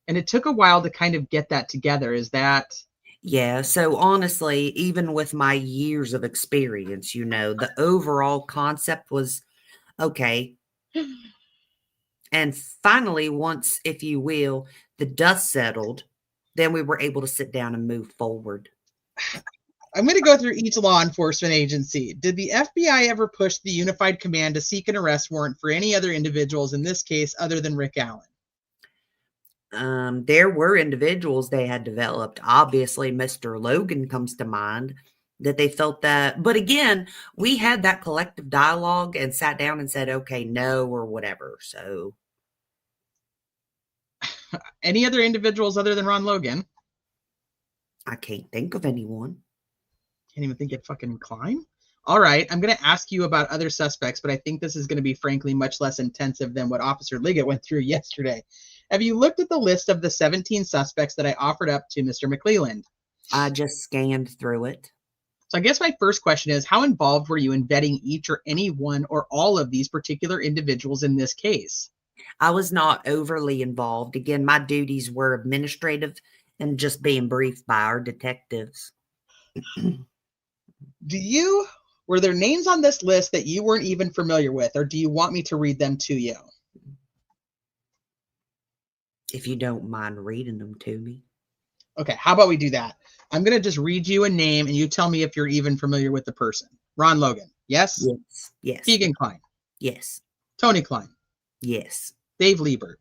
and it took a while to kind of get that together. Is that Yeah. So honestly, even with my years of experience, the overall concept was okay. And finally, once, if you will, the dust settled, then we were able to sit down and move forward. I'm going to go through each law enforcement agency. Did the FBI ever push the Unified Command to seek an arrest warrant for any other individuals in this case other than Rick Allen? There were individuals they had developed. Obviously, Mr. Logan comes to mind that they felt that. But again, we had that collective dialogue and sat down and said, okay, no, or whatever. So Any other individuals other than Ron Logan? I can't think of anyone. Can't even think of fucking Klein. All right, I'm going to ask you about other suspects, but I think this is going to be, frankly, much less intensive than what Officer Liggett went through yesterday. Have you looked at the list of the 17 suspects that I offered up to Mr. McClelland? I just scanned through it. So I guess my first question is, how involved were you in vetting each or any one or all of these particular individuals in this case? I was not overly involved. Again, my duties were administrative and just being briefed by our detectives. Were there names on this list that you weren't even familiar with, or do you want me to read them to you? If you don't mind reading them to me. Okay, how about we do that? I'm going to just read you a name, and you tell me if you're even familiar with the person. Ron Logan, yes? Yes. Yes. Keegan Klein, Yes. Tony Klein, Yes. Dave Liebert,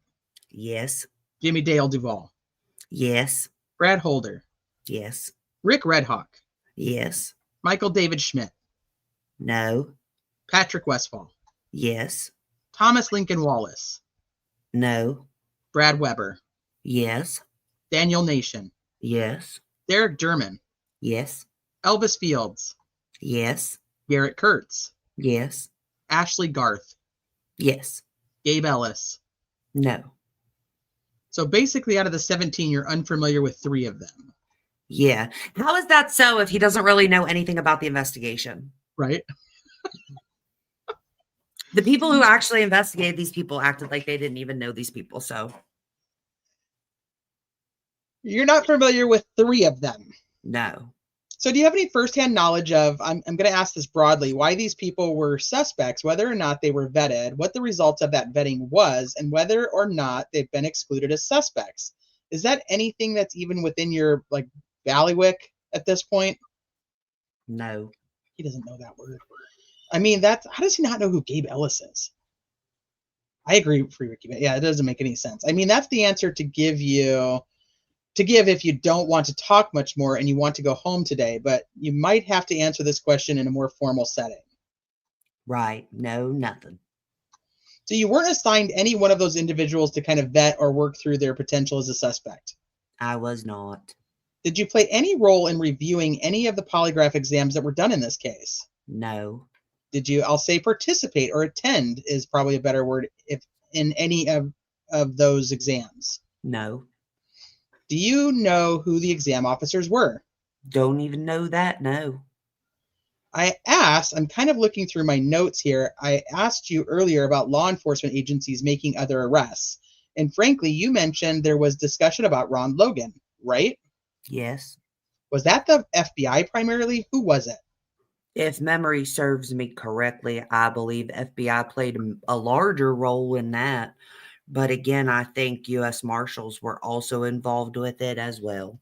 Yes. Jimmy Dale Duvall, Yes. Brad Holder, Yes. Rick Redhawk, Yes. Michael David Schmidt, No. Patrick Westfall, Yes. Thomas Lincoln Wallace, No. Brad Weber, Yes. Daniel Nation, Yes. Derek Derman, Yes. Elvis Fields, Yes. Garrett Kurtz, Yes. Ashley Garth, Yes. Gabe Ellis. No. So basically, out of the 17, you're unfamiliar with 3 of them, Yeah. How is that so if he doesn't really know anything about the investigation? right? The people who actually investigated these people acted like they didn't even know these people. So, You're not familiar with 3 of them. no. So do you have any firsthand knowledge of, I'm going to ask this broadly, why these people were suspects, whether or not they were vetted, what the results of that vetting was, and whether or not they've been excluded as suspects? Is that anything that's even within your, like, bailiwick at this point? No. He doesn't know that word. I mean, how does he not know who Gabe Ellis is? I agree with Ricky. Yeah, it doesn't make any sense. I mean, that's the answer to give if you don't want to talk much more and you want to go home today, but you might have to answer this question in a more formal setting. Right. No, nothing. So you weren't assigned any one of those individuals to kind of vet or work through their potential as a suspect. I was not. Did you play any role in reviewing any of the polygraph exams that were done in this case? No. Did you, I'll say participate or attend is probably a better word, if in any of those exams? No. Do you know who the exam officers were? Don't even know that. No. I'm kind of looking through my notes here. I asked you earlier about law enforcement agencies making other arrests. And frankly, you mentioned there was discussion about Ron Logan, right? Yes. Was that the FBI primarily? Who was it? If memory serves me correctly, I believe FBI played a larger role in that. But again, I think U.S. Marshals were also involved with it as well.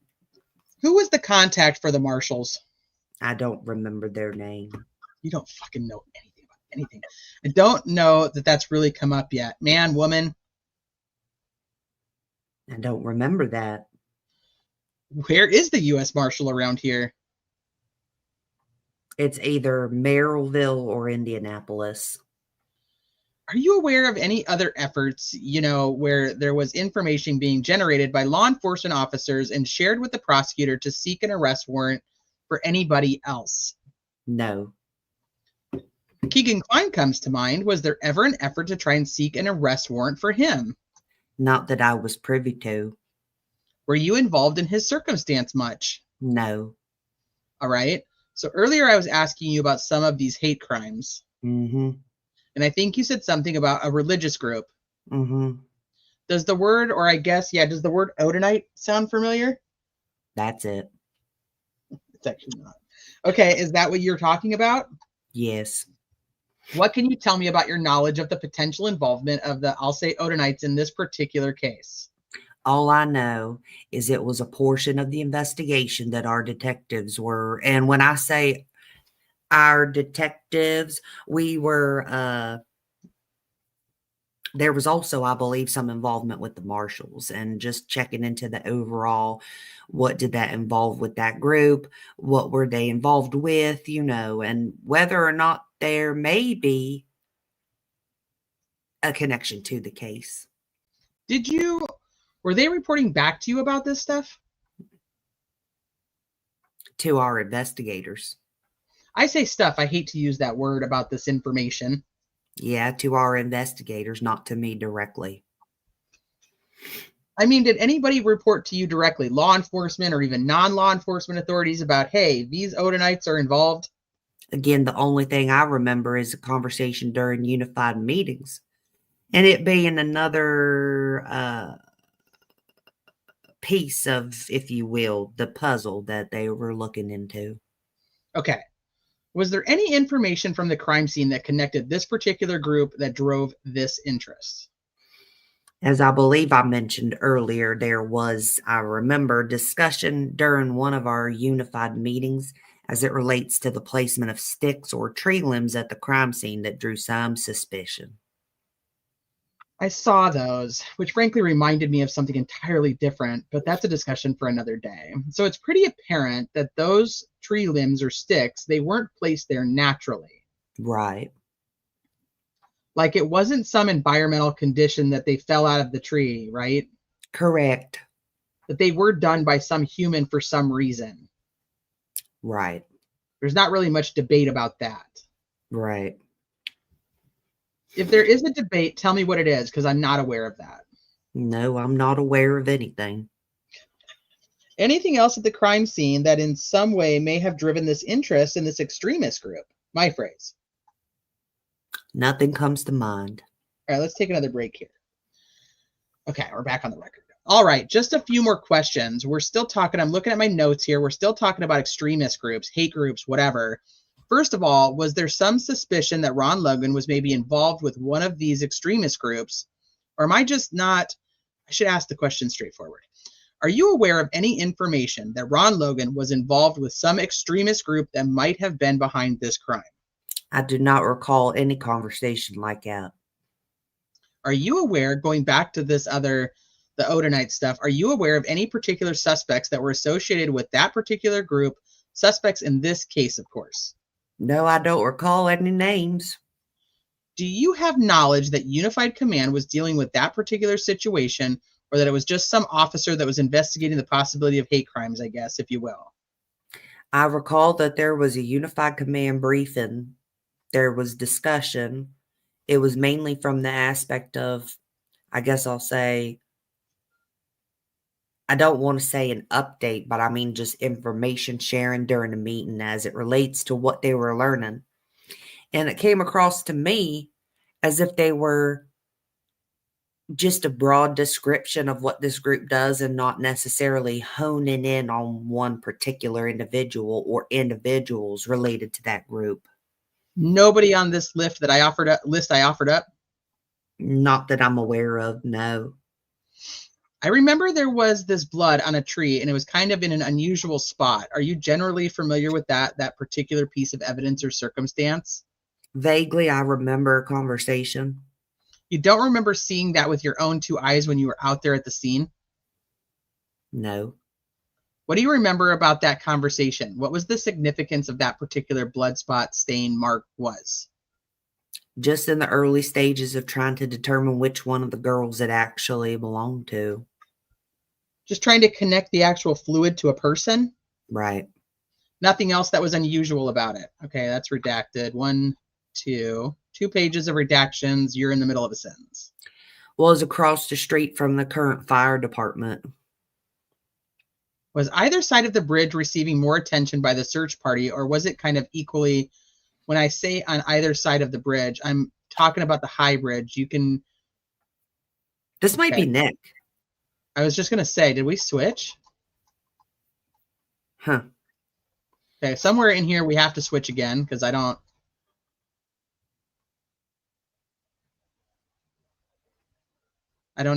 Who was the contact for the marshals? I don't remember their name. You don't fucking know anything about anything. I don't know that that's really come up yet. Man, woman. I don't remember that. Where is the U.S. Marshal around here? It's either Merrillville or Indianapolis. Are you aware of any other efforts, where there was information being generated by law enforcement officers and shared with the prosecutor to seek an arrest warrant for anybody else? No. Keegan Klein comes to mind. Was there ever an effort to try and seek an arrest warrant for him? Not that I was privy to. Were you involved in his circumstance much? No. All right. So earlier I was asking you about some of these hate crimes. Mm-hmm. And I think you said something about a religious group. Mm-hmm. Does the word Odinite sound familiar? That's it. It's actually not. Okay, is that what you're talking about? Yes. What can you tell me about your knowledge of the potential involvement of the, I'll say, Odinites in this particular case? All I know is it was a portion of the investigation that our detectives were, and when I say our detectives, we were, there was also, I believe, some involvement with the marshals and just checking into the overall, what did that involve with that group? What were they involved with, and whether or not there may be a connection to the case. Were they reporting back to you about this stuff? To our investigators. I say stuff. I hate to use that word about this information. Yeah, to our investigators, not to me directly. I mean, did anybody report to you directly, law enforcement or even non-law enforcement authorities, about, hey, these Odinites are involved? Again, the only thing I remember is a conversation during unified meetings, and it being another piece of, if you will, the puzzle that they were looking into. Okay. Was there any information from the crime scene that connected this particular group that drove this interest? As I believe I mentioned earlier, there was, I remember, discussion during one of our unified meetings as it relates to the placement of sticks or tree limbs at the crime scene that drew some suspicion. I saw those, which frankly reminded me of something entirely different, but that's a discussion for another day. So it's pretty apparent that those tree limbs or sticks, they weren't placed there naturally. Right. Like it wasn't some environmental condition that they fell out of the tree, right? Correct. That they were done by some human for some reason. Right. There's not really much debate about that. Right. If there is a debate, tell me what it is, because I'm not aware of that. No, I'm not aware of anything. Anything else at the crime scene that in some way may have driven this interest in this extremist group? My phrase. Nothing comes to mind. All right, let's take another break here. Okay, we're back on the record. All right, just a few more questions. We're still talking, I'm looking at my notes here. We're still talking about extremist groups, hate groups, whatever. First of all, was there some suspicion that Ron Logan was maybe involved with one of these extremist groups? Or am I just not, I should ask the question straightforward. Are you aware of any information that Ron Logan was involved with some extremist group that might have been behind this crime? I do not recall any conversation like that. Are you aware, going back to this other, the Odinite stuff, are you aware of any particular suspects that were associated with that particular group? Suspects in this case, of course. No, I don't recall any names. Do you have knowledge that Unified Command was dealing with that particular situation, or that it was just some officer that was investigating the possibility of hate crimes, I guess, if you will? I recall that there was a unified command briefing. There was discussion. It was mainly from the aspect of, I guess I'll say, I don't want to say an update, but I mean just information sharing during the meeting as it relates to what they were learning. And it came across to me as if they were just a broad description of what this group does and not necessarily honing in on one particular individual or individuals related to that group. Nobody on this list that I offered up? Not that I'm aware of, no. I remember there was this blood on a tree, and it was kind of in an unusual spot. Are you generally familiar with that particular piece of evidence or circumstance? Vaguely, I remember a conversation. You don't remember seeing that with your own two eyes when you were out there at the scene? No. What do you remember about that conversation? What was the significance of that particular blood spot stain mark was? Just in the early stages of trying to determine which one of the girls it actually belonged to. Just trying to connect the actual fluid to a person? Right. Nothing else that was unusual about it. Okay, that's redacted. 2 pages of redactions. You're in the middle of a sentence. Was across the street from the current fire department. Was either side of the bridge receiving more attention by the search party, or was it kind of equally? When I say on either side of the bridge, I'm talking about the high bridge. You can. This might be Nick. I was just going to say, did we switch? Huh. Okay, somewhere in here we have to switch again because I don't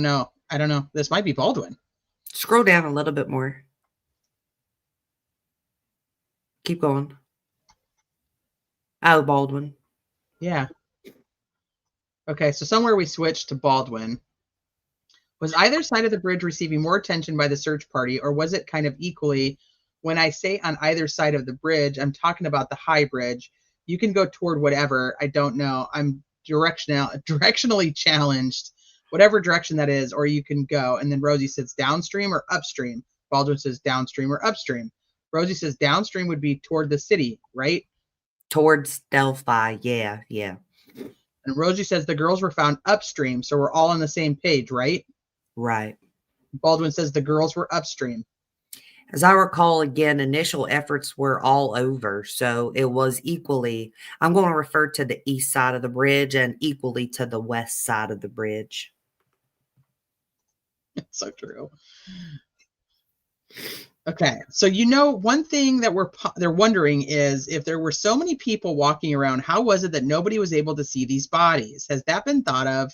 know. I don't know. This might be Baldwin. Scroll down a little bit more. Keep going. Oh, Baldwin. Yeah. Okay, so somewhere we switched to Baldwin. Was either side of the bridge receiving more attention by the search party, or was it kind of equally? When I say on either side of the bridge, I'm talking about the high bridge. You can go toward whatever. I don't know. I'm directionally challenged, whatever direction that is, or you can go. And then Rosie says downstream or upstream. Baldwin says downstream or upstream. Rosie says downstream would be toward the city, right? Towards Delphi. Yeah, yeah. And Rosie says the girls were found upstream, so we're all on the same page, right? Right. Baldwin says the girls were upstream. As I recall, again, initial efforts were all over. So it was equally, I'm going to refer to the east side of the bridge and equally to the west side of the bridge. It's so true. Okay, so one thing that they're wondering is if there were so many people walking around, how was it that nobody was able to see these bodies? Has that been thought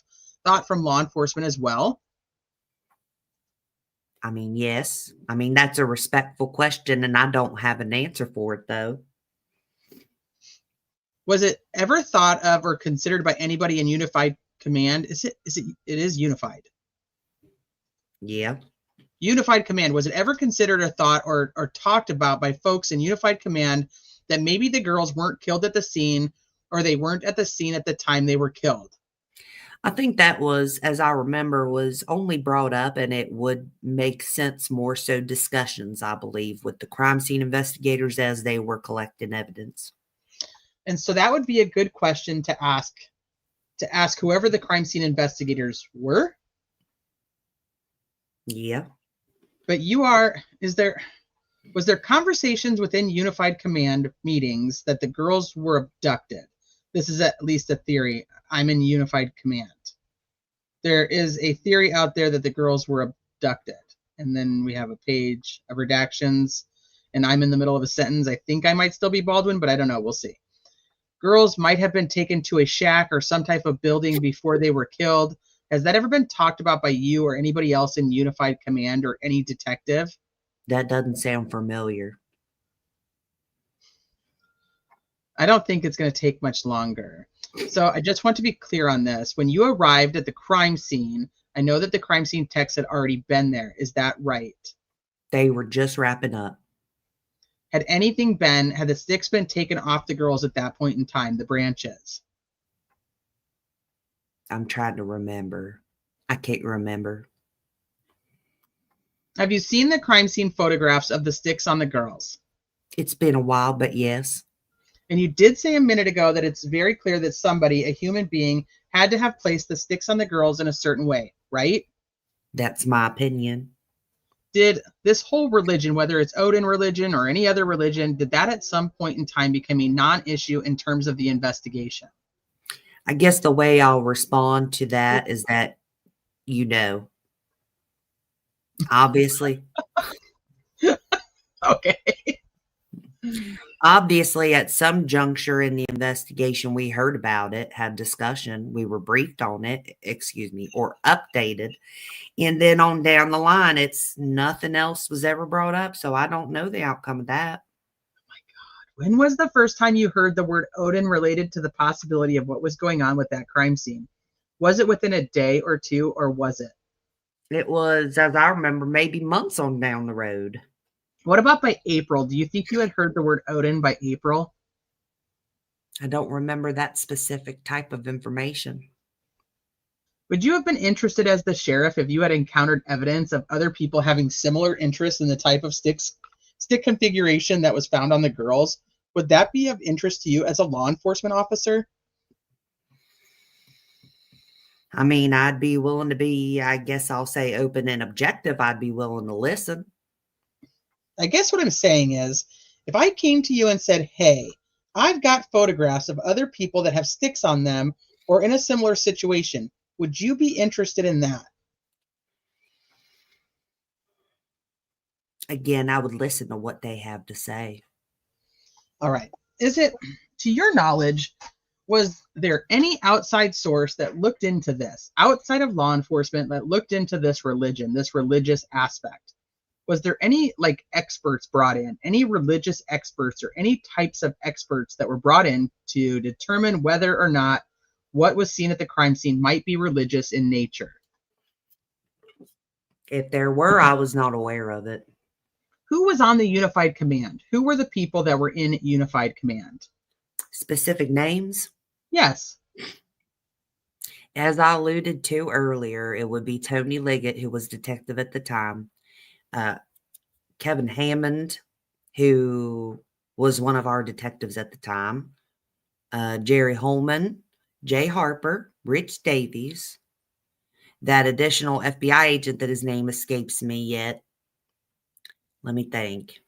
from law enforcement as well? I mean, yes. I mean, that's a respectful question, and I don't have an answer for it, though. Was it ever thought of or considered by anybody in Unified Command? It is Unified. Yeah. Unified Command, was it ever considered or thought or talked about by folks in Unified Command that maybe the girls weren't killed at the scene or they weren't at the scene at the time they were killed? I think that was, as I remember, was only brought up, and it would make sense more so discussions, I believe, with the crime scene investigators as they were collecting evidence. And so that would be a good question to ask whoever the crime scene investigators were. Yeah. But was there conversations within Unified Command meetings that the girls were abducted? This is at least a theory. I'm in Unified Command. There is a theory out there that the girls were abducted. And then we have a page of redactions, and I'm in the middle of a sentence. I think I might still be Baldwin, but I don't know. We'll see. Girls might have been taken to a shack or some type of building before they were killed. Has that ever been talked about by you or anybody else in Unified Command or any detective? That doesn't sound familiar. I don't think it's going to take much longer. So I just want to be clear on this. When you arrived at the crime scene, I know that the crime scene techs had already been there. Is that right? They were just wrapping up. Had the sticks been taken off the girls at that point in time, the branches? I'm trying to remember. I can't remember. Have you seen the crime scene photographs of the sticks on the girls? It's been a while, but yes. And you did say a minute ago that it's very clear that somebody, a human being, had to have placed the sticks on the girls in a certain way, right? That's my opinion. Did this whole religion, whether it's Odin religion or any other religion, did that at some point in time become a non-issue in terms of the investigation? I guess the way I'll respond to that is that, obviously. Okay. Obviously, at some juncture in the investigation, we heard about it, had discussion, we were briefed on it, or updated. And then on down the line, it's nothing else was ever brought up. So I don't know the outcome of that. Oh my God. When was the first time you heard the word Odin related to the possibility of what was going on with that crime scene? Was it within a day or two, or was it? It was, as I remember, maybe months on down the road. What about by April? Do you think you had heard the word Odin by April? I don't remember that specific type of information. Would you have been interested as the sheriff if you had encountered evidence of other people having similar interests in the type of stick configuration that was found on the girls? Would that be of interest to you as a law enforcement officer? I mean, I'd be willing to be, I guess I'll say open and objective. I'd be willing to listen. I guess what I'm saying is, if I came to you and said, hey, I've got photographs of other people that have sticks on them or in a similar situation, would you be interested in that? Again, I would listen to what they have to say. All right. Is it, to your knowledge, was there any outside source that looked into this, outside of law enforcement, that looked into this religion, this religious aspect? Was there any experts brought in, any religious experts or any types of experts that were brought in to determine whether or not what was seen at the crime scene might be religious in nature? If there were, I was not aware of it. Who was on the Unified Command? Who were the people that were in Unified Command? Specific names? Yes. As I alluded to earlier, it would be Tony Liggett, who was detective at the time. Kevin Hammond, who was one of our detectives at the time. Jerry Holman, Jay Harper, Rich Davies, that additional FBI agent that his name escapes me yet. Let me think.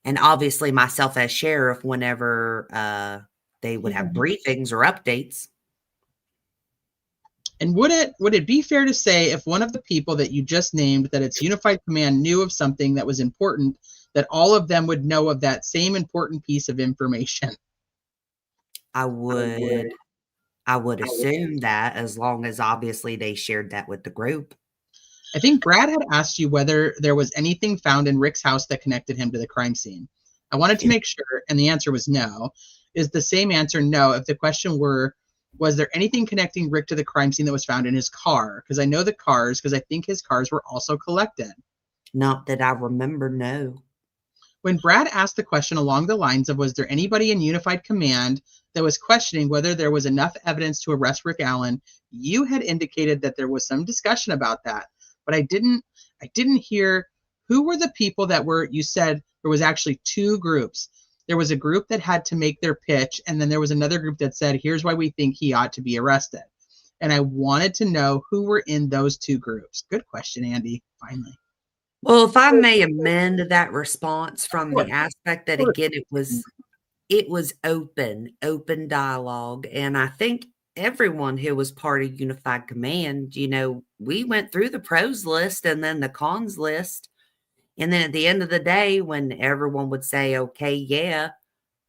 And obviously myself as sheriff whenever they would have briefings or updates. And would it be fair to say if one of the people that you just named that its unified command knew of something that was important, that all of them would know of that same important piece of information? I would assume that, as long as obviously they shared that with the group. I think Brad had asked you whether there was anything found in Rick's house that connected him to the crime scene. I wanted to make sure, and the answer was no. Is the same answer no if the question were, was there anything connecting Rick to the crime scene that was found in his car? Because I know the cars, because I think his cars were also collected. Not that I remember, no. When Brad asked the question along the lines of, was there anybody in Unified Command that was questioning whether there was enough evidence to arrest Rick Allen, you had indicated that there was some discussion about that. But I didn't hear who were the people that were, you said there was actually two groups. There was a group that had to make their pitch, and then there was another group that said, here's why we think he ought to be arrested. And I wanted to know who were in those two groups. Good question, Andy, finally. Well, if I may amend that response from the aspect that, again, it was open dialogue. And I think everyone who was part of Unified Command, we went through the pros list and then the cons list. And then at the end of the day, when everyone would say, okay, yeah,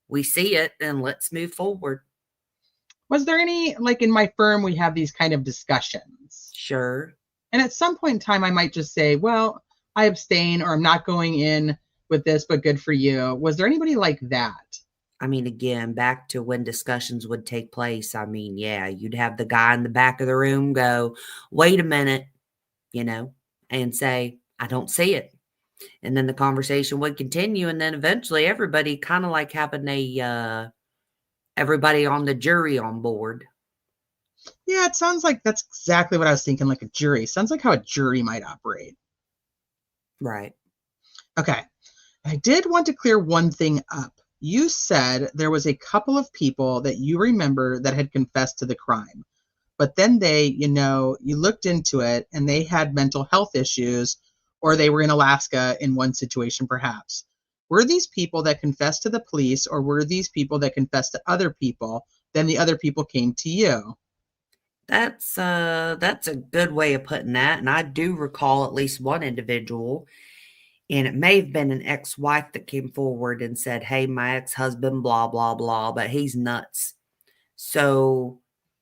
we see it, and let's move forward. Was there any, like in my firm, we have these kind of discussions. Sure. And at some point in time, I might just say, well, I abstain, or I'm not going in with this, but good for you. Was there anybody like that? I mean, again, back to when discussions would take place. I mean, yeah, you'd have the guy in the back of the room go, wait a minute, and say, I don't see it. And then the conversation would continue. And then eventually everybody kind of like having everybody on the jury on board. Yeah, it sounds like that's exactly what I was thinking, like a jury. Sounds like how a jury might operate. Right. Okay. I did want to clear one thing up. You said there was a couple of people that you remember that had confessed to the crime. But then they, you looked into it and they had mental health issues, or they were in Alaska in one situation perhaps. Were these people that confessed to the police, or were these people that confessed to other people, then the other people came to you? That's a good way of putting that. And I do recall at least one individual, and it may have been an ex-wife that came forward and said, hey, my ex-husband, blah, blah, blah, but he's nuts. So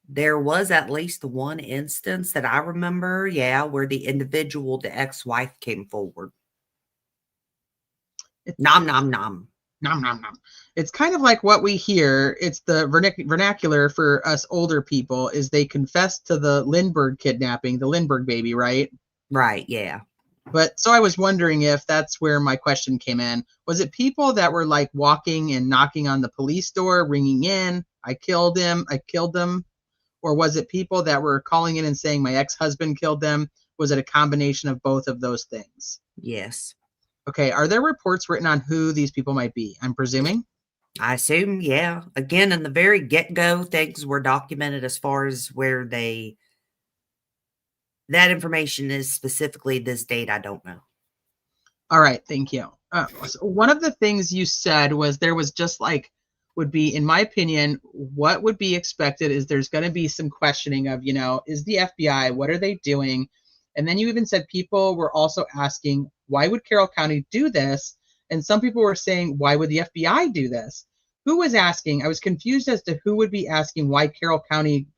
there was at least one instance that I remember, where the individual, the ex-wife, came forward. Nom, nom, nom. Nom, nom, nom. It's kind of like what we hear. It's the vernacular for us older people is they confess to the Lindbergh kidnapping, the Lindbergh baby, right? Right, yeah. But so I was wondering if that's where my question came in. Was it people that were like walking and knocking on the police door, ringing in, I killed him, I killed them? Or was it people that were calling in and saying my ex-husband killed them? Was it a combination of both of those things? Yes. Okay, are there reports written on who these people might be? I'm presuming? I assume, yeah. Again, in the very get-go, things were documented as far as where that information is specifically this date, I don't know. All right, thank you. So one of the things you said was there was just like, would be, in my opinion, what would be expected is there's going to be some questioning of, is the FBI, what are they doing? And then you even said people were also asking, why would Carroll County do this? And some people were saying, why would the FBI do this? Who was asking? I was confused as to who would be asking why Carroll County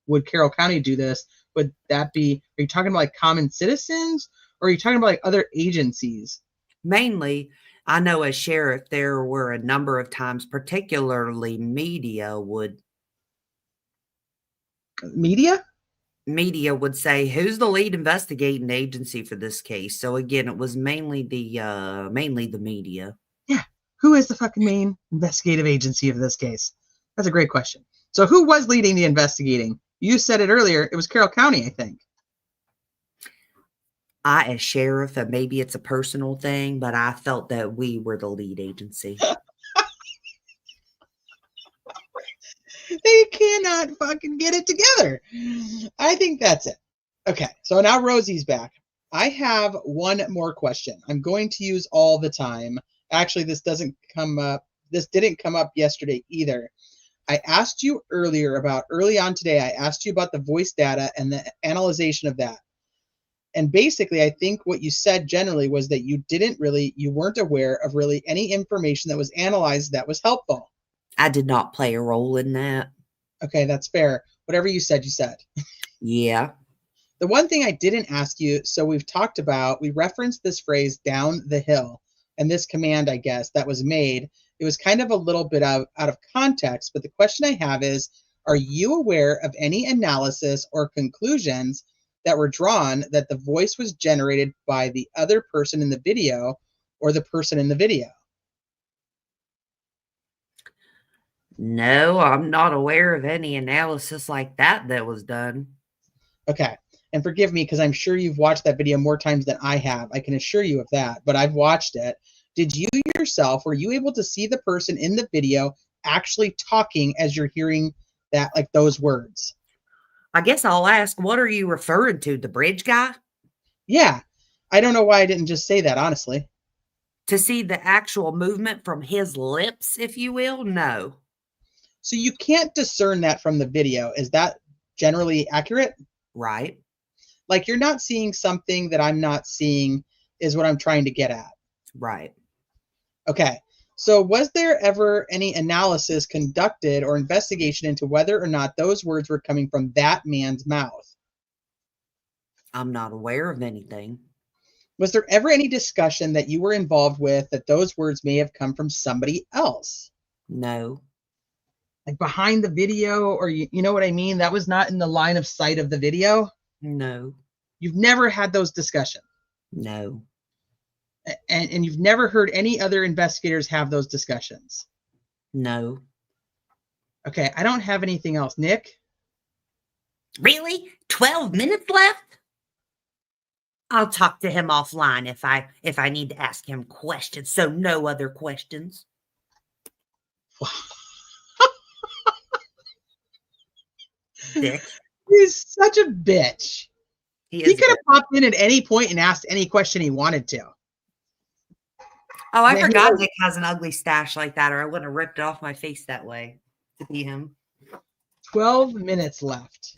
would Carroll County do this? Would that be, are you talking about like common citizens, or are you talking about like other agencies? Mainly, I know as sheriff, there were a number of times, particularly media would say, who's the lead investigating agency for this case? So again, it was mainly the media. Yeah. Who is the fucking main investigative agency of this case? That's a great question. So who was leading the investigating? You said it earlier. It was Carroll County, I think. I, as sheriff, and maybe it's a personal thing, but I felt that we were the lead agency. They cannot fucking get it together. I think that's it. Okay, so now Rosie's back. I have one more question. I'm going to use all the time. Actually, this doesn't come up. This didn't come up yesterday either. I asked you early on today, I asked you about the voice data and the analyzation of that. And basically, I think what you said generally was that you weren't aware of really any information that was analyzed that was helpful. I did not play a role in that. Okay, that's fair. Whatever you said, you said. Yeah. The one thing I didn't ask you, so we referenced this phrase down the hill, and this command, I guess, that was made. It was kind of a little bit out of context, but the question I have is, are you aware of any analysis or conclusions that were drawn that the voice was generated by the other person in the video or the person in the video? No, I'm not aware of any analysis like that was done. Okay. And forgive me, because I'm sure you've watched that video more times than I have. I can assure you of that, but I've watched it. Did you yourself, were you able to see the person in the video actually talking as you're hearing that, like those words? I guess I'll ask, what are you referring to? The bridge guy? Yeah. I don't know why I didn't just say that, honestly. To see the actual movement from his lips, if you will? No. So you can't discern that from the video. Is that generally accurate? Right. Like you're not seeing something that I'm not seeing is what I'm trying to get at. Right. Okay. So was there ever any analysis conducted or investigation into whether or not those words were coming from that man's mouth? I'm not aware of anything. Was there ever any discussion that you were involved with that those words may have come from somebody else? No. Like behind the video, or you know what I mean? That was not in the line of sight of the video? No. You've never had those discussions? No. And you've never heard any other investigators have those discussions? No. Okay, I don't have anything else. Nick? Really? 12 minutes left? I'll talk to him offline if I need to ask him questions. So no other questions. Dick. He's such a bitch. He He could have popped in at any point and asked any question he wanted to. Oh, I Yeah, forgot Nick has an ugly stash like that, or I wouldn't have ripped it off my face that way to be him. 12 minutes left.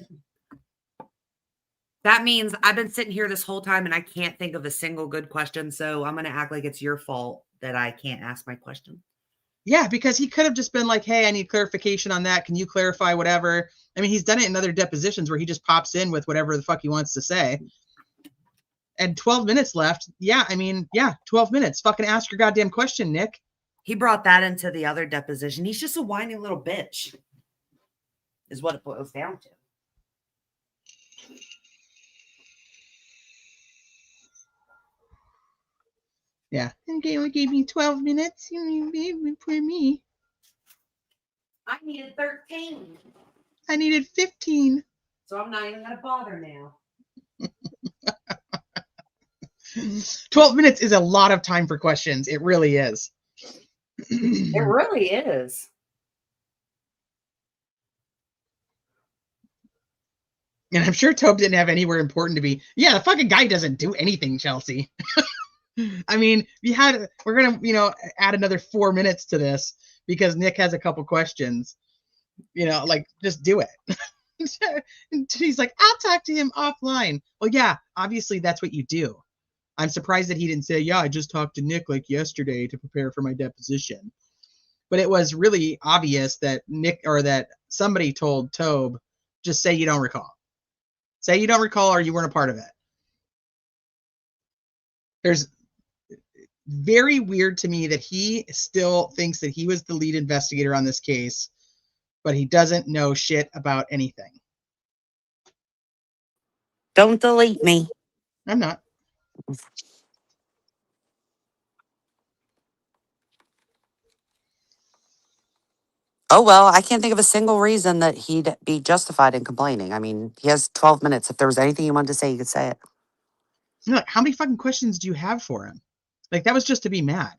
That means I've been sitting here this whole time and I can't think of a single good question. So I'm going to act like it's your fault that I can't ask my question. Yeah, because he could have just been like, hey, I need clarification on that. Can you clarify whatever? I mean, he's done it in other depositions where he just pops in with whatever the fuck he wants to say. And 12 minutes left. Yeah, I mean, yeah, 12 minutes. Fucking ask your goddamn question, Nick. He brought that into the other deposition. He's just a whiny little bitch, is what it boils down to. Yeah. Okay, only gave me 12 minutes. Poor me. I needed 13. I needed 15. So I'm not even going to bother now. 12 minutes is a lot of time for questions. It really is. It really is. And I'm sure Tobe didn't have anywhere important to be. Yeah, the fucking guy doesn't do anything, Chelsea. I mean, we're going to, add another 4 minutes to this because Nick has a couple questions. Like, just do it. And he's like, I'll talk to him offline. Well, yeah, obviously that's what you do. I'm surprised that he didn't say, yeah, I just talked to Nick like yesterday to prepare for my deposition. But it was really obvious that Nick or that somebody told Tobe, just say you don't recall. Say you don't recall or you weren't a part of it. There's very weird to me that he still thinks that he was the lead investigator on this case, but he doesn't know shit about anything. Don't delete me. I'm not. Oh, well, I can't think of a single reason that he'd be justified in complaining. I mean, he has 12 minutes. If there was anything he wanted to say, he could say it. Like, how many fucking questions do you have for him? Like, that was just to be mad.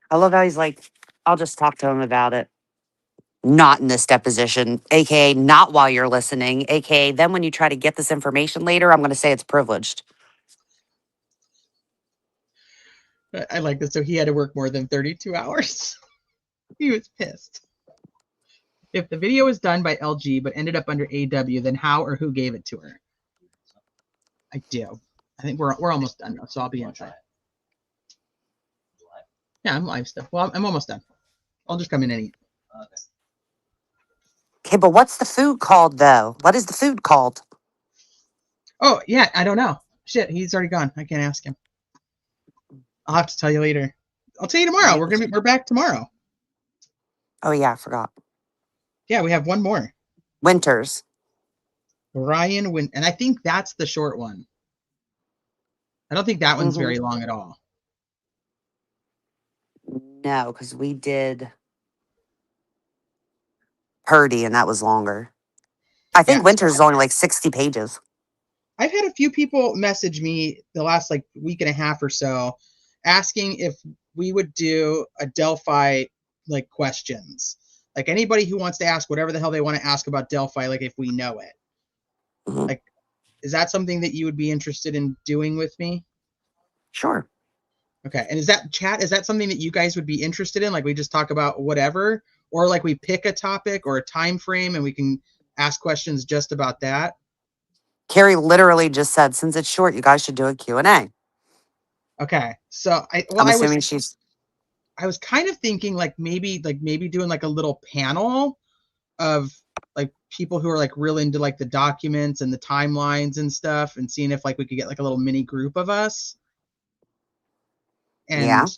I love how he's like, I'll just talk to him about it. not in this deposition, aka not while you're listening, aka then when you try to get this information later, I'm going to say it's privileged. I like this. So he had to work more than 32 hours. He was pissed. If the video was done by LG but ended up under AW, then how or who gave it to her? I do. I think we're almost done now, so I'll be inside. Yeah, I'm live still. Well, I'm almost done. I'll just come in and eat. Okay, but what's the food called though? What is the food called? Oh, yeah, I don't know. Shit, he's already gone. I can't ask him. I'll have to tell you later. I'll tell you tomorrow. We're back tomorrow. Oh yeah, I forgot. Yeah, we have one more. Winters. Ryan Win, and I think that's the short one. I don't think that one's very long at all. No, because we did Purdy and that was longer. I think Yeah. Winters is only like 60 pages. I've had a few people message me the last like week and a half or so asking if we would do a Delphi like questions. Like anybody who wants to ask whatever the hell they want to ask about Delphi, like if we know it. Mhm. Like, is that something that you would be interested in doing with me? Sure. Okay. And is that something that you guys would be interested in? Like we just talk about whatever, or like we pick a topic or a time frame and we can ask questions just about that? Carrie literally just said, since it's short, you guys should do a Q&A. Okay. So I'm assuming she's... I was kind of thinking like maybe doing like a little panel of like people who are like real into like the documents and the timelines and stuff, and seeing if like we could get like a little mini group of us. Yeah. And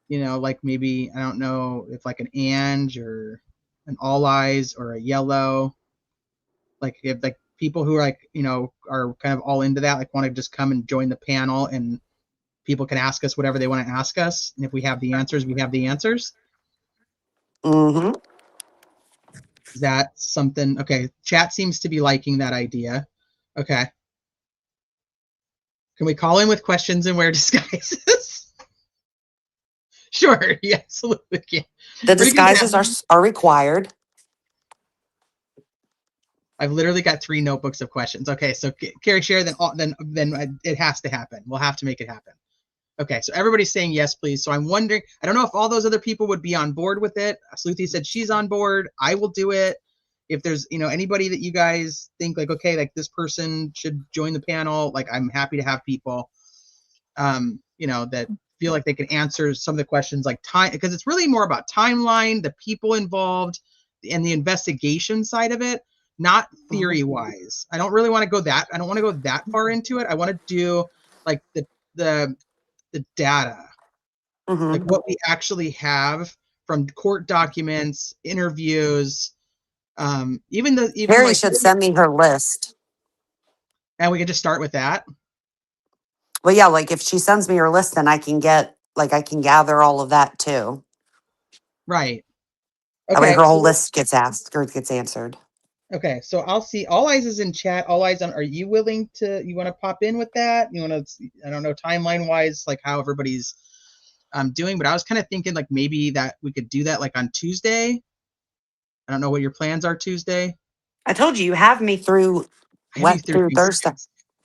you know, like maybe I don't know if like an Ange or an All Eyes or a Yellow, like if like people who are like, you know, are kind of all into that, like want to just come and join the panel, and people can ask us whatever they want to ask us, and if we have the answers, we have the answers. Mm-hmm. Is that something? Okay, chat seems to be liking that idea. Okay. Can we call in with questions and wear disguises? Sure, yeah, absolutely. Yeah. The disguises are required. I've literally got 3 notebooks of questions. Okay, so Carrie, share, then it has to happen. We'll have to make it happen. Okay, so everybody's saying yes, please. So I'm wondering, I don't know if all those other people would be on board with it. Sluthi said she's on board. I will do it. If there's, you know, anybody that you guys think like, okay, like this person should join the panel, like I'm happy to have people, you know, that feel like they can answer some of the questions like time, because it's really more about timeline, the people involved, and the investigation side of it, not theory wise. I don't really want to go that, I don't want to go that far into it. I want to do like the data, like what we actually have from court documents, interviews, even Carrie like, should send me her list. and we can just start with that. Well, yeah, like if she sends me her list, then I can gather all of that too. Right. That way Okay. her whole list gets asked or gets answered. Okay. So I'll see. All Eyes is in chat. All Eyes on. Are you willing to? You want to pop in with that? You want to? I don't know, timeline wise, like how everybody's doing. But I was kind of thinking like maybe that we could do that like on Tuesday. I don't know what your plans are Tuesday. I told you have me through through Thursday.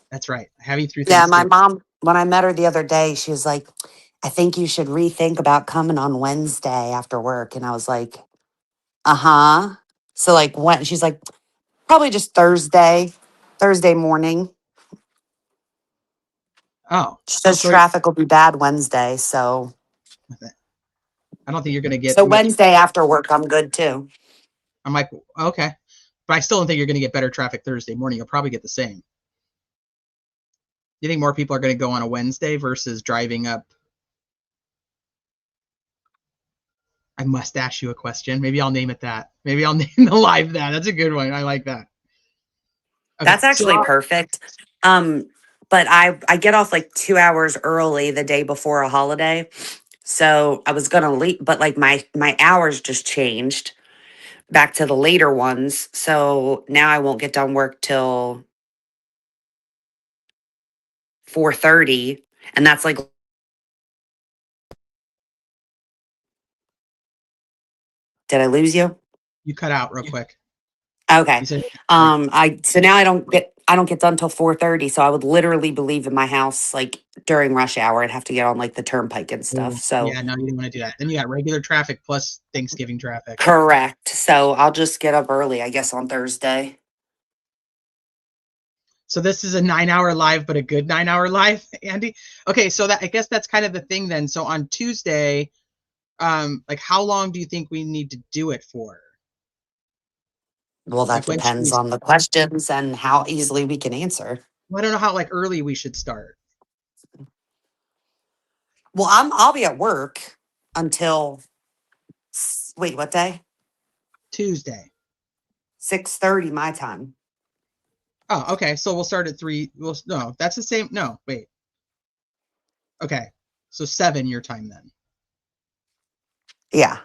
That's right. I have you through Yeah, my Thanksgiving. mom, when I met her the other day, she was like, I think you should rethink about coming on Wednesday after work. And I was like, uh-huh. So like when she's like, probably just Thursday morning. Oh. She says So traffic will be bad Wednesday. So I don't think you're gonna get so much. Wednesday after work, I'm good too. I'm like, okay. But I still don't think you're gonna get better traffic Thursday morning. You'll probably get the same. You think more people are gonna go on a Wednesday versus driving up? I must ask you a question. Maybe I'll name it that. Maybe I'll name the live that. That's a good one. I like that. Okay, That's actually perfect. But I get off like 2 hours early the day before a holiday. So I was gonna leave, but like my hours just changed back to the later ones. So now I won't get done work till 4:30. And that's like, did I lose you? You cut out real quick. Okay. You said So now I don't get done till 4:30. So I would literally be leaving my house like during rush hour. I'd have to get on like the turnpike and stuff. So yeah, no, you didn't want to do that. Then you got regular traffic plus Thanksgiving traffic. correct. So I'll just get up early, I guess, on Thursday. So this is a 9-hour live, but a good 9-hour live, Andy. Okay, so that I guess that's kind of the thing then. So on Tuesday, like how long do you think we need to do it for? Well, that Like when should depends we on the questions and how easily we can answer. I don't know how like early we should start. Well, I'll be at work until wait, what day? Tuesday. 6:30 my time. Oh, okay. So we'll start at 3. No, that's the same. No, wait. Okay. So 7 your time then. Yeah.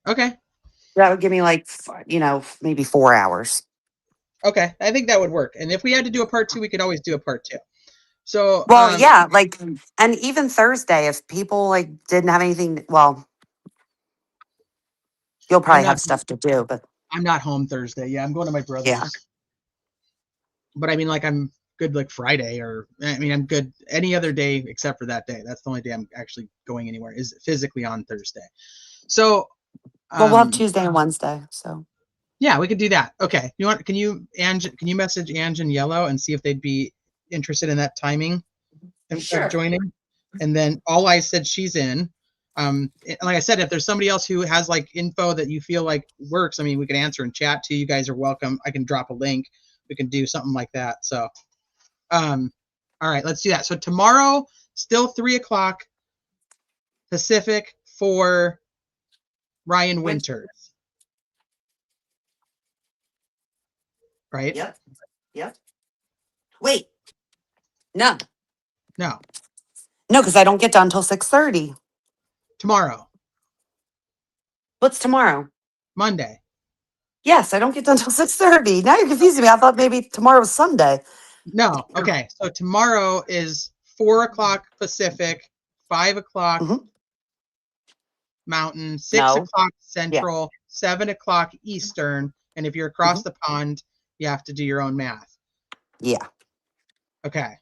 Okay. That would give me like, maybe 4 hours. Okay. I think that would work. And if we had to do a part 2, we could always do a part 2. So Well, yeah, like, and even Thursday, if people like didn't have anything, well, you'll probably have stuff to do, but I'm not home Thursday. Yeah, I'm going to my brother's. yeah. But I mean, like I'm good like Friday, or I mean, I'm good any other day except for that day. That's the only day I'm actually going anywhere is physically on Thursday. So Well, we'll have Tuesday and Wednesday, so. yeah, we could do that. Okay. Can you message Ange and Yellow and see if they'd be interested in that timing of joining? And then All I said she's in. Like I said, if there's somebody else who has like info that you feel like works, I mean, we can answer in chat too. You guys are welcome. I can drop a link. We can do something like that. So, all right, let's do that. So tomorrow, still 3:00 Pacific for Ryan Winters. Right? Yep. Wait. No, because I don't get done until 6:30. Tomorrow, What's tomorrow? Monday. Yes, I don't get done until 6:30. Now you're confusing me. I thought maybe tomorrow was Sunday. No. Okay. So tomorrow is 4:00 Pacific, 5:00 Mhm. Mountain, 6:00 Yeah. Central, 7:00 Eastern. And if you're across the pond, you have to do your own math. Yeah. Okay.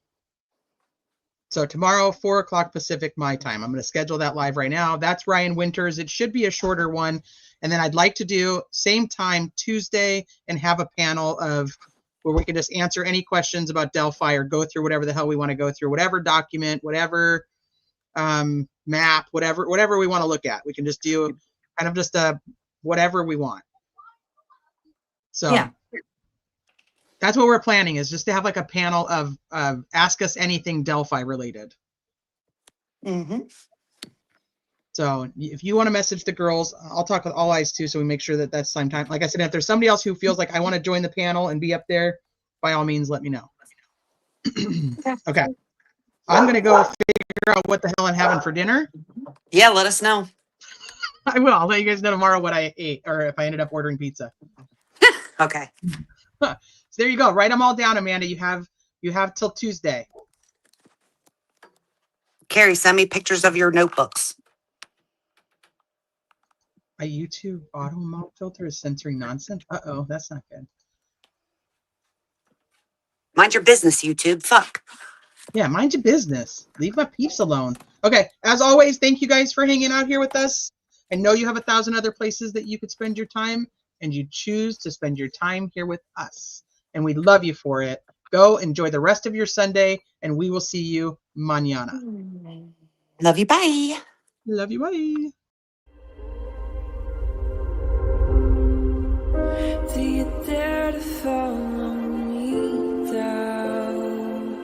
So tomorrow, 4:00 Pacific, my time. I'm going to schedule that live right now. That's Ryan Winters. It should be a shorter one. And then I'd like to do same time Tuesday and have a panel of where we can just answer any questions about Delphi or go through whatever the hell we want to go through, whatever document, whatever map, whatever we want to look at. We can just do kind of just whatever we want. So Yeah. that's what we're planning, is just to have like a panel of ask us anything Delphi related. Mm-hmm. So if you want to message the girls, I'll talk with All Eyes too, so we make sure that that's same time. Like I said, if there's somebody else who feels like I want to join the panel and be up there, by all means, let me know. Okay. I'm going to go figure out what the hell I'm having for dinner. Yeah, let us know. I will. I'll let you guys know tomorrow what I ate, or if I ended up ordering pizza. Okay. So there you go. Write them all down, Amanda. You have till Tuesday. Carrie, send me pictures of your notebooks. My YouTube auto mount filter is censoring nonsense. Uh-oh, that's not good. Mind your business, YouTube. Fuck. Yeah, mind your business. Leave my peeps alone. Okay, as always, thank you guys for hanging out here with us. I know you have 1,000 other places that you could spend your time, and you choose to spend your time here with us. And we love you for it. Go enjoy the rest of your Sunday, and we will see you mañana. Love you. Bye. Love you. Bye. Do you dare to follow me down?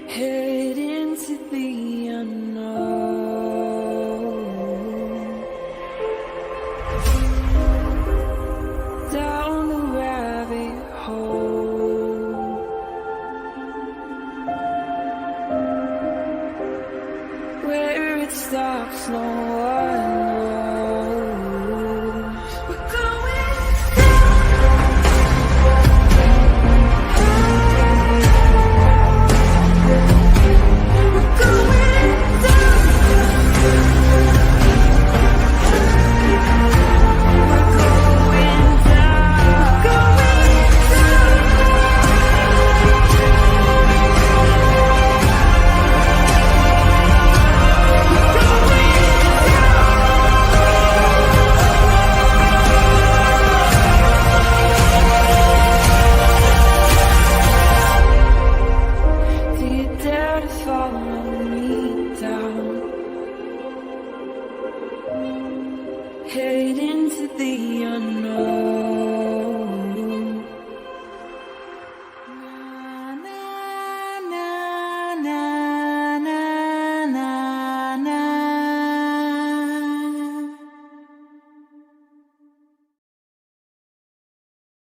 Head into the unknown. Down the rabbit hole. Where it stops, no one knows. We're going down. We're going down. head into the unknown.